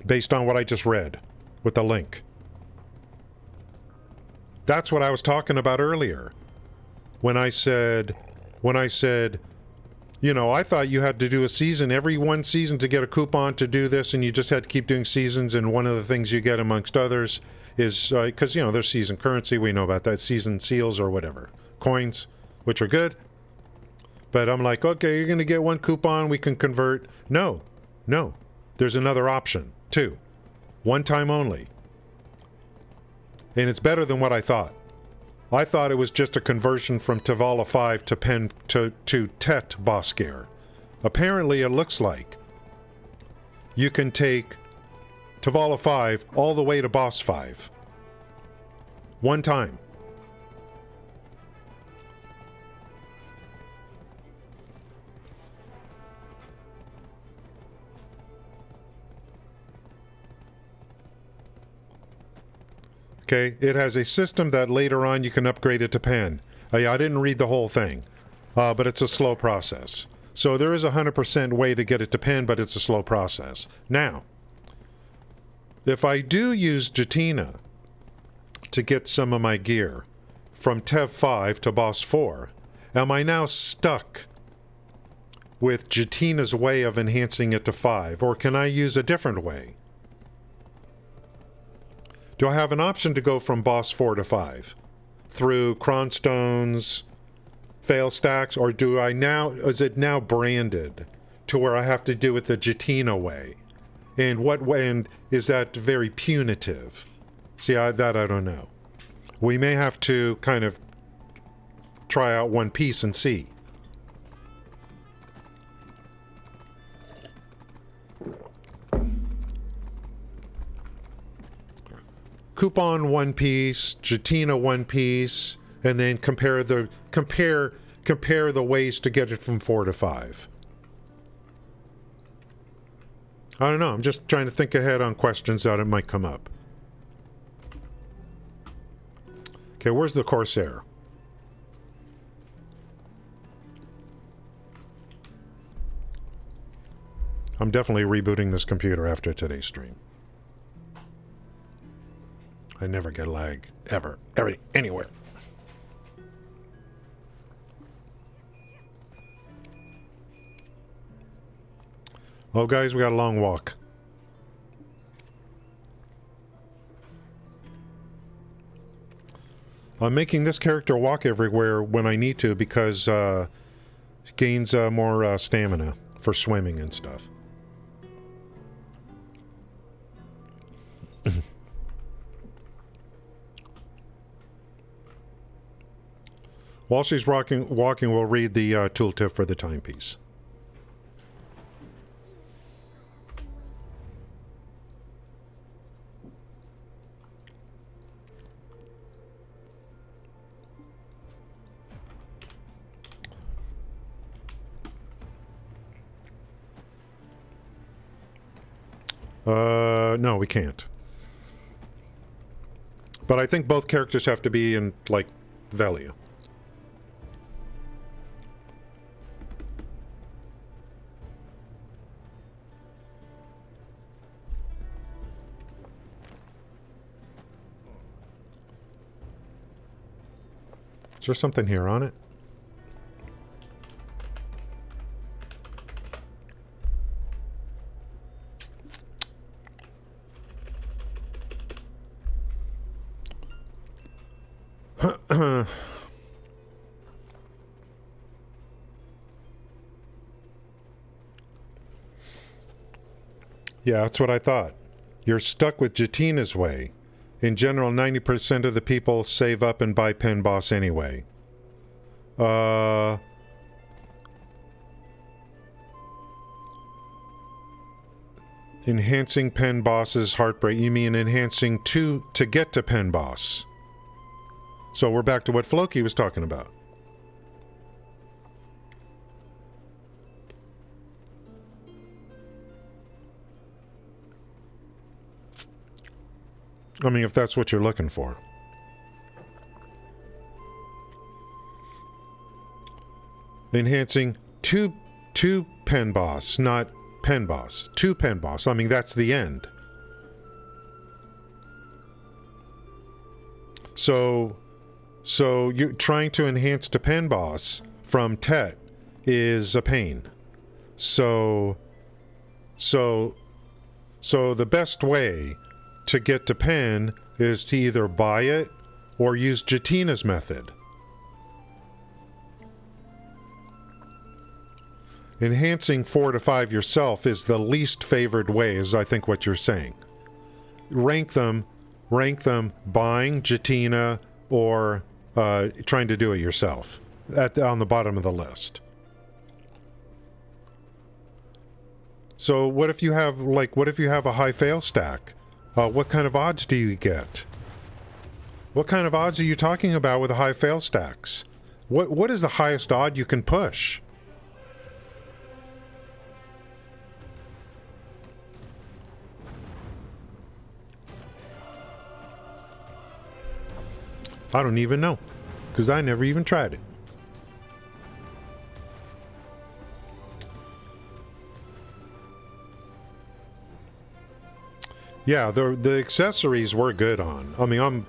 S2: Based on what I just read with the link. That's what I was talking about earlier. When I said, you know, I thought you had to do a season, every one season to get a coupon to do this, and you just had to keep doing seasons, and one of the things you get amongst others is, because, you know, there's season currency, we know about that, season seals or whatever, coins, which are good. But I'm like, okay, you're going to get one coupon, we can convert. No, there's another option, too. One time only. And it's better than what I thought. I thought it was just a conversion from Tavala 5 to Tet boss gear. Apparently it looks like you can take Tavala 5 all the way to boss 5. One time. Okay, it has a system that later on you can upgrade it to pen. I didn't read the whole thing, but it's a slow process. So there is a 100% way to get it to pen, but it's a slow process. Now, if I do use Jatina to get some of my gear from Tev 5 to Boss 4, am I now stuck with Jatina's way of enhancing it to 5, or can I use a different way? Do I have an option to go from boss 4 to 5 through Cronstones, fail stacks, or do I now, is it now branded to where I have to do it the Jatina way? And what way, and is that very punitive? See, that I don't know. We may have to kind of try out one piece and see. Coupon one piece, Jatina one piece, and then compare the ways to get it from 4 to 5. I don't know. I'm just trying to think ahead on questions that it might come up. Okay, where's the Corsair? I'm definitely rebooting this computer after today's stream. I never get lag, ever, anywhere. Well, guys, we got a long walk. I'm making this character walk everywhere when I need to because it gains more stamina for swimming and stuff. While she's walking, we'll read the tooltip for the timepiece. No, we can't. But I think both characters have to be in, like, Velia. Is there something here on it? Yeah, that's what I thought. You're stuck with Jatina's way. In general, 90% of the people save up and buy Pen Boss anyway. Enhancing Pen Boss's heartbreak. You mean enhancing to get to Pen Boss. So we're back to what Floki was talking about. I mean, if that's what you're looking for. Enhancing two pen boss, not pen boss. 2 pen boss. I mean, that's the end. So you're trying to enhance to pen boss from Tet is a pain. So the best way to get to pen is to either buy it or use Jatina's method. Enhancing 4 to 5 yourself is the least favored way, is I think what you're saying. Rank them buying Jatina or trying to do it yourself on the bottom of the list. So what if you have a high fail stack? What kind of odds do you get? What kind of odds are you talking about with the high fail stacks? What is the highest odd you can push? I don't even know, because I never even tried it. Yeah, the accessories we're good on. I mean,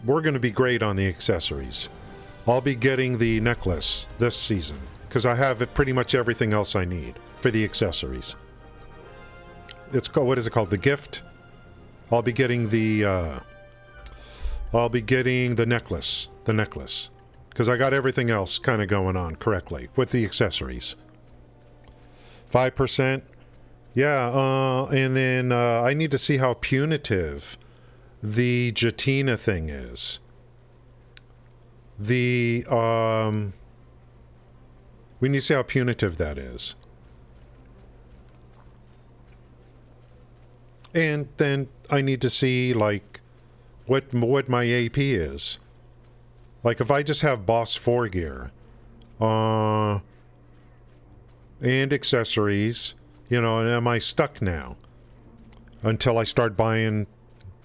S2: we're going to be great on the accessories. I'll be getting the necklace this season, because I have pretty much everything else I need for the accessories. It's called, what is it called? The gift? I'll be getting the necklace. The necklace. Because I got everything else kind of going on correctly with the accessories. 5%. Yeah, and then I need to see how punitive the Jatina thing is. We need to see how punitive that is. And then I need to see, like, what my AP is. Like, if I just have boss 4 gear, and accessories, you know, am I stuck now? Until I start buying,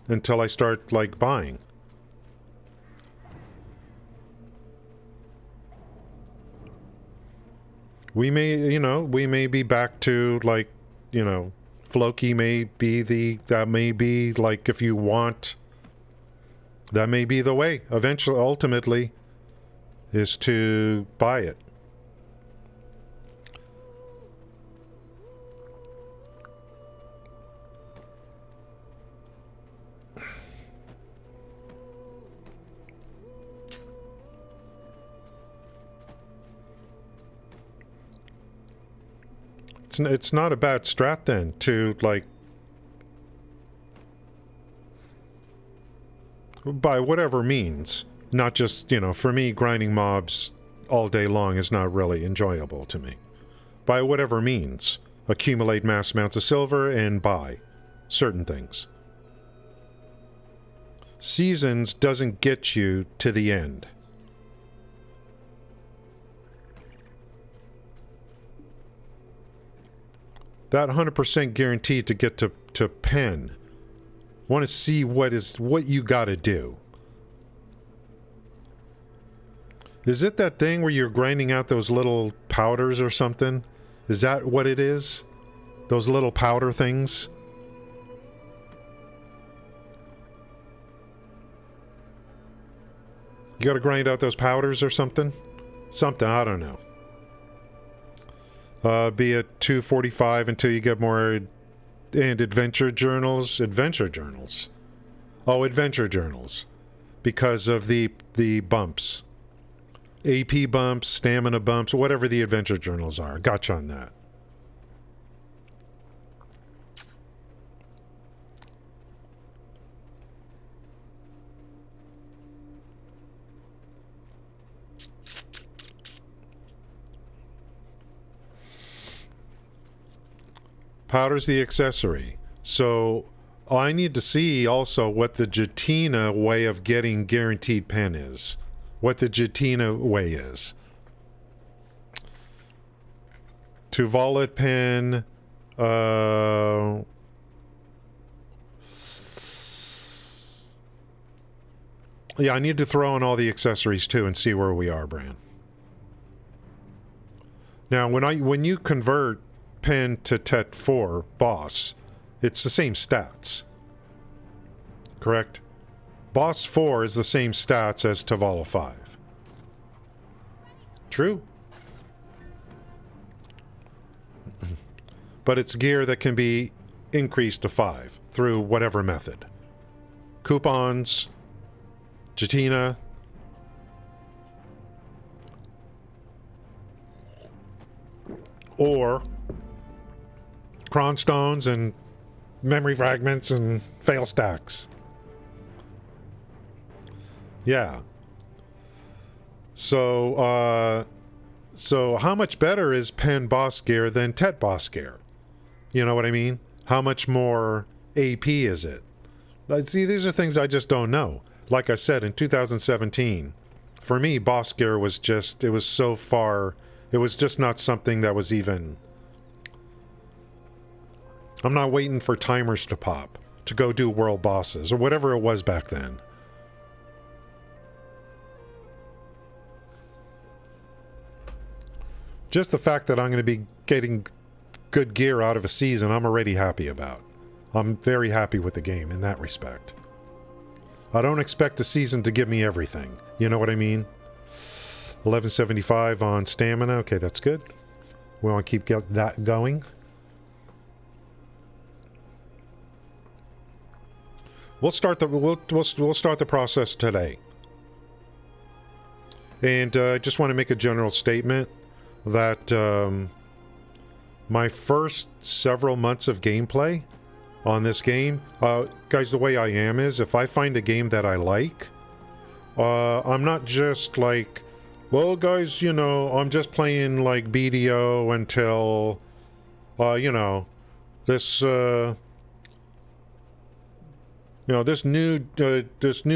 S2: buying. We may be back to, like, you know, Floki may be that may be, like, if you want, that may be the way, eventually, ultimately, is to buy it. It's not a bad strat then to, like, by whatever means, not just, you know, for me, grinding mobs all day long is not really enjoyable to me. By whatever means, accumulate mass amounts of silver and buy certain things. Seasons doesn't get you to the end. That 100% guaranteed to get to pen. Want to see what you got to do. Is it that thing where you're grinding out those little powders or something? Is that what it is? Those little powder things? You got to grind out those powders or something? Something, I don't know. Be at 245 until you get more, and adventure journals. Oh, adventure journals, because of the bumps, AP bumps, stamina bumps, whatever the adventure journals are. Gotcha on that. Powder's the accessory. So I need to see also what the Jatina way of getting guaranteed pen is. what the Jatina way is. To Volet Pen, yeah, I need to throw in all the accessories too and see where we are, Bran. Now, when you convert Pen to Tet 4 boss, it's the same stats. Correct? Boss 4 is the same stats as Tavalla 5. True? But it's gear that can be increased to 5 through whatever method. Coupons, Jatina, or Cronstones and memory fragments and fail stacks. Yeah. So how much better is Pen boss gear than Tet boss gear? You know what I mean? How much more AP is it? See, these are things I just don't know. Like I said, in 2017, for me, boss gear was just, it was so far, it was just not something that was even... I'm not waiting for timers to pop to go do world bosses, or whatever it was back then. Just the fact that I'm going to be getting good gear out of a season, I'm already happy about. I'm very happy with the game in that respect. I don't expect the season to give me everything. You know what I mean? 1175 on stamina. Okay, that's good. We want to keep that going. We'll start the process today. And I just want to make a general statement that my first several months of gameplay on this game, guys, the way I am is if I find a game that I like, I'm not just like, well, guys, you know, I'm just playing like BDO until, you know, this, you know, this new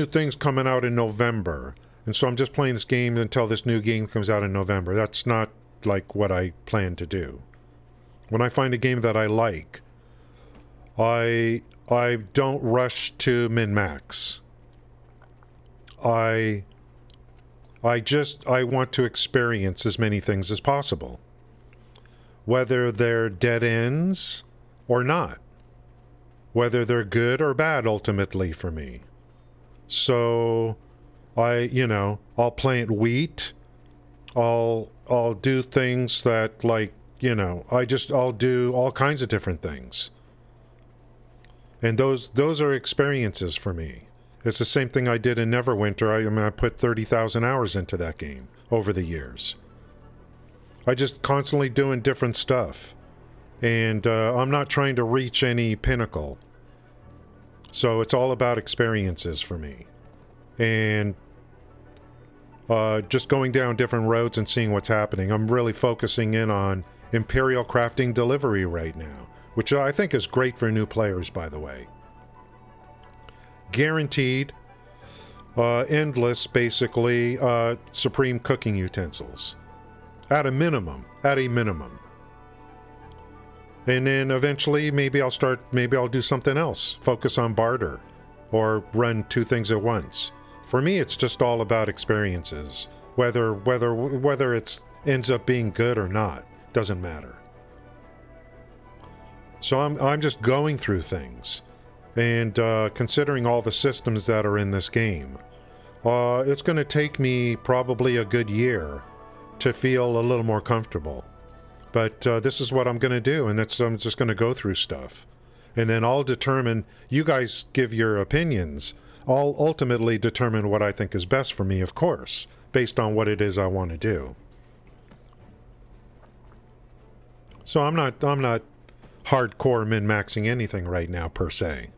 S2: thing's coming out in November, and so I'm just playing this game until this new game comes out in November. That's not like what I plan to do. When I find a game that I like, I don't rush to min-max. I want to experience as many things as possible, whether they're dead ends or not, whether they're good or bad ultimately for me. So I'll plant wheat. I'll do things that, like, you know, I'll do all kinds of different things. And those are experiences for me. It's the same thing I did in Neverwinter. I put 30,000 hours into that game over the years. I just constantly doing different stuff. And I'm not trying to reach any pinnacle. So it's all about experiences for me. And just going down different roads and seeing what's happening. I'm really focusing in on Imperial Crafting Delivery right now, which I think is great for new players, by the way. Guaranteed, endless, basically, supreme cooking utensils. At a minimum. And then eventually, maybe I'll do something else. Focus on barter. Or run two things at once. For me, it's just all about experiences. Whether it ends up being good or not, doesn't matter. So I'm just going through things. And considering all the systems that are in this game, it's going to take me probably a good year to feel a little more comfortable. But this is what I'm going to do, and I'm just going to go through stuff. And then I'll determine, you guys give your opinions, I'll ultimately determine what I think is best for me, of course, based on what it is I want to do. So I'm not hardcore min-maxing anything right now, per se.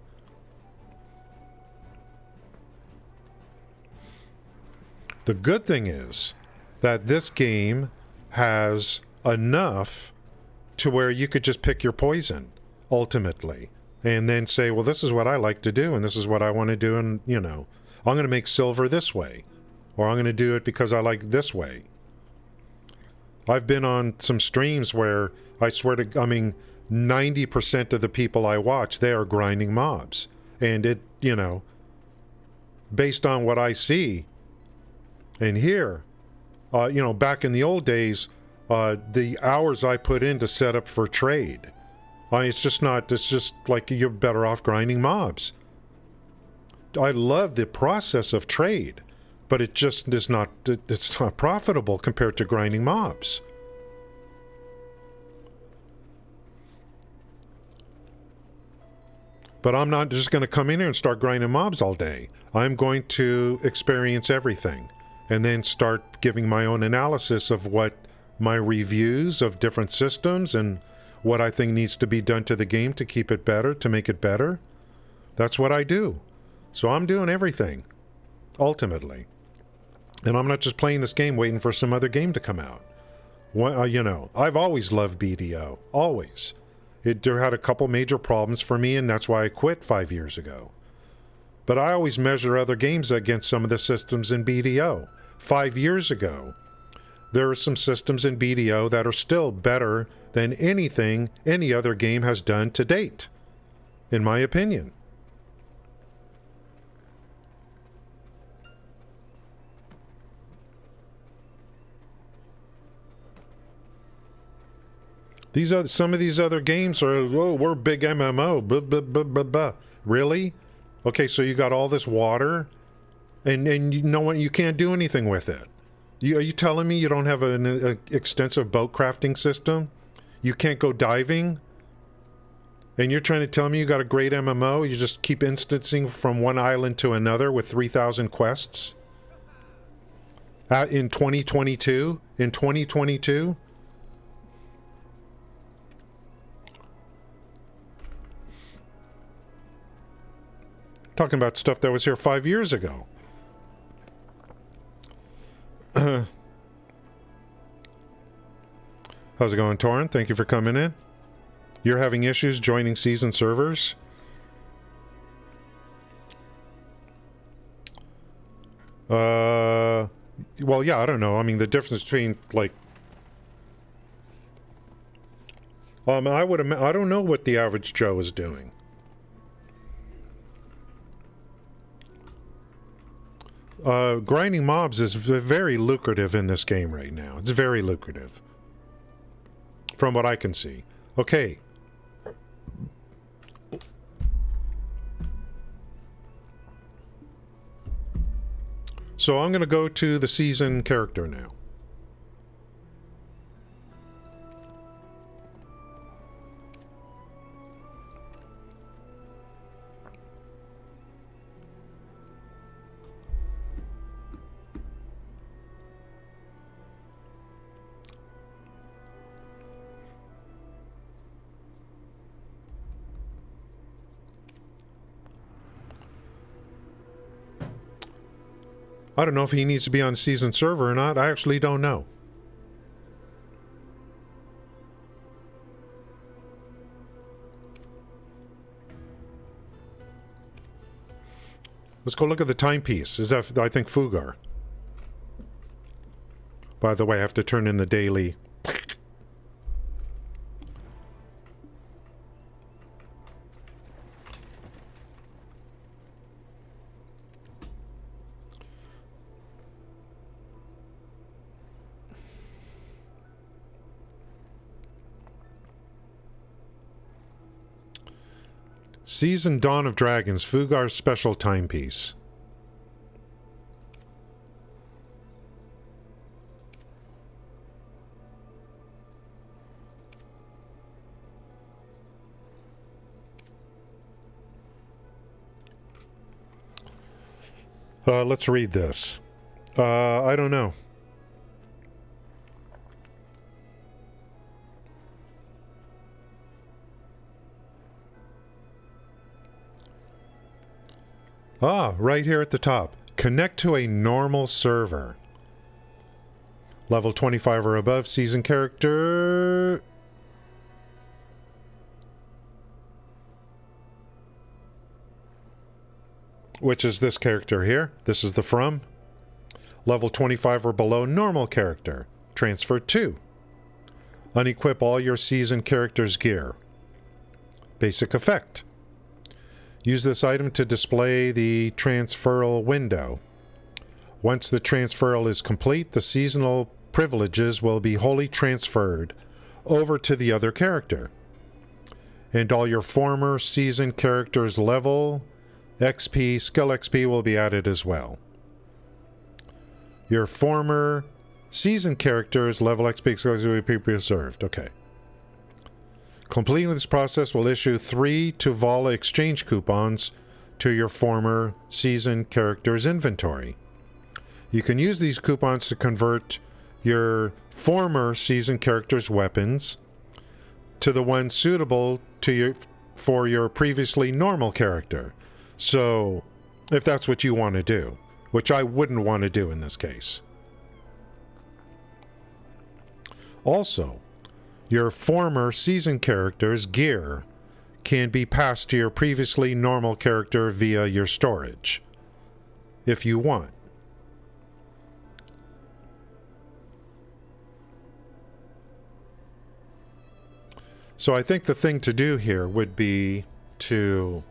S2: The good thing is that this game has enough to where you could just pick your poison, ultimately, and then say, well, this is what I like to do, and this is what I want to do, and, you know, I'm going to make silver this way, or I'm going to do it because I like this way. I've been on some streams where I swear to, I mean, 90% of the people I watch, they are grinding mobs. And it, you know, based on what I see and hear, you know, back in the old days, the hours I put in to set up for trade, it's just not, it's just like you're better off grinding mobs. I love the process of trade, but it just is not, it's not profitable compared to grinding mobs. But I'm not just going to come in here and start grinding mobs all day. I'm going to experience everything and then start giving my own analysis of what my reviews of different systems and what I think needs to be done to the game to keep it better, to make it better. That's what I do. So I'm doing everything, ultimately. And I'm not just playing this game waiting for some other game to come out. Well, you know, I've always loved BDO. Always. There had a couple major problems for me, and that's why I quit 5 years ago. But I always measure other games against some of the systems in BDO. 5 years ago, there are some systems in BDO that are still better than anything any other game has done to date, in my opinion. Some of these other games are, oh, we're big MMO. Blah, blah, blah, blah, blah. Really? Okay, so you got all this water, and you know what? You can't do anything with it. Are you telling me you don't have an extensive boat crafting system? You can't go diving? And you're trying to tell me you got a great MMO? You just keep instancing from one island to another with 3,000 quests? In 2022? In 2022? Talking about stuff that was here 5 years ago. How's it going, Torrent? Thank you for coming in. You're having issues joining season servers? Well, yeah, I don't know. I mean, the difference between, like... I don't know what the average Joe is doing. Grinding mobs is very lucrative in this game right now. It's very lucrative. From what I can see. Okay. So I'm going to go to the season character now. I don't know if he needs to be on season server or not. I actually don't know. Let's go look at the timepiece. Is that, I think, Fugar. By the way, I have to turn in the daily. Season Dawn of Dragons, Fugar's special timepiece. Let's read this. I don't know. Ah, right here at the top. Connect to a normal server. Level 25 or above, season character. Which is this character here. This is the From. level 25 or below normal character. Transfer 2. Unequip all your seasoned character's gear. Basic effect. Use this item to display the transferal window. Once the transferal is complete, the seasonal privileges will be wholly transferred over to the other character. And all your former seasoned character's level, XP, skill XP will be added as well. Your former seasoned character's level XP will be preserved. Okay. Completing this process will issue 3 Tuvala exchange coupons to your former seasoned character's inventory. You can use these coupons to convert your former seasoned character's weapons to the ones suitable to for your previously normal character. So, if that's what you want to do, which I wouldn't want to do in this case. Also, your former seasoned character's gear can be passed to your previously normal character via your storage, if you want. So I think the thing to do here would be to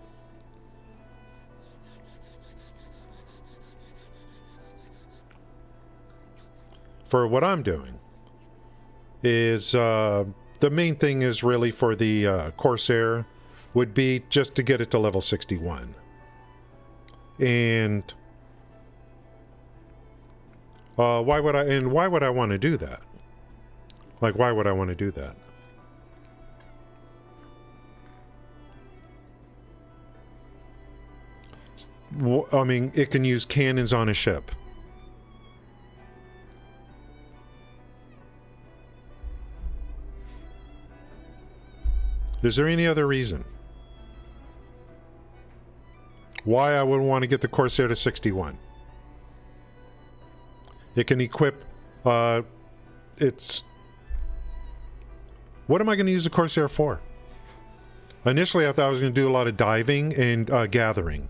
S2: for what I'm doing is the main thing is really for the Corsair would be just to get it to level 61. And why would I want to do that? Like, why would I want to do that? I mean, it can use cannons on a ship. Is there any other reason why I would want to get the Corsair to 61? It can equip, it's... What am I going to use the Corsair for? Initially, I thought I was going to do a lot of diving and gathering.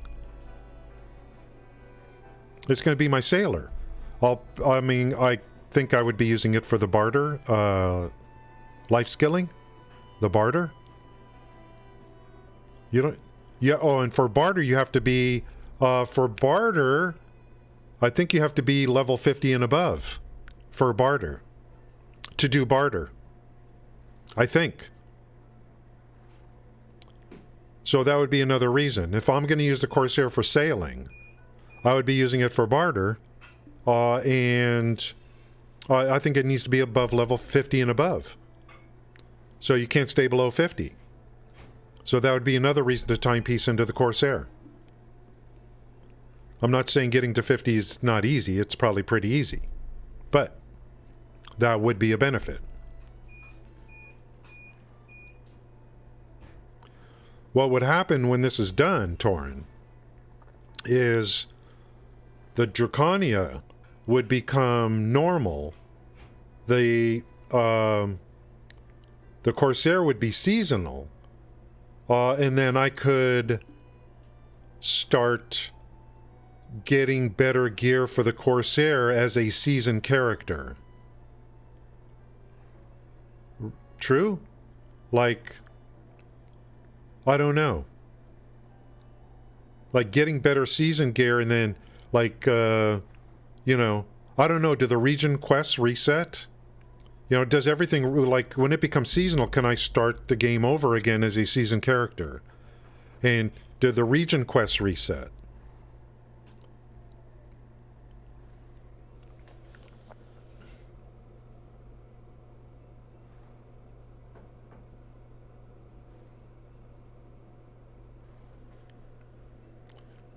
S2: It's going to be my sailor. I think I would be using it for the barter, life skilling, the barter. You don't, yeah. Oh, and for barter, you have to be, for barter, I think you have to be level 50 and above for barter, to do barter. I think. So that would be another reason. If I'm going to use the Corsair for sailing, I would be using it for barter, and I think it needs to be above level 50 and above. So you can't stay below 50. So that would be another reason to timepiece into the Corsair. I'm not saying getting to 50 is not easy. It's probably pretty easy. But that would be a benefit. What would happen when this is done, Torin, is the Drakania would become normal. The Corsair would be seasonal. And then I could start getting better gear for the Corsair as a seasoned character. True? Like, I don't know. Like getting better season gear and then like, you know, I don't know, do the region quests reset? You know, does everything, like, when it becomes seasonal, can I start the game over again as a seasoned character? And do the region quests reset?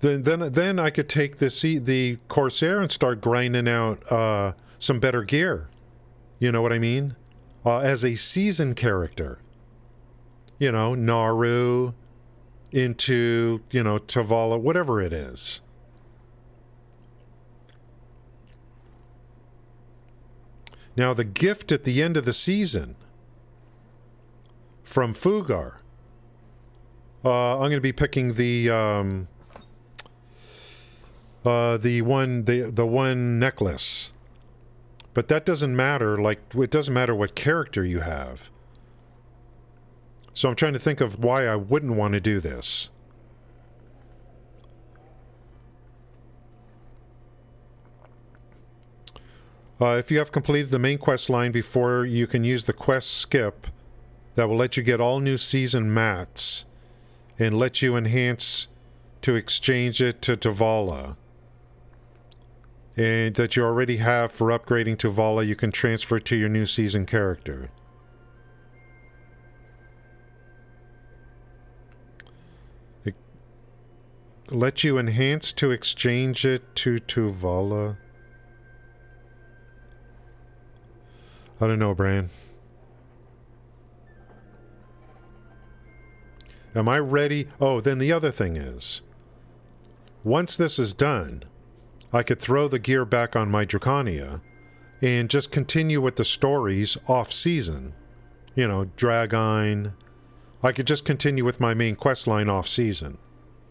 S2: Then I could take the Corsair and start grinding out some better gear. You know what I mean? As a seasoned character. You know, Naru into, you know, Tuvala, whatever it is. Now, the gift at the end of the season from Fugar. I'm going to be picking the... the one necklace. But that doesn't matter. Like, it doesn't matter what character you have. So I'm trying to think of why I wouldn't want to do this. If you have completed the main quest line before, you can use the quest skip that will let you get all new season mats and let you enhance to exchange it to Vala. And that you already have for upgrading to Vala, you can transfer to your new season character. It let you enhance to exchange it to Vala. I don't know, Bran. Am I ready? Oh, then the other thing is, once this is done, I could throw the gear back on my Drakania and just continue with the stories off-season. You know, Dragon. I could just continue with my main quest line off-season.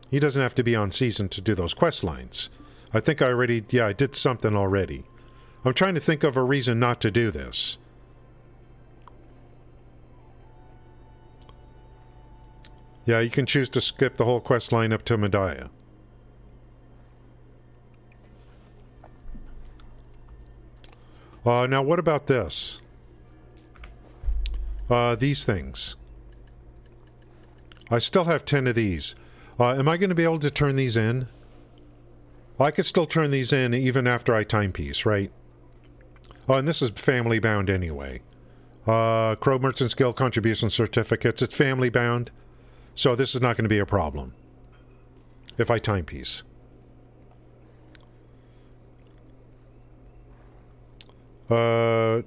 S2: He doesn't have to be on season to do those quest lines. I think I already... Yeah, I did something already. I'm trying to think of a reason not to do this. Yeah, you can choose to skip the whole quest line up to Medaya. Now what about this? These things. I still have 10 of these. Am I going to be able to turn these in? I could still turn these in even after I timepiece, right? Oh, and this is family bound anyway. Crow Merchant Skill Contribution Certificates. It's family bound. So this is not going to be a problem if I timepiece. I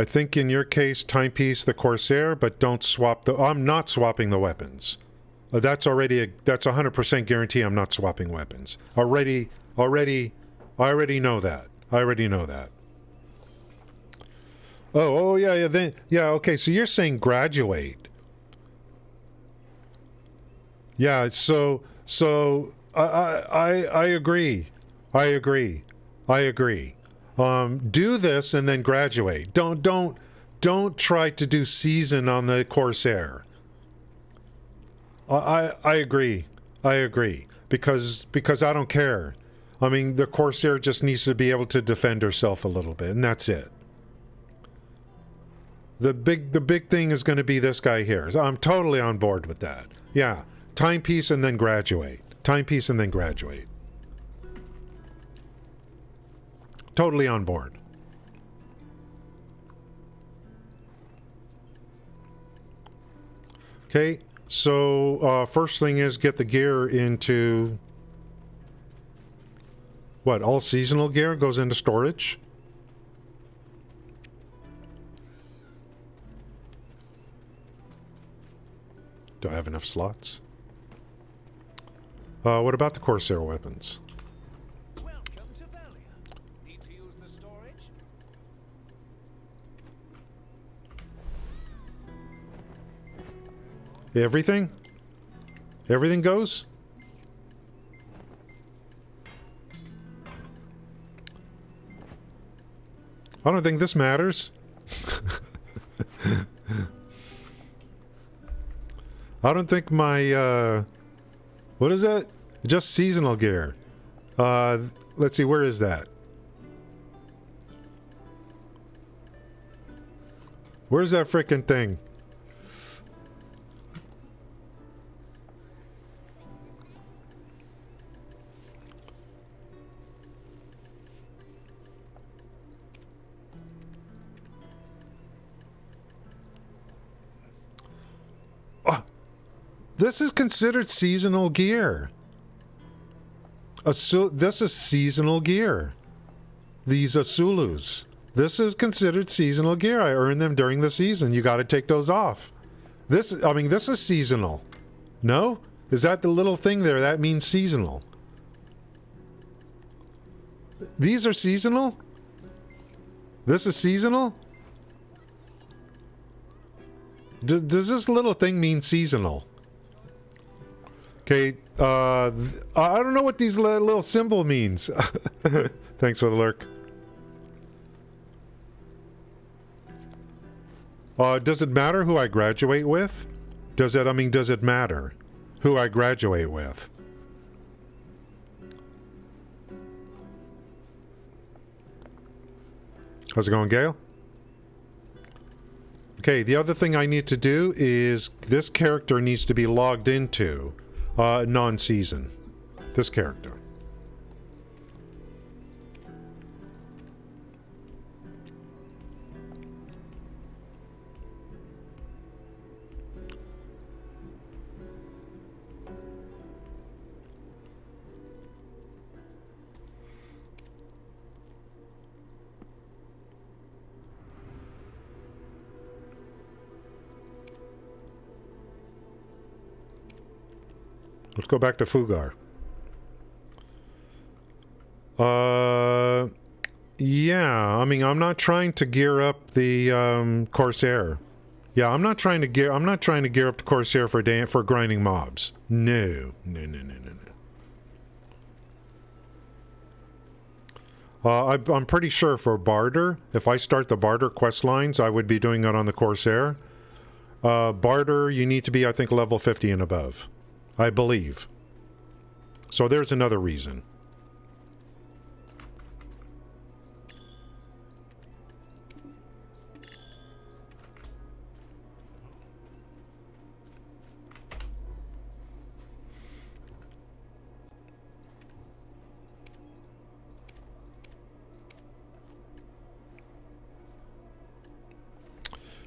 S2: think in your case, timepiece the Corsair, but don't swap the... I'm not swapping the weapons. That's already that's 100% guarantee I'm not swapping weapons. I already know that. I already know that. Oh, yeah, then... Yeah, okay, so you're saying graduate. Yeah, so I agree. I agree. Do this and then graduate. Don't try to do season on the Corsair. I agree. I agree. Because I don't care. I mean, the Corsair just needs to be able to defend herself a little bit, and that's it. The big thing is going to be this guy here. So I'm totally on board with that. Yeah. Timepiece and then graduate. Timepiece and then graduate. Totally on board. Okay, so first thing is get the gear into... What, all seasonal gear goes into storage? Do I have enough slots? What about the Corsair weapons?
S3: Welcome to Valia. Need to use the storage?
S2: Everything? Everything goes? I don't think this matters. I don't think my, what is that? Just seasonal gear. Let's see, where is that? Where's that frickin' thing? This is considered seasonal gear. This is seasonal gear. These Asulus. This is considered seasonal gear. I earned them during the season. You got to take those off. This is seasonal. No? Is that the little thing there? That means seasonal. These are seasonal? This is seasonal? Does this little thing mean seasonal? Okay, I don't know what these little symbol means. Thanks for the lurk. Does it matter who I graduate with? Does it matter who I graduate with? How's it going, Gail? Okay, the other thing I need to do is this character needs to be logged into non-season. This character. Let's go back to Fugar. Yeah, I mean, I'm not trying to gear up the Corsair. Yeah, I'm not trying to gear up the Corsair for grinding mobs. No. I'm pretty sure for barter, if I start the barter quest lines, I would be doing it on the Corsair. Barter, you need to be, I think, level 50 and above. I believe. So there's another reason.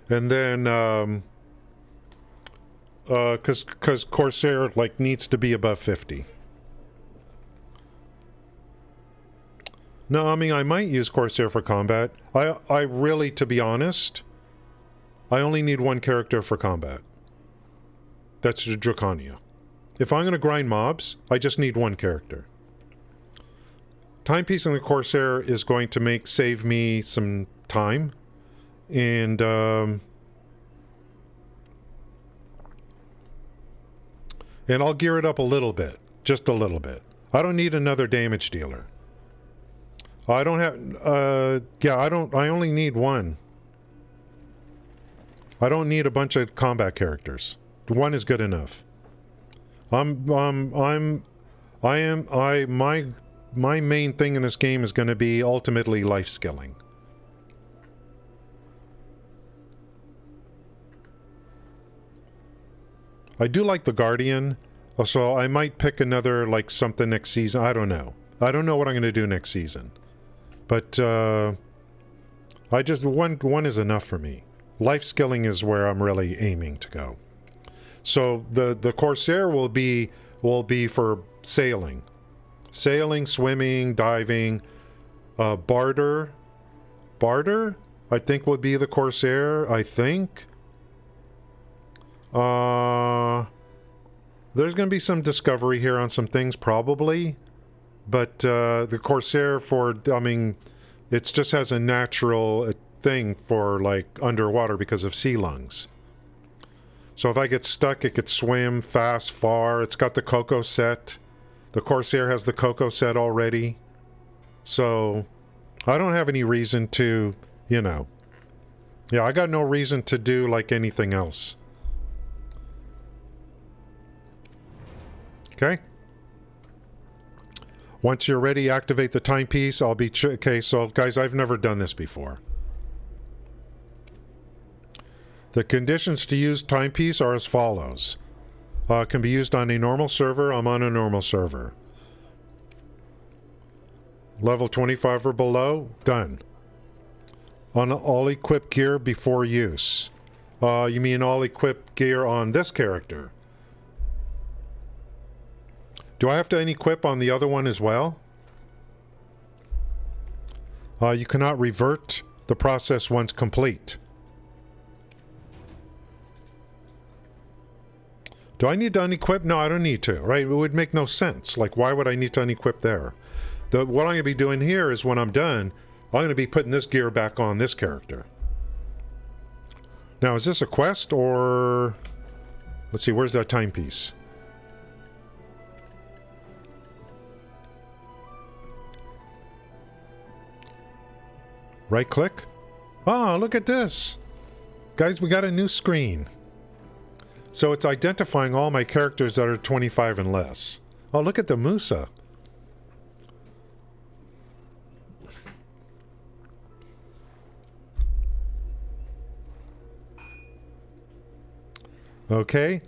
S2: And then, because Corsair, like, needs to be above 50. No, I mean, I might use Corsair for combat. I really, to be honest, I only need one character for combat. That's Drakania. If I'm going to grind mobs, I just need one character. Timepiece in the Corsair is going to save me some time. And, and I'll gear it up a little bit. Just a little bit. I don't need another damage dealer. I don't have, I only need one. I don't need a bunch of combat characters. One is good enough. My main thing in this game is going to be ultimately life skilling. I do like the Guardian, so I might pick another, like, something next season. I don't know. I don't know what I'm going to do next season. But, I just, one is enough for me. Life skilling is where I'm really aiming to go. So, the Corsair will be for sailing. Sailing, swimming, diving, barter, I think would be the Corsair, I think. There's going to be some discovery here on some things, probably. But the Corsair it just has a natural thing for, like, underwater because of sea lungs. So if I get stuck, it could swim fast, far. It's got the Coco set. The Corsair has the Coco set already. So I don't have any reason to, yeah, I got no reason to do, like, anything else. Okay. Once you're ready, activate the timepiece. I'll be... okay, so, guys, I've never done this before. The conditions to use timepiece are as follows. Can be used on a normal server. I'm on a normal server. Level 25 or below. Done. On all equipped gear before use. You mean all equipped gear on this character? Do I have to unequip on the other one as well? You cannot revert the process once complete. Do I need to unequip? No, I don't need to, right? It would make no sense. Like, why would I need to unequip there? What I'm going to be doing here is when I'm done, I'm going to be putting this gear back on this character. Now, is this a quest or... let's see, where's that timepiece? Right click. Oh, look at this. Guys, we got a new screen. So it's identifying all my characters that are 25 and less. Oh, look at the Musa. Okay.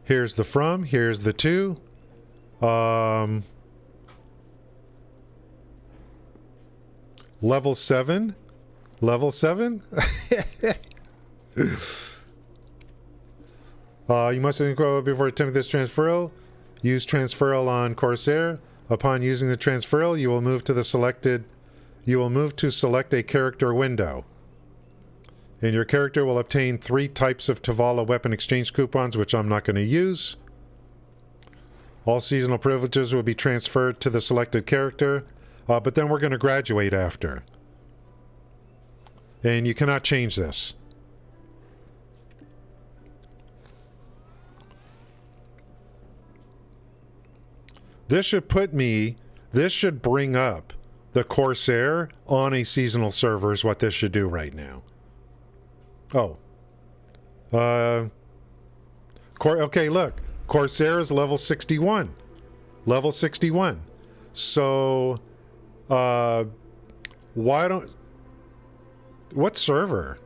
S2: Here's the from, here's the to. Level 7. Level 7? You must go before attempting this transferal. Use transferal on Corsair. Upon using the transferal, you will move to select a character window. And your character will obtain 3 types of Tavala weapon exchange coupons, which I'm not going to use. All seasonal privileges will be transferred to the selected character, but then we're going to graduate after. And you cannot change this. This should bring up the Corsair on a seasonal server is what this should do right now. Oh. Okay, look. Corsair is level 61. Level 61. So, why don't... What server?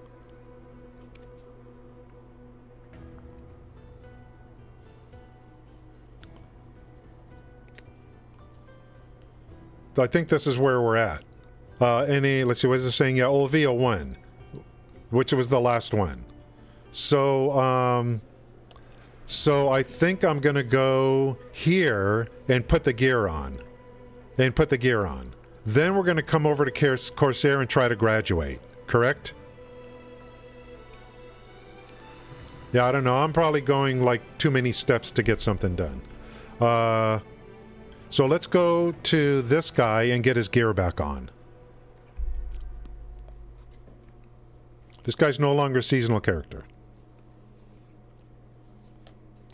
S2: I think this is where we're at. Let's see, what is it saying? Yeah, VO027, which was the last one. So, so I think I'm gonna go here and put the gear on. Then we're gonna come over to Corsair and try to graduate. Correct? Yeah, I don't know. I'm probably going like too many steps to get something done. So let's go to this guy and get his gear back on. This guy's no longer a seasonal character.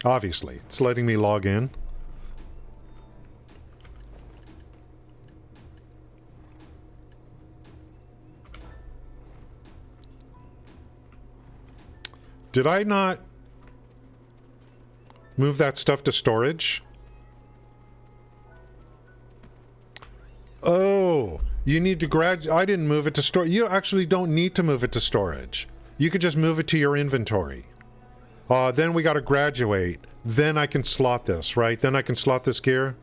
S2: Obviously. It's letting me log in. Did I not move that stuff to storage? Oh, you need to I didn't move it to storage. You actually don't need to move it to storage. You could just move it to your inventory. Then we got to graduate. Then I can slot this, right? Then I can slot this gear.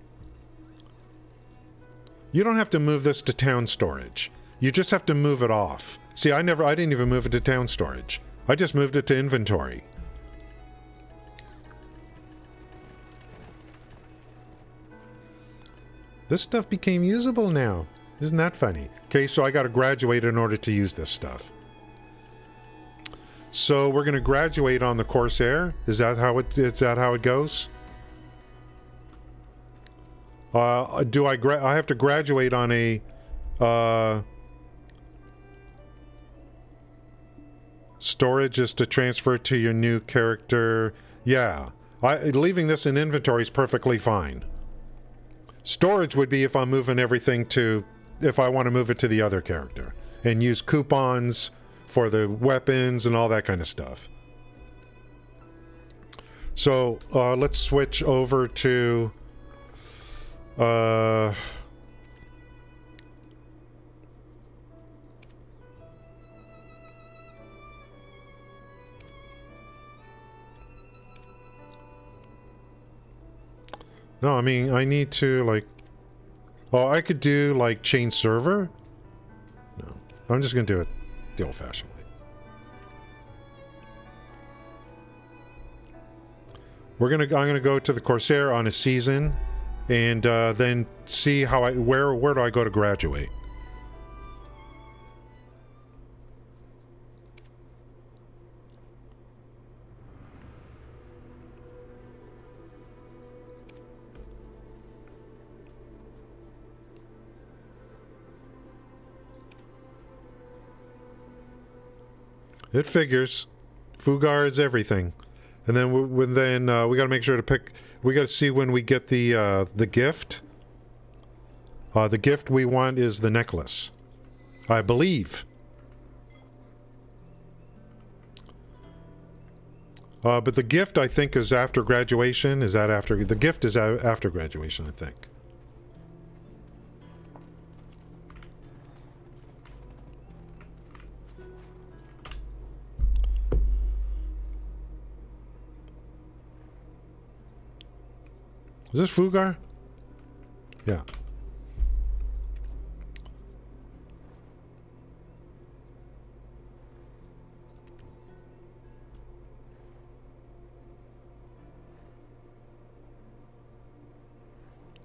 S2: You don't have to move this to town storage. You just have to move it off. See, I didn't even move it to town storage. I just moved it to inventory. This stuff became usable now. Isn't that funny? Okay, so I got to graduate in order to use this stuff. So we're going to graduate on the Corsair. Is that how it goes? I have to graduate on a storage is to transfer to your new character. Yeah. Leaving this in inventory is perfectly fine. Storage would be if I'm moving everything to, if I want to move it to the other character and use coupons for the weapons and all that kind of stuff. So let's switch over to no, I mean, I need to, like... Oh, I could do, like, change server? No. I'm just gonna do it the old-fashioned way. I'm gonna go to the Corsair on a season, and then see how where do I go to graduate? It figures. Fugar is everything. And then we got to make sure to pick... We got to see when we get the gift. The gift we want is the necklace. I believe. But the gift, I think, is after graduation. Is that after? The gift is after graduation, I think. Is this Fugar? Yeah.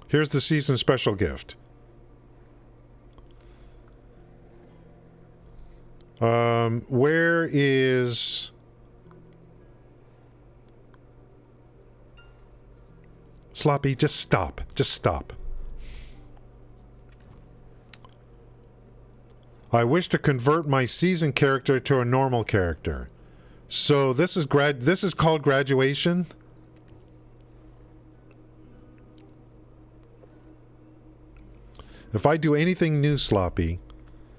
S2: Here's the season special gift. Where is... Sloppy, just stop. Just stop. I wish to convert my season character to a normal character. So this is called graduation? If I do anything new, Sloppy,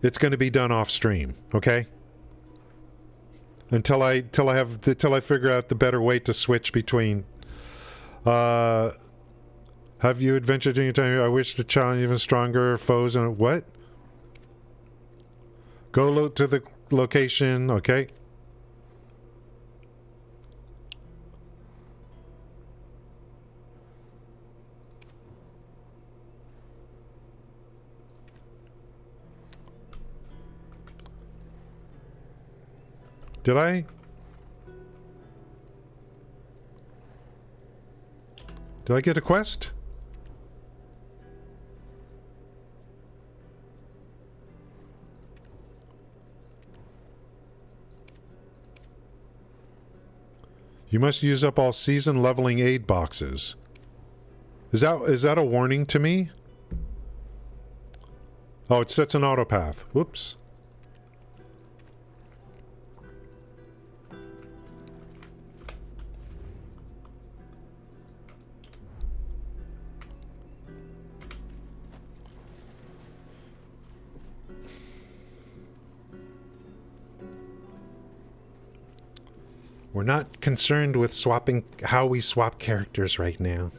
S2: it's going to be done off stream, okay? Until I figure out the better way to switch between. Have you adventured in your time? I wish to challenge even stronger foes and what? Go to the location, okay? Did I get a quest? You must use up all season leveling aid boxes. Is that a warning to me? Oh, it sets an auto path. Whoops. We're not concerned with swapping how we swap characters right now.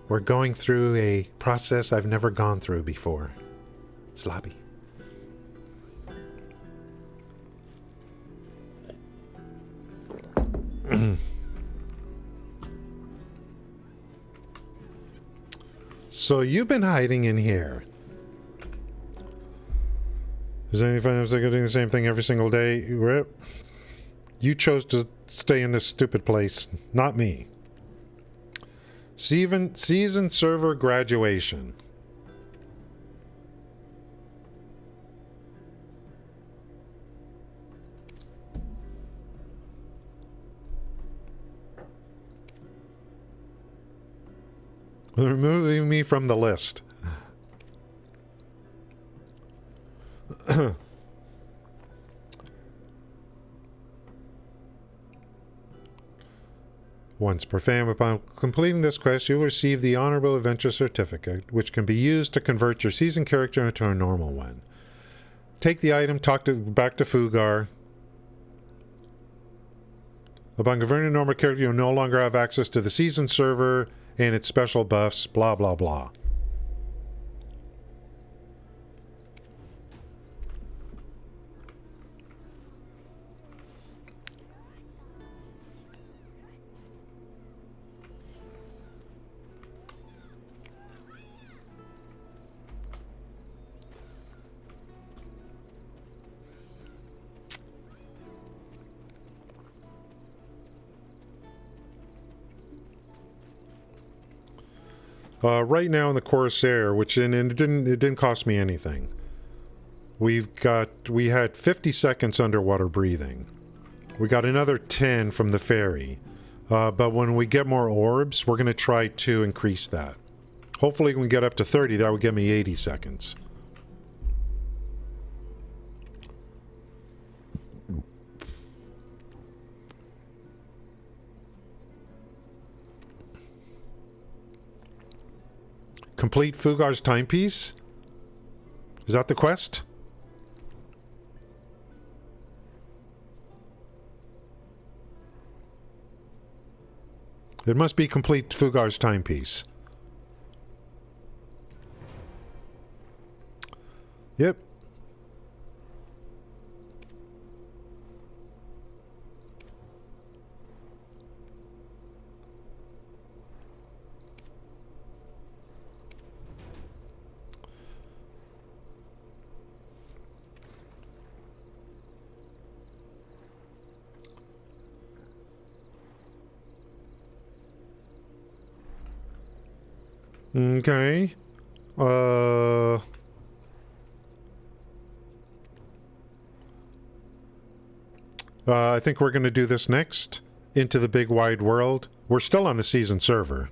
S2: We're going through a process I've never gone through before. Sloppy. So you've been hiding in here. Is there any fun if they're doing the same thing every single day? Rip. You chose to stay in this stupid place, not me. Season server graduation. Removing me from the list. Once per fam, upon completing this quest, you will receive the Honorable Adventure Certificate, which can be used to convert your season character into a normal one. Take the item, back to Fugar. Upon converting a normal character, you'll no longer have access to the season server and its special buffs, blah blah blah. Right now in the Corsair, which it didn't cost me anything. We had 50 seconds underwater breathing. We got another 10 from the ferry. But when we get more orbs, we're going to try to increase that. Hopefully we can get up to 30. That would give me 80 seconds. Complete Fugar's timepiece? Is that the quest? It must be complete Fugar's timepiece. Yep. Okay. I think we're going to do this next. Into the big wide world. We're still on the season server.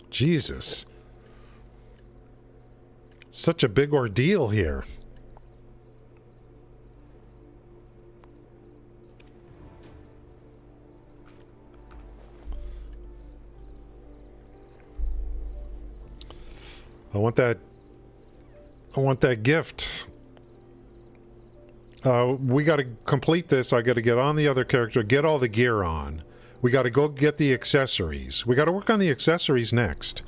S2: Jesus. Such a big ordeal here. I want that gift. We got to complete this. I got to get on the other character, get all the gear on. We got to go get the accessories. We got to work on the accessories next.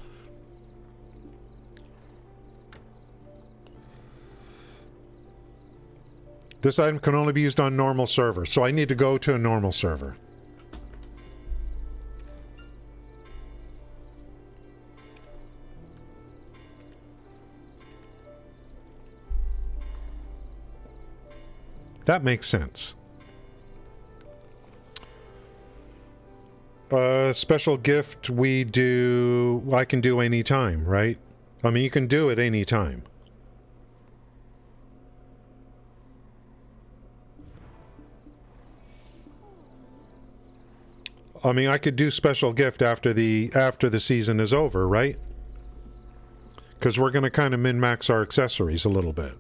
S2: This item can only be used on normal server, so I need to go to a normal server. That makes sense. Special gift I can do anytime, right? I mean, you can do it anytime. I mean, I could do special gift after the season is over, right? Because we're going to kind of min-max our accessories a little bit.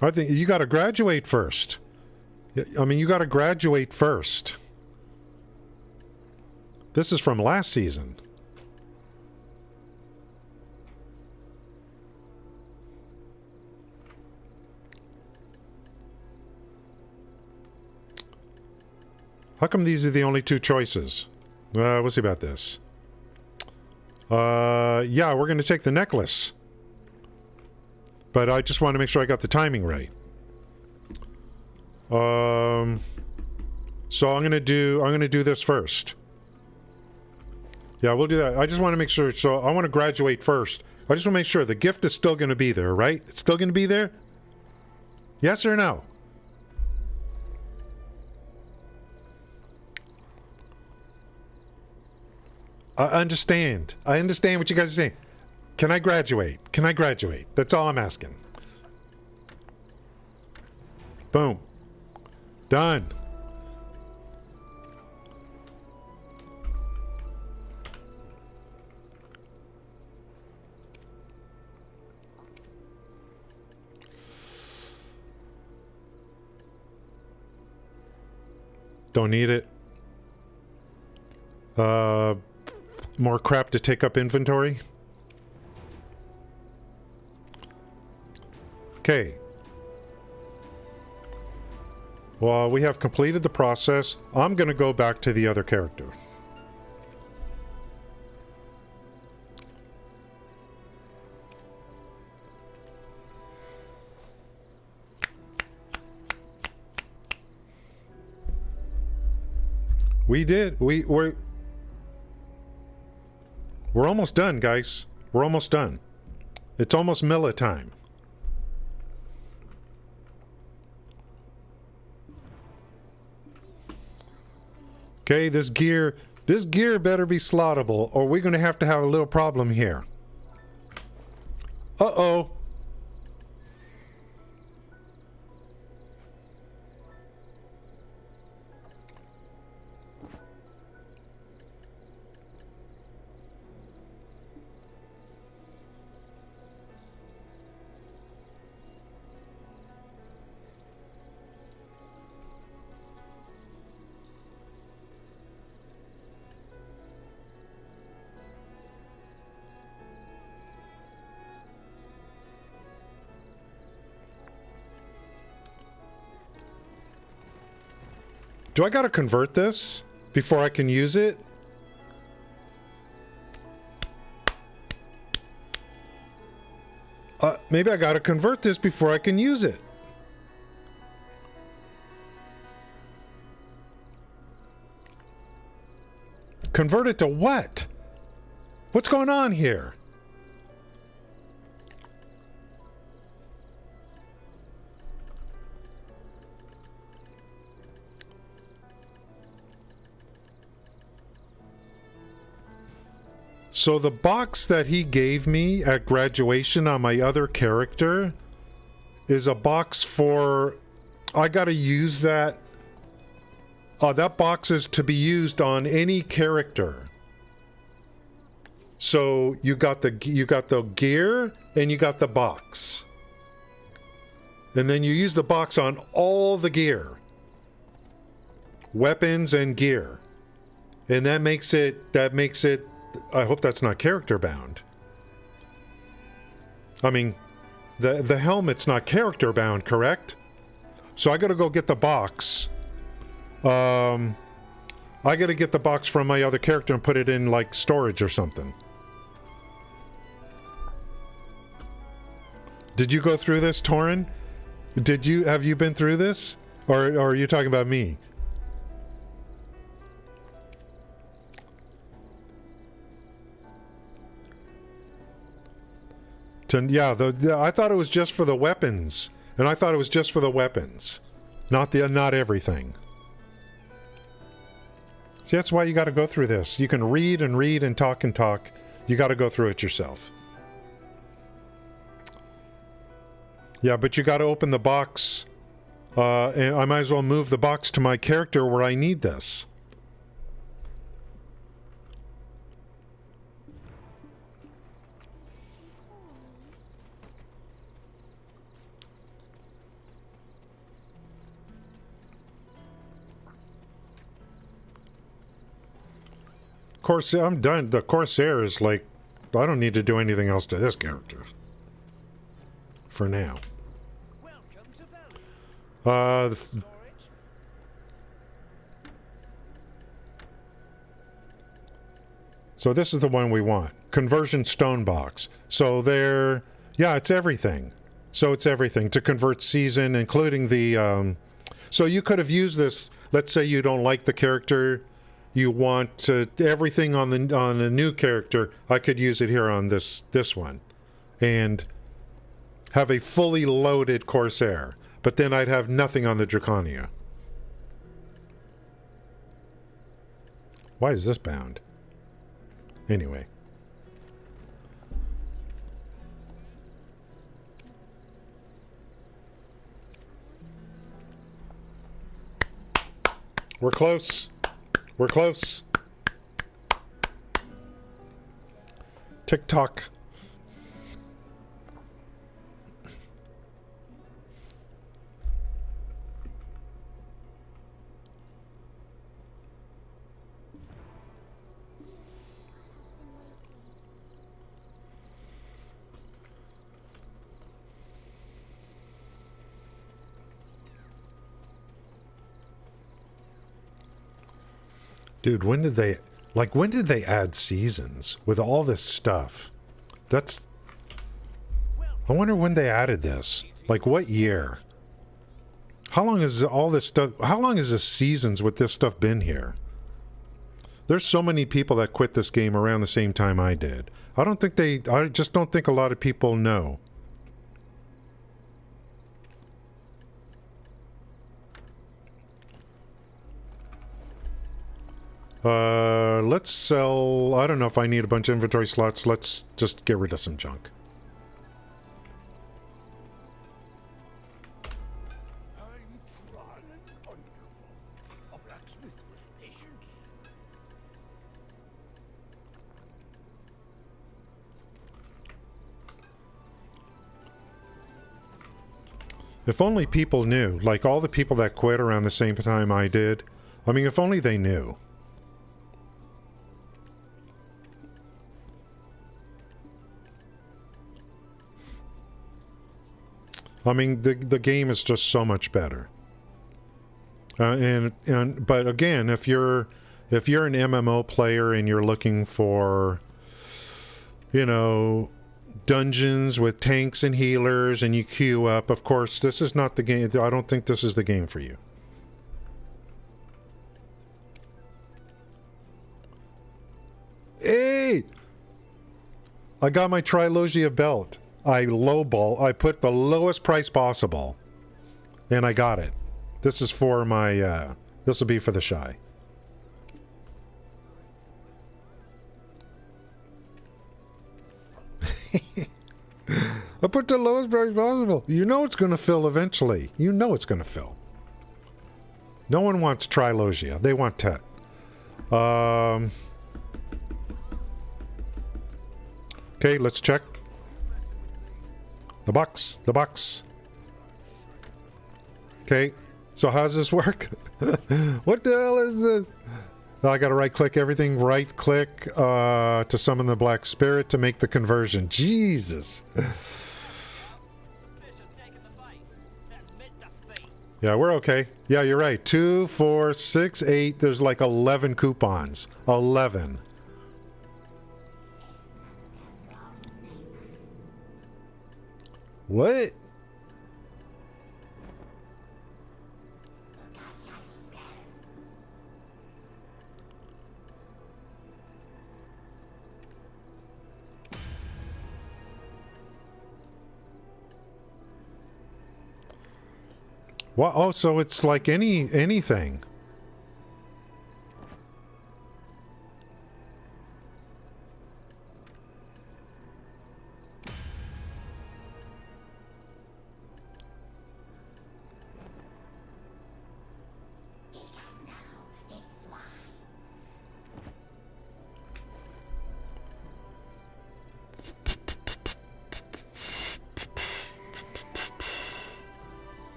S2: I think you got to graduate first. I mean, you got to graduate first. This is from last season. How come these are the only two choices? We'll see about this. Yeah, we're going to take the necklace. But I just want to make sure I got the timing right. So I'm gonna do this first. Yeah, we'll do that. I just want to make sure. So I want to graduate first. I just want to make sure the gift is still going to be there, right? It's still going to be there? Yes or no? I understand. I understand what you guys are saying. Can I graduate? Can I graduate? That's all I'm asking. Boom. Done. Don't need it. More crap to take up inventory. Okay. Well, we have completed the process. I'm going to go back to the other character. We did. We're almost done, guys. We're almost done. It's almost Milla time. Okay, this gear better be slottable, or we're going to have a little problem here. Uh-oh. Do I gotta convert this before I can use it? Maybe I gotta convert this before I can use it. Convert it to what? What's going on here? So the box that he gave me at graduation on my other character is a box for... I gotta use that. That box is to be used on any character. So you got the gear and you got the box. And then you use the box on all the gear. Weapons and gear. And that makes it I hope that's not character bound. I mean, the helmet's not character bound, correct? So I gotta go get the box. I gotta get the box from my other character and put it in, like, storage or something. Did you go through this, Torin? Have you been through this? Or are you talking about me? Yeah, I thought it was just for the weapons. And I thought it was just for the weapons. Not everything. See, that's why you gotta go through this. You can read and read and talk and talk. You gotta go through it yourself. Yeah, but you gotta open the box. And I might as well move the box to my character where I need this. Corsair, I'm done. The Corsair is like, I don't need to do anything else to this character. For now.
S3: Welcome to
S2: Storage. So this is the one we want. Conversion stone box. So there, yeah, it's everything. So it's everything to convert season, including the, so you could have used this, let's say you don't like the character, you want everything on a new character, I could use it here on this one. And have a fully loaded Corsair. But then I'd have nothing on the Drakania. Why is this bound? Anyway. We're close. We're close. Tick-tock. Dude, when did they add seasons with all this stuff? I wonder when they added this. Like, what year? How long has all this stuff, how long has the seasons with this stuff been here? There's so many people that quit this game around the same time I did. I just don't think a lot of people know. Let's sell... I don't know if I need a bunch of inventory slots. Let's just get rid of some junk. If only people knew. Like all the people that quit around the same time I did. I mean, if only they knew. I mean, the game is just so much better. But again, if you're an MMO player and you're looking for, you know, dungeons with tanks and healers and you queue up, of course, this is not the game. I don't think this is the game for you. Hey! I got my Trilogia belt. I put the lowest price possible. And I got it. This is for my, this will be for the Shai. I put the lowest price possible. You know it's going to fill eventually. You know it's going to fill. No one wants Trilogia. They want Tet. Okay, let's check. The box. The box. Okay, so how does this work? What the hell is this? I gotta right-click everything. Right-click to summon the Black Spirit to make the conversion. Jesus. Yeah, we're okay. Yeah, you're right. 2, 4, 6, 8. There's like 11 coupons. 11. What? Well, oh, so it's like anything.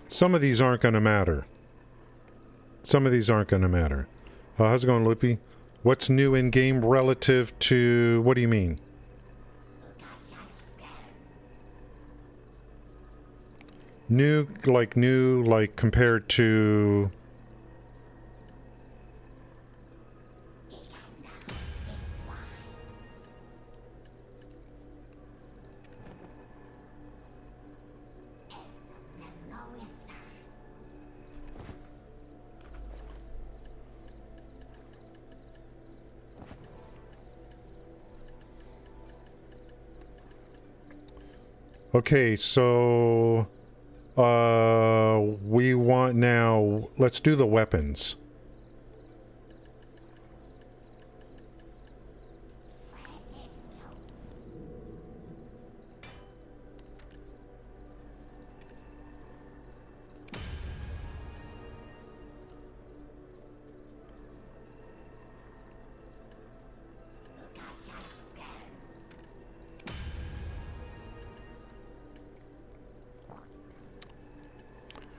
S2: Some of these aren't going to matter. Some of these aren't going to matter. How's it going, Loopy? What's new in game relative to... What do you mean? New, like compared to... Okay, so we want now, let's do the weapons.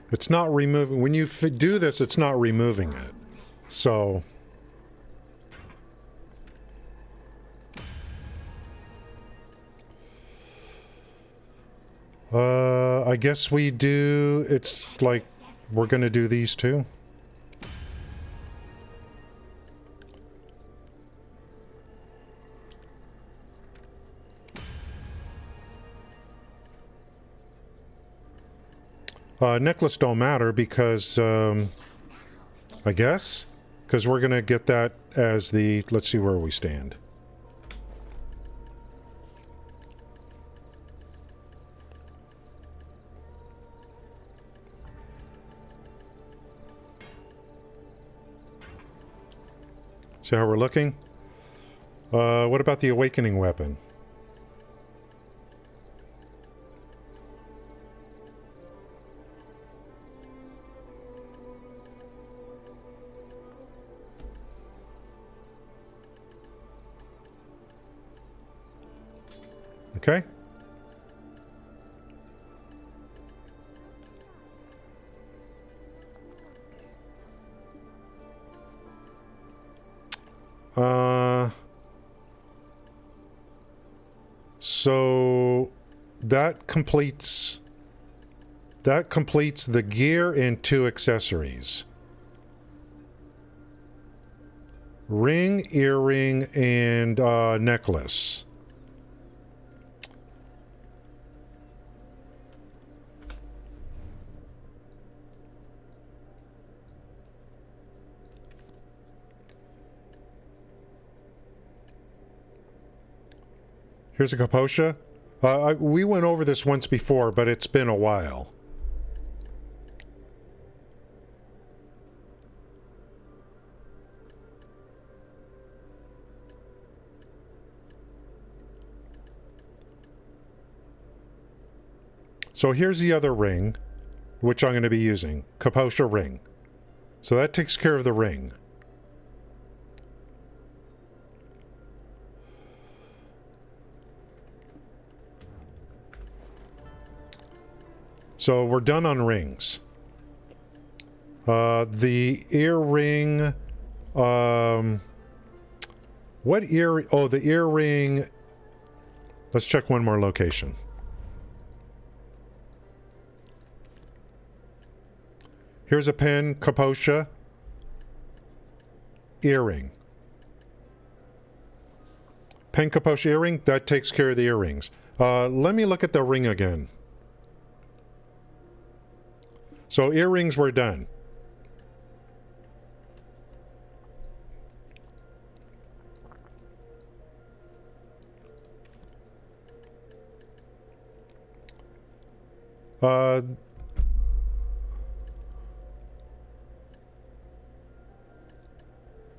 S2: It's not removing, when you do this, it's not removing it. So, I guess we do, it's like, we're gonna do these two. Necklace don't matter because, I guess? Because we're going to get that as the... Let's see where we stand. See how we're looking? What about the awakening weapon? Okay. So that completes the gear and 2 accessories. Ring, earring, and necklace. Here's a Kaposha. We went over this once before, but it's been a while. So here's the other ring, which I'm going to be using. Kaposha ring. So that takes care of the ring. So we're done on rings. The earring... what ear... Oh, the earring... Let's check one more location. Here's a pen, Kaposha. Earring. Pen, Kaposha, earring. That takes care of the earrings. Let me look at the ring again. So earrings were done.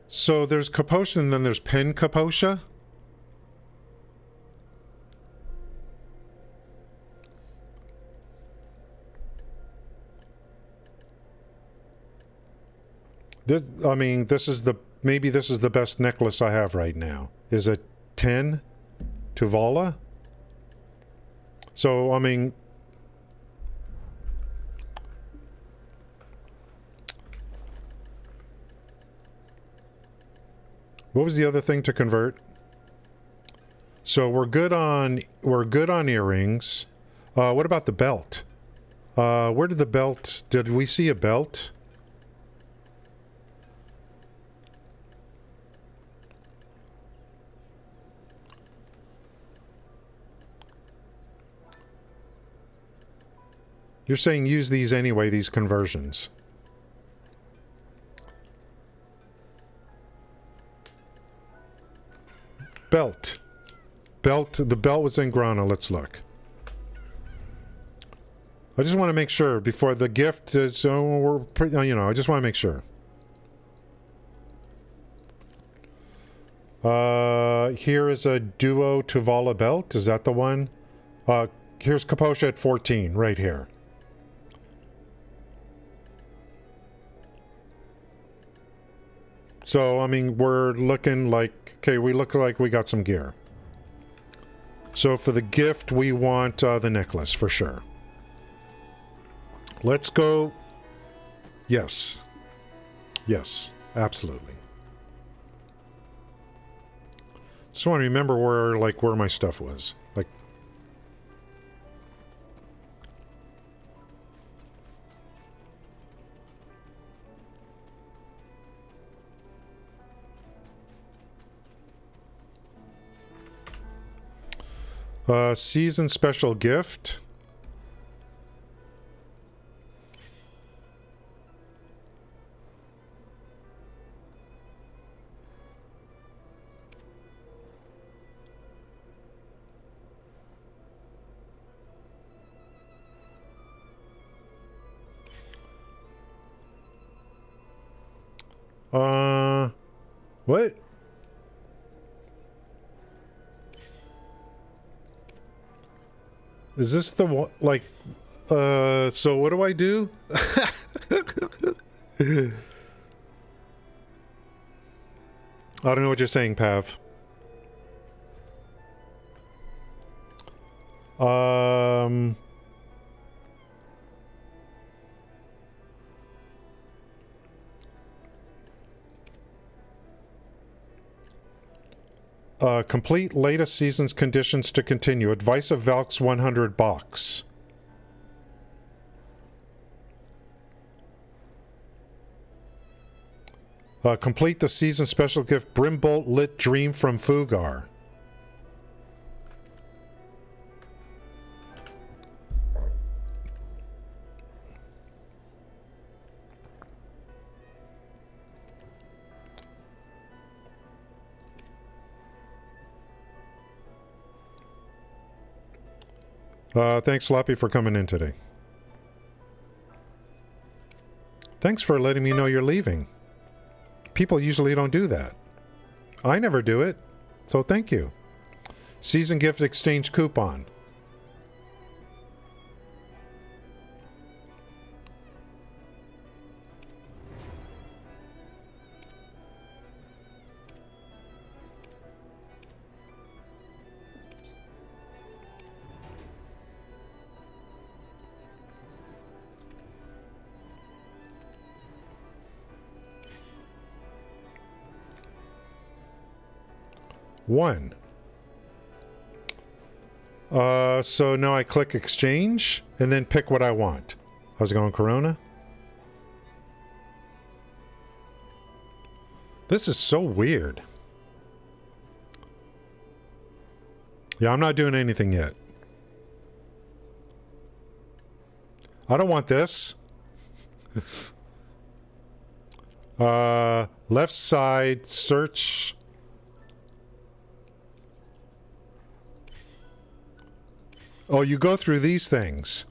S2: So there's Kaposha and then there's pen Kaposha. This, I mean, this is the, maybe this is the best necklace I have right now. Is it 10 Tuvala? So, I mean, what was the other thing to convert? So we're good on earrings. What about the belt? Where did the belt, did we see a belt? You're saying use these anyway, these conversions. Belt. The belt was in Grana. Let's look. I just want to make sure before the gift is, we're pretty, you know, I just want to make sure. Here is a Duo Tuvala belt. Is that the one? Here's Kaposha at 14, right here. So, I mean, we're looking like, okay, we look like we got some gear. So for the gift, we want the necklace, for sure. Let's go. Yes. Yes, absolutely. Just want to remember where my stuff was. Like, season special gift. What? Is this the one, like, so what do I do? I don't know what you're saying, Pav. Complete latest season's conditions to continue. Advice of Valk's 100 box. Complete the season special gift Brimbolt Lit Dream from Fugar. Thanks, Sloppy, for coming in today. Thanks for letting me know you're leaving. People usually don't do that. I never do it, so thank you. Season gift exchange coupon. One. So now I click exchange and then pick what I want. How's it going, Corona? This is so weird. Yeah, I'm not doing anything yet. I don't want this. Left side, search. Oh, you go through these things.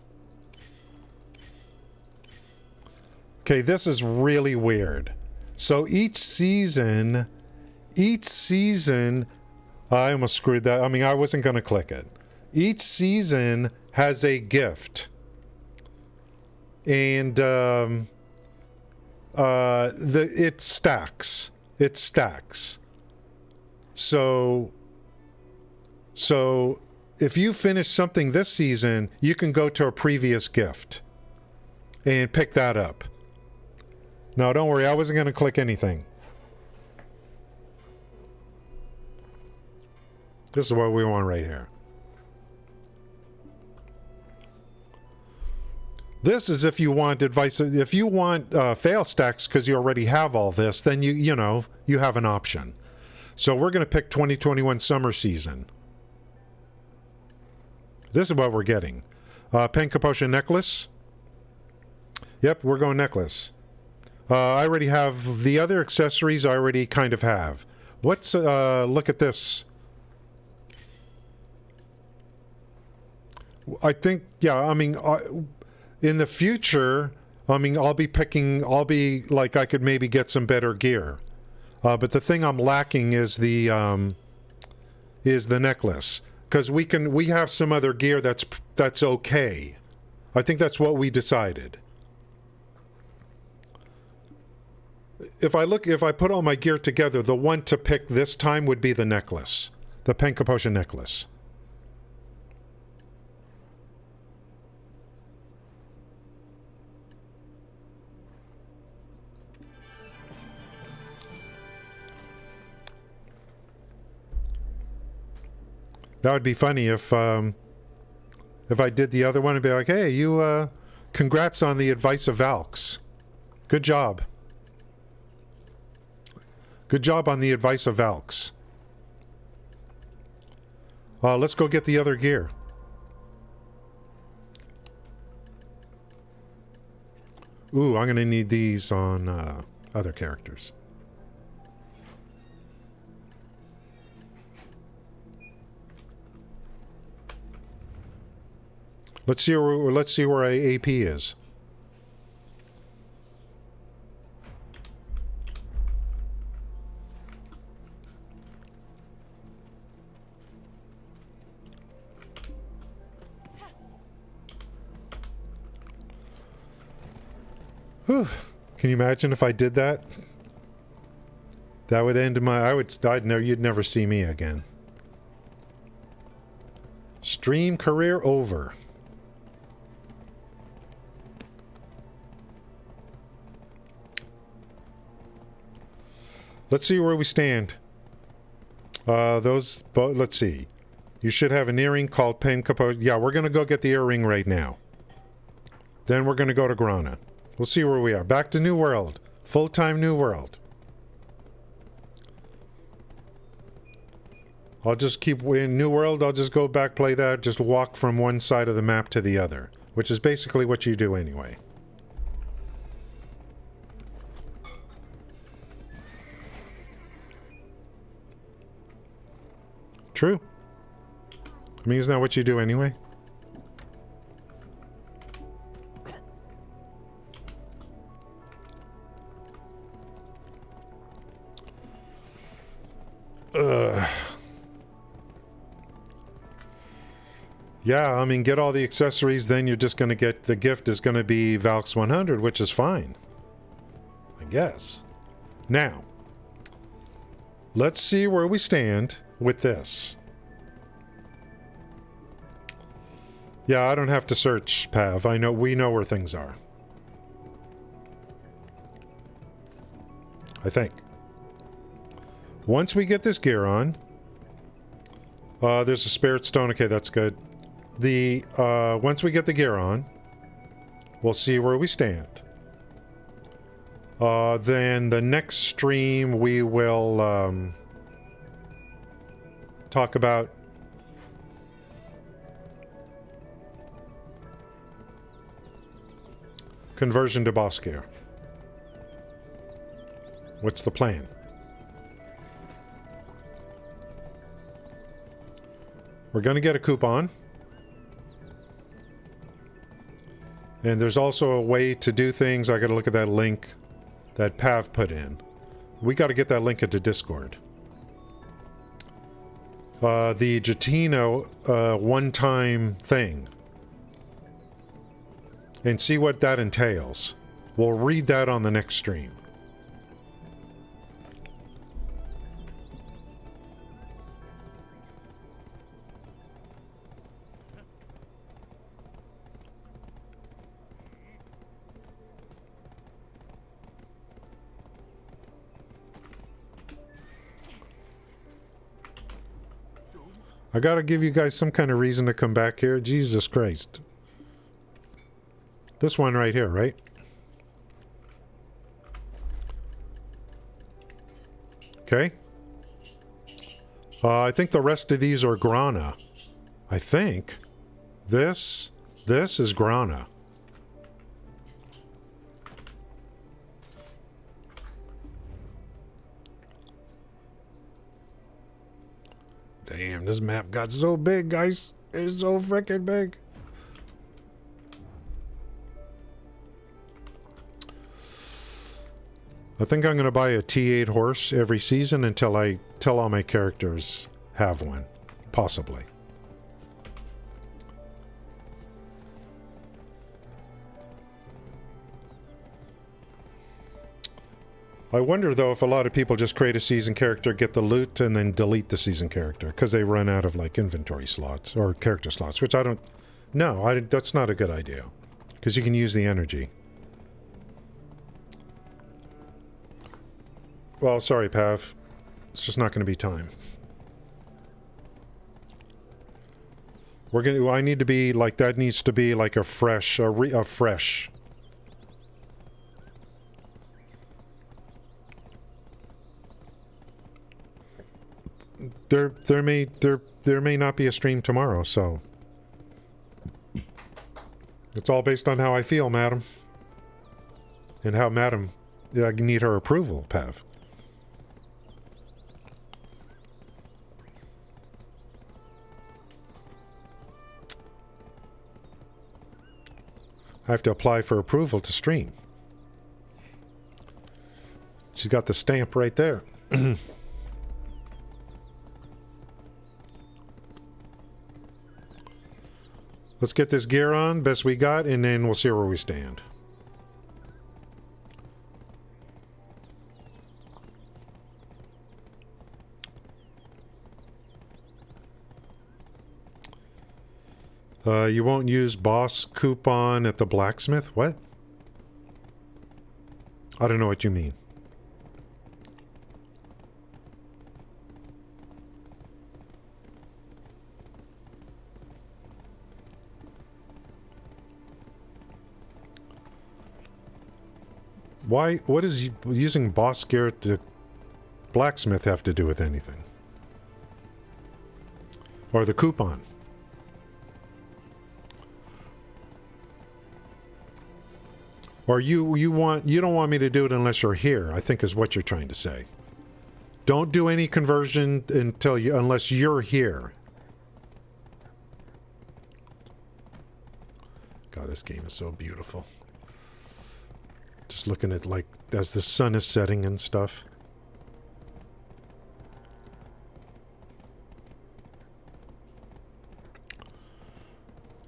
S2: Okay, this is really weird. So each season, I almost screwed that. I mean, I wasn't going to click it. Each season has a gift. And it stacks. It stacks. So if you finish something this season, you can go to a previous gift and pick that up. No, don't worry. I wasn't going to click anything. This is what we want right here. This is if you want advice. If you want fail stacks because you already have all this, then you know, you have an option. So we're going to pick 2021 summer season. This is what we're getting. Penka Potion necklace. Yep, we're going necklace. I already have the other accessories. I already kind of have. What's look at this. I think, yeah, I mean, in the future, I mean, I'll be like, I could maybe get some better gear. But the thing I'm lacking is the necklace. Because we have some other gear that's okay. I think that's what we decided. If I put all my gear together, the one to pick this time would be the necklace. The Penka Potion necklace. That would be funny if I did the other one and be like, hey, you, congrats on the advice of Valks. Good job. Good job on the advice of Valks. Let's go get the other gear. Ooh, I'm going to need these on other characters. Let's see where AP is. Whew. Can you imagine if I did that? That would end my... you'd never see me again. Stream career over. Let's see where we stand. Let's see. You should have an earring called Pen Capo. Yeah, we're going to go get the earring right now. Then we're going to go to Grana. We'll see where we are. Back to New World. Full-time New World. I'll just keep in New World. I'll just go back, play that. Just walk from one side of the map to the other. Which is basically what you do anyway. True. I mean, isn't that what you do anyway? Yeah, I mean, get all the accessories, then you're just going to get... The gift is going to be Valks 100, which is fine. I guess. Now, let's see where we stand with this. Yeah, I don't have to search, Pav. We know where things are. I think. Once we get this gear on, there's a spirit stone. Okay, that's good. Once we get the gear on, we'll see where we stand. Then the next stream we will talk about conversion to boss gear. What's the plan? We're going to get a coupon. And there's also a way to do things. I got to look at that link that Pav put in. We got to get that link into Discord. The Jatino one-time thing. And see what that entails. We'll read that on the next stream. I gotta give you guys some kind of reason to come back here. Jesus Christ. This one right here, right? Okay. I think the rest of these are Grana. I think. This is Grana. Damn, this map got so big, guys. It's so freaking big. I think I'm going to buy a T8 horse every season until all my characters have one. Possibly. I wonder, though, if a lot of people just create a season character, get the loot, and then delete the season character, because they run out of, like, inventory slots, or character slots, which I don't... No, that's not a good idea, because you can use the energy. Well, sorry, Pav. It's just not going to be time. I need to be, like, that needs to be, like, a fresh... There may not be a stream tomorrow, so it's all based on how I feel, madam, and how madam I need her approval, Pav. I have to apply for approval to stream. She's got the stamp right there. Let's get this gear on, best we got, and then we'll see where we stand. You won't use boss coupon at the blacksmith? What? I don't know what you mean. Why? What does using boss gear at the blacksmith have to do with anything? Or the coupon? Or you don't want me to do it unless you're here, I think is what you're trying to say. Don't do any conversion unless you're here. God, this game is so beautiful. Just looking at, like, as the sun is setting and stuff.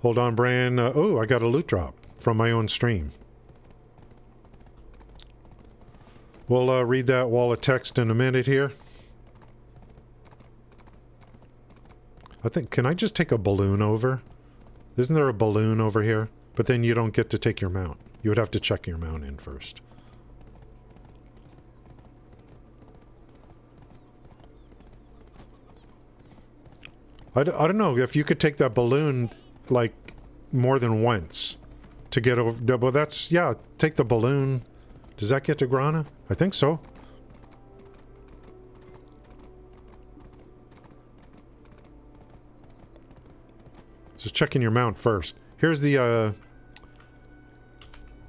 S2: Hold on, Bran. Oh, I got a loot drop from my own stream. We'll read that wall of text in a minute here. I think, can I just take a balloon over? Isn't there a balloon over here? But then you don't get to take your mount. You would have to check your mount in first. I don't know if you could take that balloon, like, more than once to get over. Well, that's, yeah, take the balloon. Does that get to Grana? I think so. Just checking your mount first. Here's the,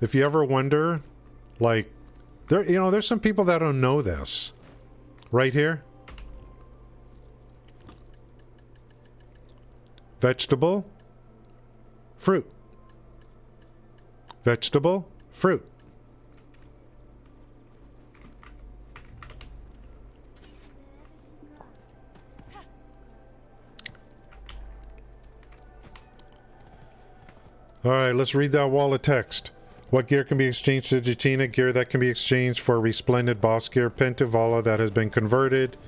S2: if you ever wonder, like, there's some people that don't know this. Right here. Vegetable, fruit. Vegetable, fruit. Alright, let's read that wall of text. What gear can be exchanged to Jatina? Gear that can be exchanged for resplendent boss gear. Pentavala that has been converted.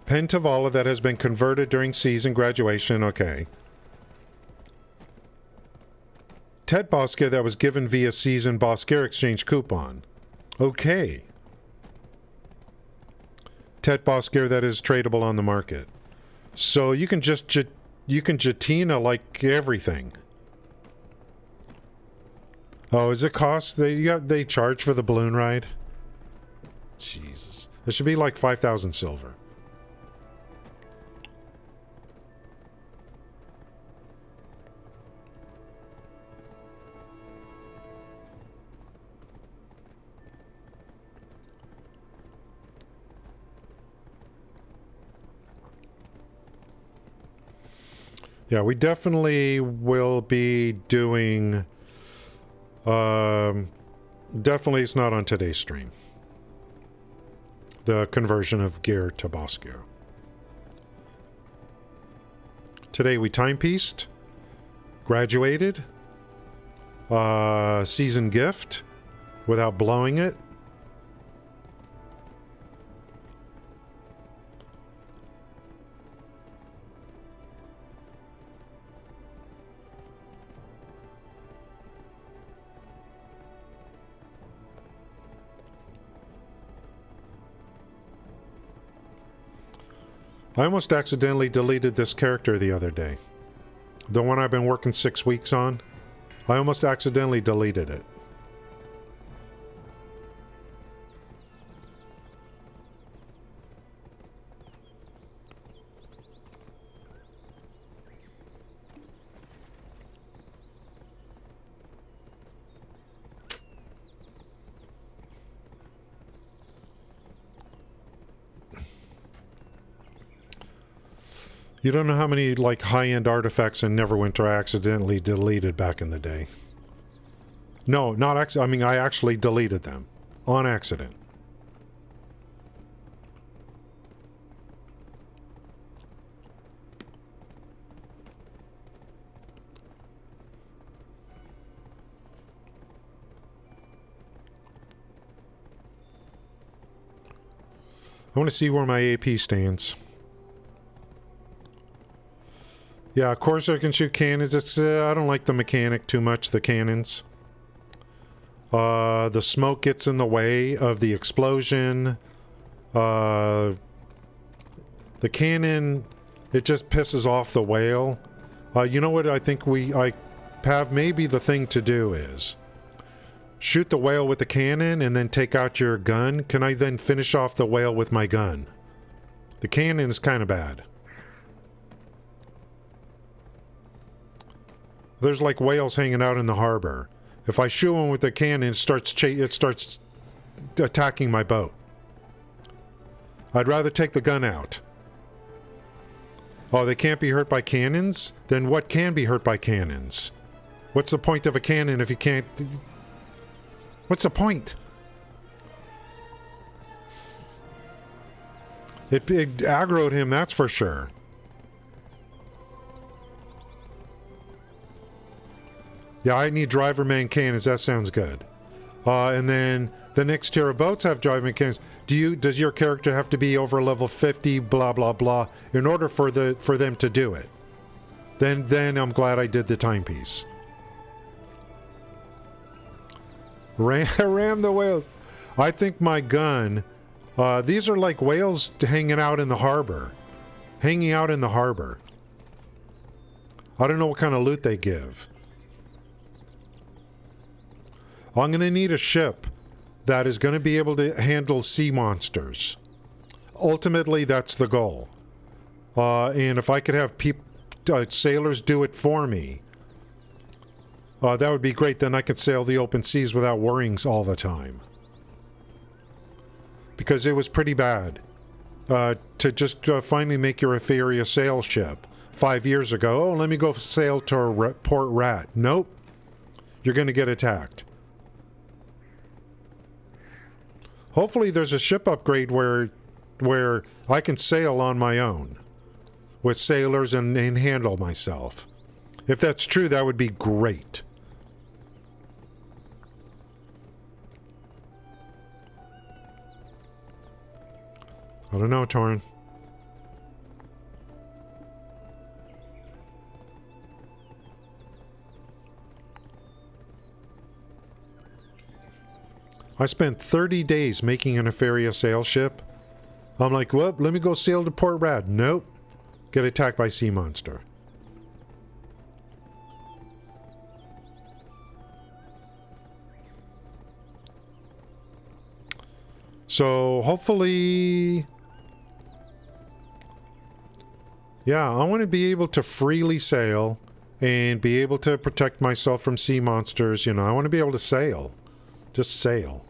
S2: Pentavala that has been converted during season graduation. Okay. Tet boss gear that was given via season boss gear exchange coupon. Okay. Tet boss gear that is tradable on the market. So you can just Jatina like everything. Oh, is it cost? They charge for the balloon ride? Jesus. It should be like 5,000 silver. Yeah, we definitely will be doing... definitely it's not on today's stream. The conversion of gear to boss gear. Today we timepieced, graduated, season gift without blowing it. I almost accidentally deleted this character the other day. The one I've been working 6 weeks on. I almost accidentally deleted it. You don't know how many, like, high-end artifacts in Neverwinter I accidentally deleted back in the day. No, not I mean, I actually deleted them. On accident. I want to see where my AP stands. Yeah, Corsair can shoot cannons. It's I don't like the mechanic too much, the cannons. The smoke gets in the way of the explosion. The cannon, it just pisses off the whale. You know what I think I have maybe the thing to do is shoot the whale with the cannon and then take out your gun. Can I then finish off the whale with my gun? The cannon is kind of bad. There's like whales hanging out in the harbor. If I shoot one with the cannon, it starts attacking my boat. I'd rather take the gun out. Oh, they can't be hurt by cannons? Then what can be hurt by cannons? What's the point of a cannon if you can't... What's the point? It aggroed him, that's for sure. Yeah, I need driver man cannons. That sounds good. And then the next tier of boats have driver man cannons. Does your character have to be over level 50, blah, blah, blah, in order for them to do it? Then I'm glad I did the timepiece. Ram the whales. I think my gun... these are like whales hanging out in the harbor. Hanging out in the harbor. I don't know what kind of loot they give. I'm going to need a ship that is going to be able to handle sea monsters. Ultimately, that's the goal. And if I could have sailors do it for me, that would be great. Then I could sail the open seas without worrying all the time. Because it was pretty bad to just finally make your Etheria sail ship 5 years ago. Oh, let me go sail to Port Rat. Nope. You're going to get attacked. Hopefully there's a ship upgrade where I can sail on my own with sailors and handle myself. If that's true, that would be great. I don't know, Torrin. I spent 30 days making an Etheria sail ship. I'm like, well, let me go sail to Port Rad. Nope. Get attacked by sea monster. So, hopefully... Yeah, I want to be able to freely sail and be able to protect myself from sea monsters. You know, I want to be able to sail. Just sail.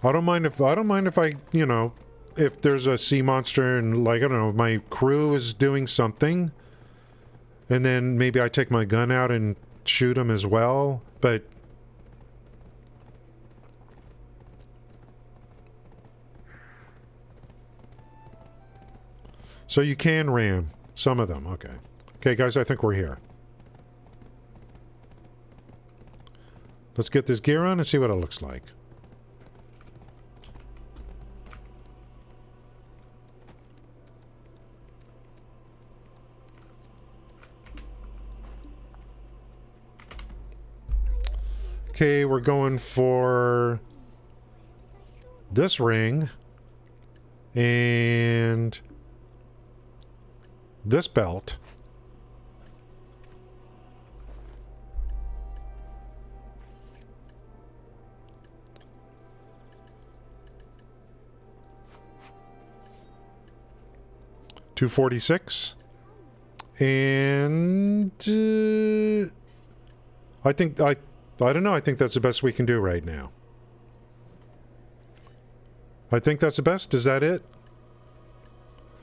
S2: I don't mind if I, you know, if there's a sea monster and, like, I don't know, my crew is doing something and then maybe I take my gun out and shoot them as well, but so you can ram some of them. Okay. Okay, guys, I think we're here. Let's get this gear on and see what it looks like. Okay, we're going for this ring and this belt. $246 and I don't know. I think that's the best we can do right now. I think that's the best. Is that it?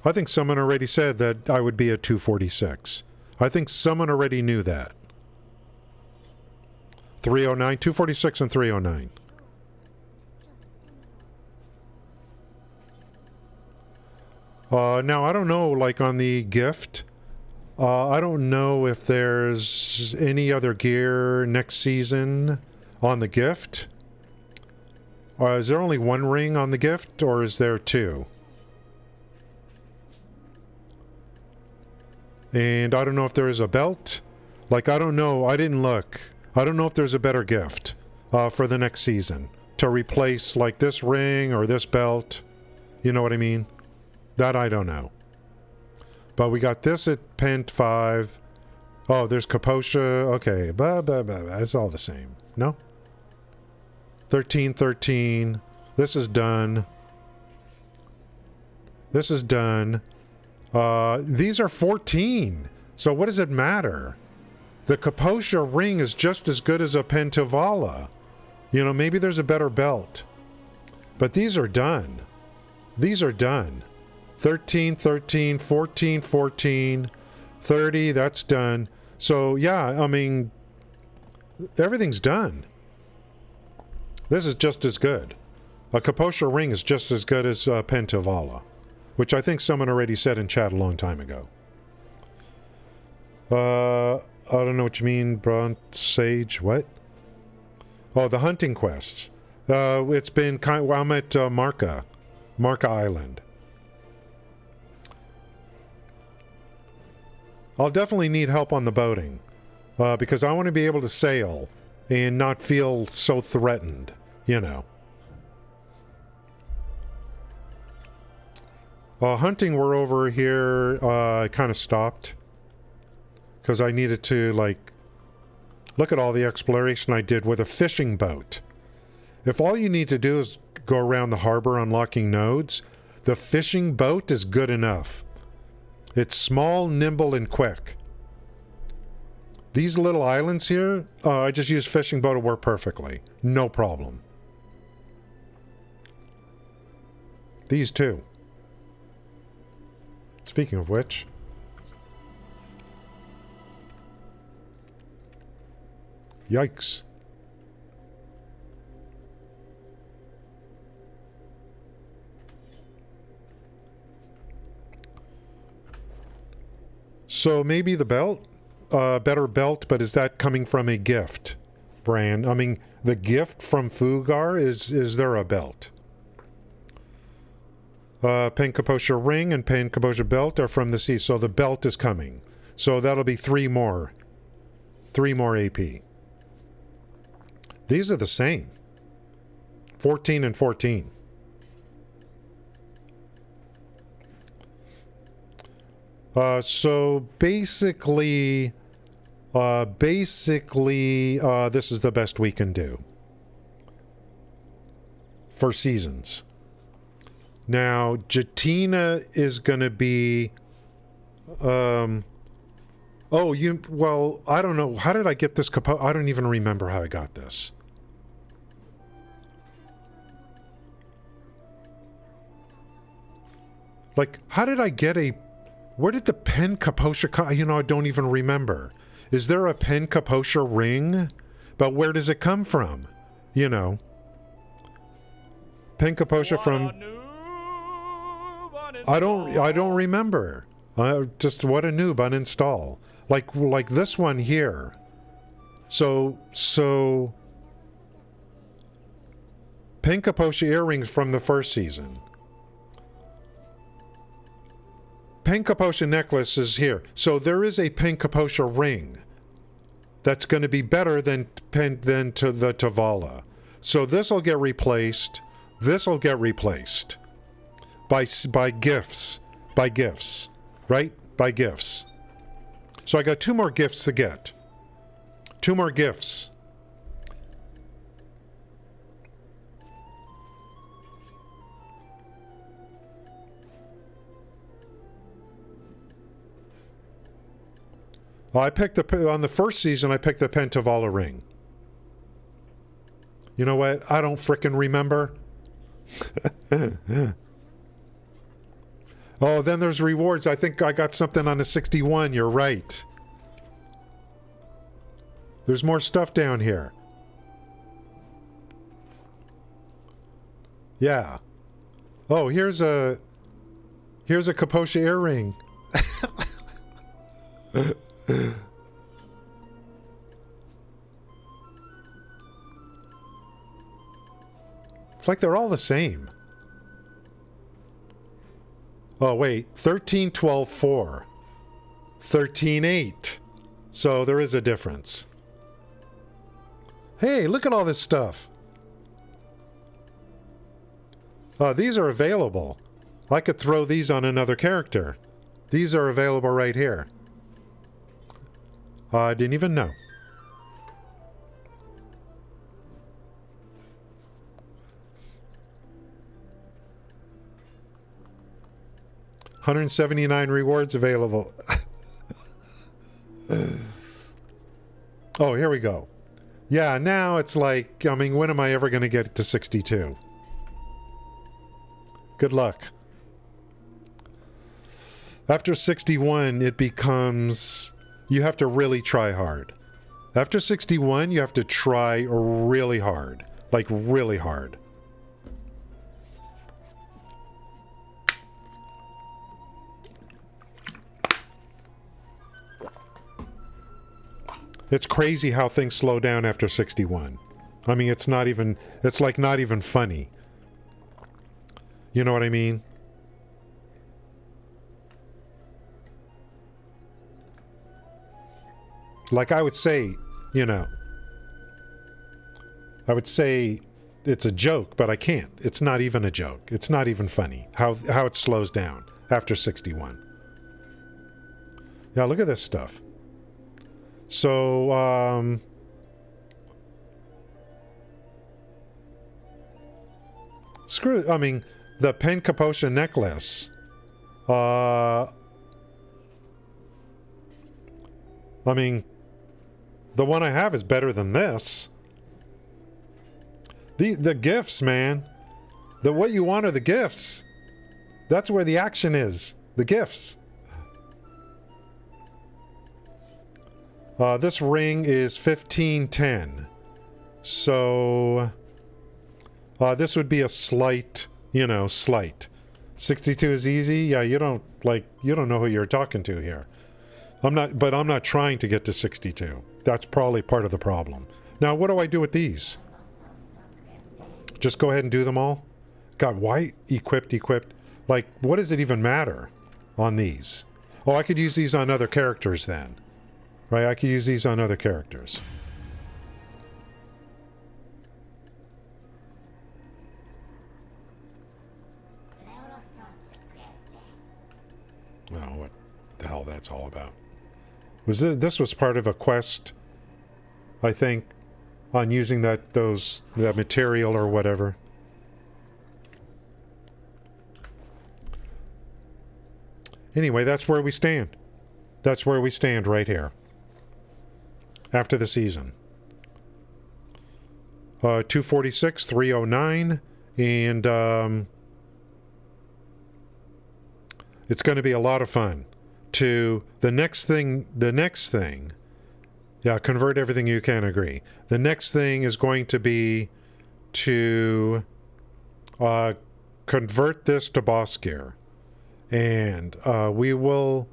S2: I think someone already said that I would be at 246. I think someone already knew that. 309, 246 and 309. Now, I don't know, like on the gift, I don't know if there's any other gear next season on the gift. Is there only one ring on the gift, or is there two? And I don't know if there is a belt. Like, I don't know. I didn't look. I don't know if there's a better gift for the next season to replace, like, this ring or this belt. You know what I mean? That I don't know. But we got this at Pent 5. Oh, there's Kaposha. Okay. It's all the same. No? 13. This is done. This is done. These are 14. So what does it matter? The Kaposha ring is just as good as a Pentavala. You know, maybe there's a better belt. But these are done. These are done. 13, 14, 30, that's done. So, yeah, I mean, everything's done. This is just as good. A Kaposha ring is just as good as Pentavala, which I think someone already said in chat a long time ago. I don't know what you mean, Bront Sage. What? Oh, the hunting quests. It's been kind. Well, I'm at Marca Island. I'll definitely need help on the boating because I want to be able to sail and not feel so threatened, you know. Hunting, we're over here. I kind of stopped because I needed to, like, look at all the exploration I did with a fishing boat. If all you need to do is go around the harbor unlocking nodes, the fishing boat is good enough. It's small, nimble, and quick. These little islands here, I just use fishing boat to work perfectly. No problem. These two. Speaking of which... Yikes. So maybe the belt? Better belt, but is that coming from a gift brand? I mean, the gift from Fugar, is there a belt? Penkaposha ring and Penkaposha belt are from the sea, so the belt is coming. So that'll be 3 more. 3 more AP. These are the same. 14 and 14. So basically, this is the best we can do for seasons. Now, Jatina is going to be, well, I don't know. How did I get this? I don't even remember how I got this. Like, how did I get a... Where did the Pen Kaposha come? You know, I don't even remember. Is there a Pen Kaposha ring? But where does it come from? You know. Pen Kaposha from... I don't remember. Just what a noob, uninstall. Like this one here. So Pen Kaposha earrings from the first season. Pen Kaposha necklace is here. So there is a Pen Kaposha ring that's going to be better than to the Tavala. So this will get replaced. This will get replaced by gifts. By gifts. Right? By gifts. So I got 2 more gifts to get. 2 more gifts. Well, on the first season, I picked the Pentavala ring. You know what? I don't frickin' remember. Oh, then there's rewards. I think I got something on the 61. You're right. There's more stuff down here. Yeah. Oh, here's a... Here's a Kaposha earring. It's like they're all the same. Oh, wait. 13, 12, 4. 13, 8. So there is a difference. Hey, look at all this stuff. These are available. I could throw these on another character. These are available right here. I didn't even know. $179 rewards available. Oh, here we go. Yeah, now it's like, I mean, when am I ever going to get to 62? Good luck. After 61, it becomes... You have to really try hard. After 61, you have to try really hard. Like, really hard. It's crazy how things slow down after 61. I mean, it's not even... It's like not even funny. You know what I mean? Like I would say, you know, I would say it's a joke, but I can't. It's not even a joke. It's not even funny how it slows down after 61. Yeah, look at this stuff. So, screw, I mean, the Pen Kaposha necklace, I mean, the one I have is better than this. The gifts, man. What you want are the gifts. That's where the action is. The gifts. This ring is 1510. So, this would be a slight, you know, slight. 62 is easy? Yeah, you don't know who you're talking to here. I'm not trying to get to 62. That's probably part of the problem. Now, what do I do with these? Just go ahead and do them all? God, why equipped? Like, what does it even matter on these? Oh, I could use these on other characters then. Right, I could use these on other characters. Oh, what the hell that's all about. This was part of a quest, I think, on using that material or whatever. Anyway, that's where we stand. That's where we stand right here. After the season. 246, 309, and it's going to be a lot of fun. To the next thing, yeah, convert everything you can agree. The next thing is going to be to convert this to boss gear, and we will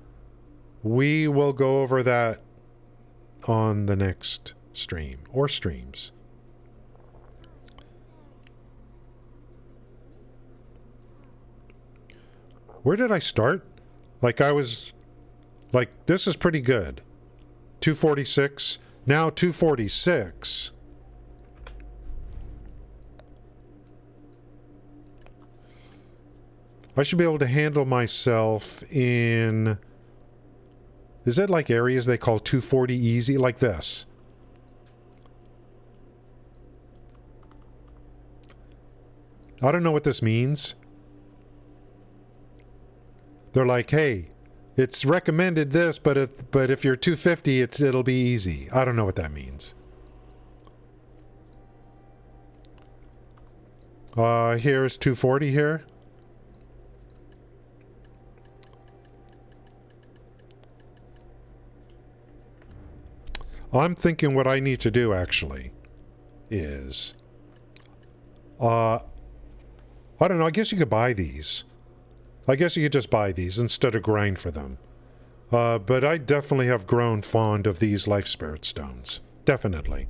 S2: go over that on the next stream or streams. Where did I start? Like I was like, this is pretty good. 246. Now 246. I should be able to handle myself in... Is it like areas they call 240 easy? Like this. I don't know what this means. They're like, hey, it's recommended this, but if you're 250, it'll be easy. I don't know what that means. Here's 240 here. I'm thinking what I need to do actually is, I don't know, I guess you could buy these. I guess you could just buy these instead of grind for them. But I definitely have grown fond of these life spirit stones. Definitely.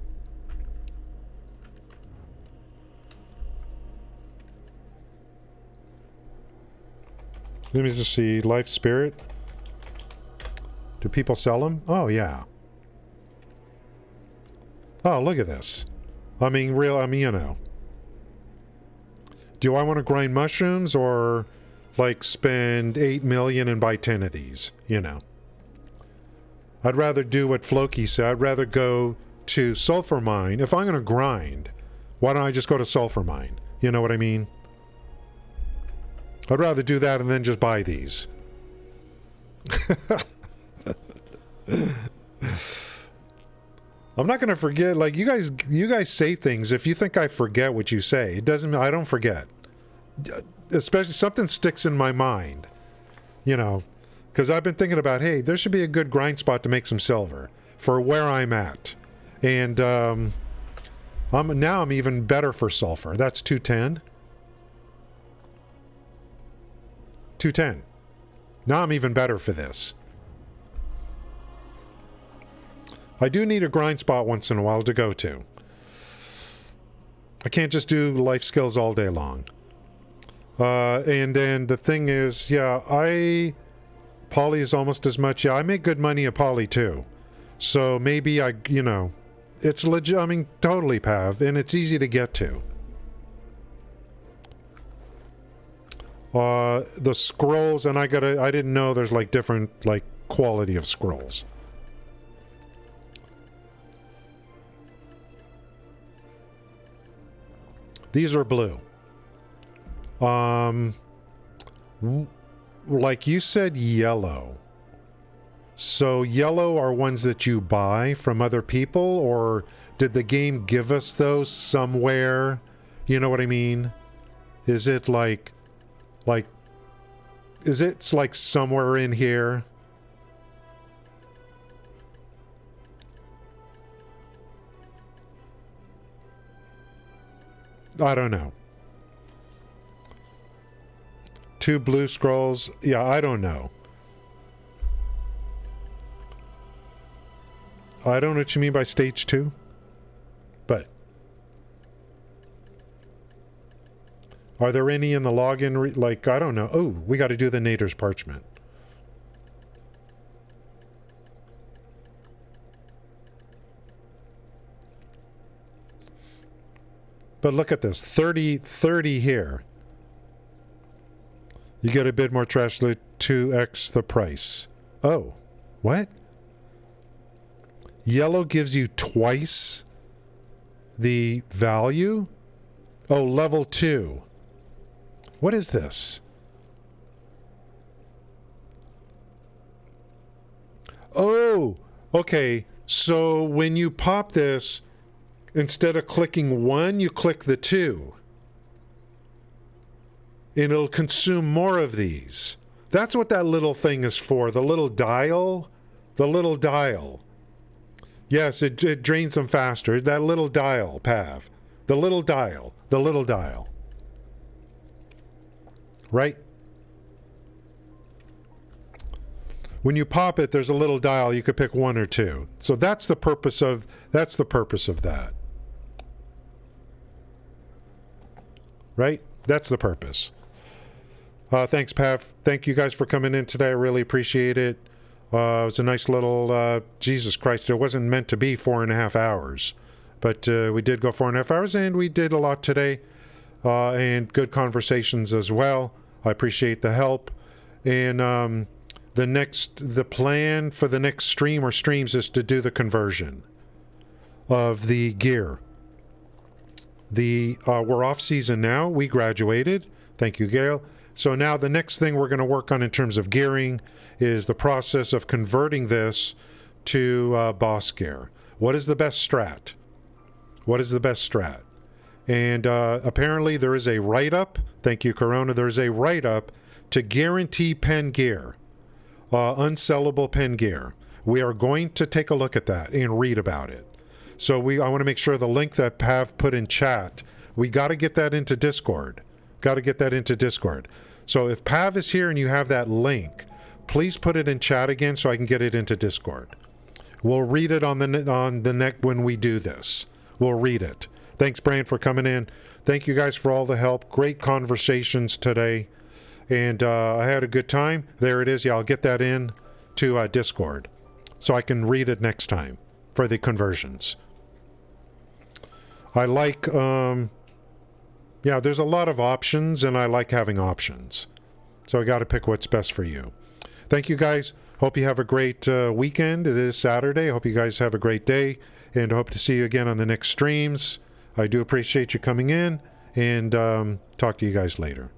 S2: Let me just see. Life spirit. Do people sell them? Oh, yeah. Oh, look at this. I mean, you know. Do I want to grind mushrooms or, like, spend 8 million and buy 10 of these? You know. I'd rather do what Floki said. I'd rather go to Sulfur Mine. If I'm going to grind, why don't I just go to Sulfur Mine? You know what I mean? I'd rather do that and then just buy these. I'm not going to forget. Like, you guys say things. If you think I forget what you say, it doesn't mean I don't forget. Especially something sticks in my mind, you know, because I've been thinking about, hey, there should be a good grind spot to make some silver for where I'm at. And I'm even better for sulfur. That's 210. 210. Now I'm even better for this. I do need a grind spot once in a while to go to. I can't just do life skills all day long. And then the thing is, yeah, Poly is almost as much. Yeah, I make good money at Poly too. So maybe you know, it's legit. I mean, totally Pav, and it's easy to get to. The scrolls, and I didn't know there's like different like quality of scrolls. These are blue. Like you said, yellow. So yellow are ones that you buy from other people, or did the game give us those somewhere? You know what I mean? Is it like is it like somewhere in here? I don't know. 2 blue scrolls. Yeah, I don't know. I don't know what you mean by stage 2. But are there any in the login? Like, I don't know. Oh, we got to do the Nader's Parchment. But look at this. 30 here. You get a bit more trash loot, 2x the price. Oh, what? Yellow gives you twice the value? Oh, level 2. What is this? Oh, okay. So when you pop this, instead of clicking 1, you click the 2. And it'll consume more of these. That's what that little thing is for. The little dial. The little dial. Yes, it drains them faster. That little dial, Pav. The little dial. The little dial. Right? When you pop it, there's a little dial. You could pick 1 or 2. So that's the purpose of that. Right? That's the purpose. Thanks, Pav. Thank you guys for coming in today. I really appreciate it. It was a nice little, Jesus Christ, it wasn't meant to be 4.5 hours. But we did go 4.5 hours, and we did a lot today. And good conversations as well. I appreciate the help. And the plan for the next stream or streams is to do the conversion of the gear. We're off season now. We graduated. Thank you, Gail. So now the next thing we're going to work on in terms of gearing is the process of converting this to boss gear. What is the best strat? What is the best strat? And apparently there is a write-up. Thank you, Corona. There's a write-up to guarantee pen gear. Unsellable pen gear. We are going to take a look at that and read about it. So I want to make sure the link that Pav put in chat, we got to get that into Discord. Got to get that into Discord. So if Pav is here and you have that link, please put it in chat again so I can get it into Discord. We'll read it on the neck when we do this. We'll read it. Thanks, Brian, for coming in. Thank you guys for all the help. Great conversations today. And I had a good time. There it is. Yeah, I'll get that in to Discord so I can read it next time for the conversions. I like, yeah, there's a lot of options, and I like having options. So I got to pick what's best for you. Thank you, guys. Hope you have a great weekend. It is Saturday. Hope you guys have a great day, and hope to see you again on the next streams. I do appreciate you coming in, and talk to you guys later.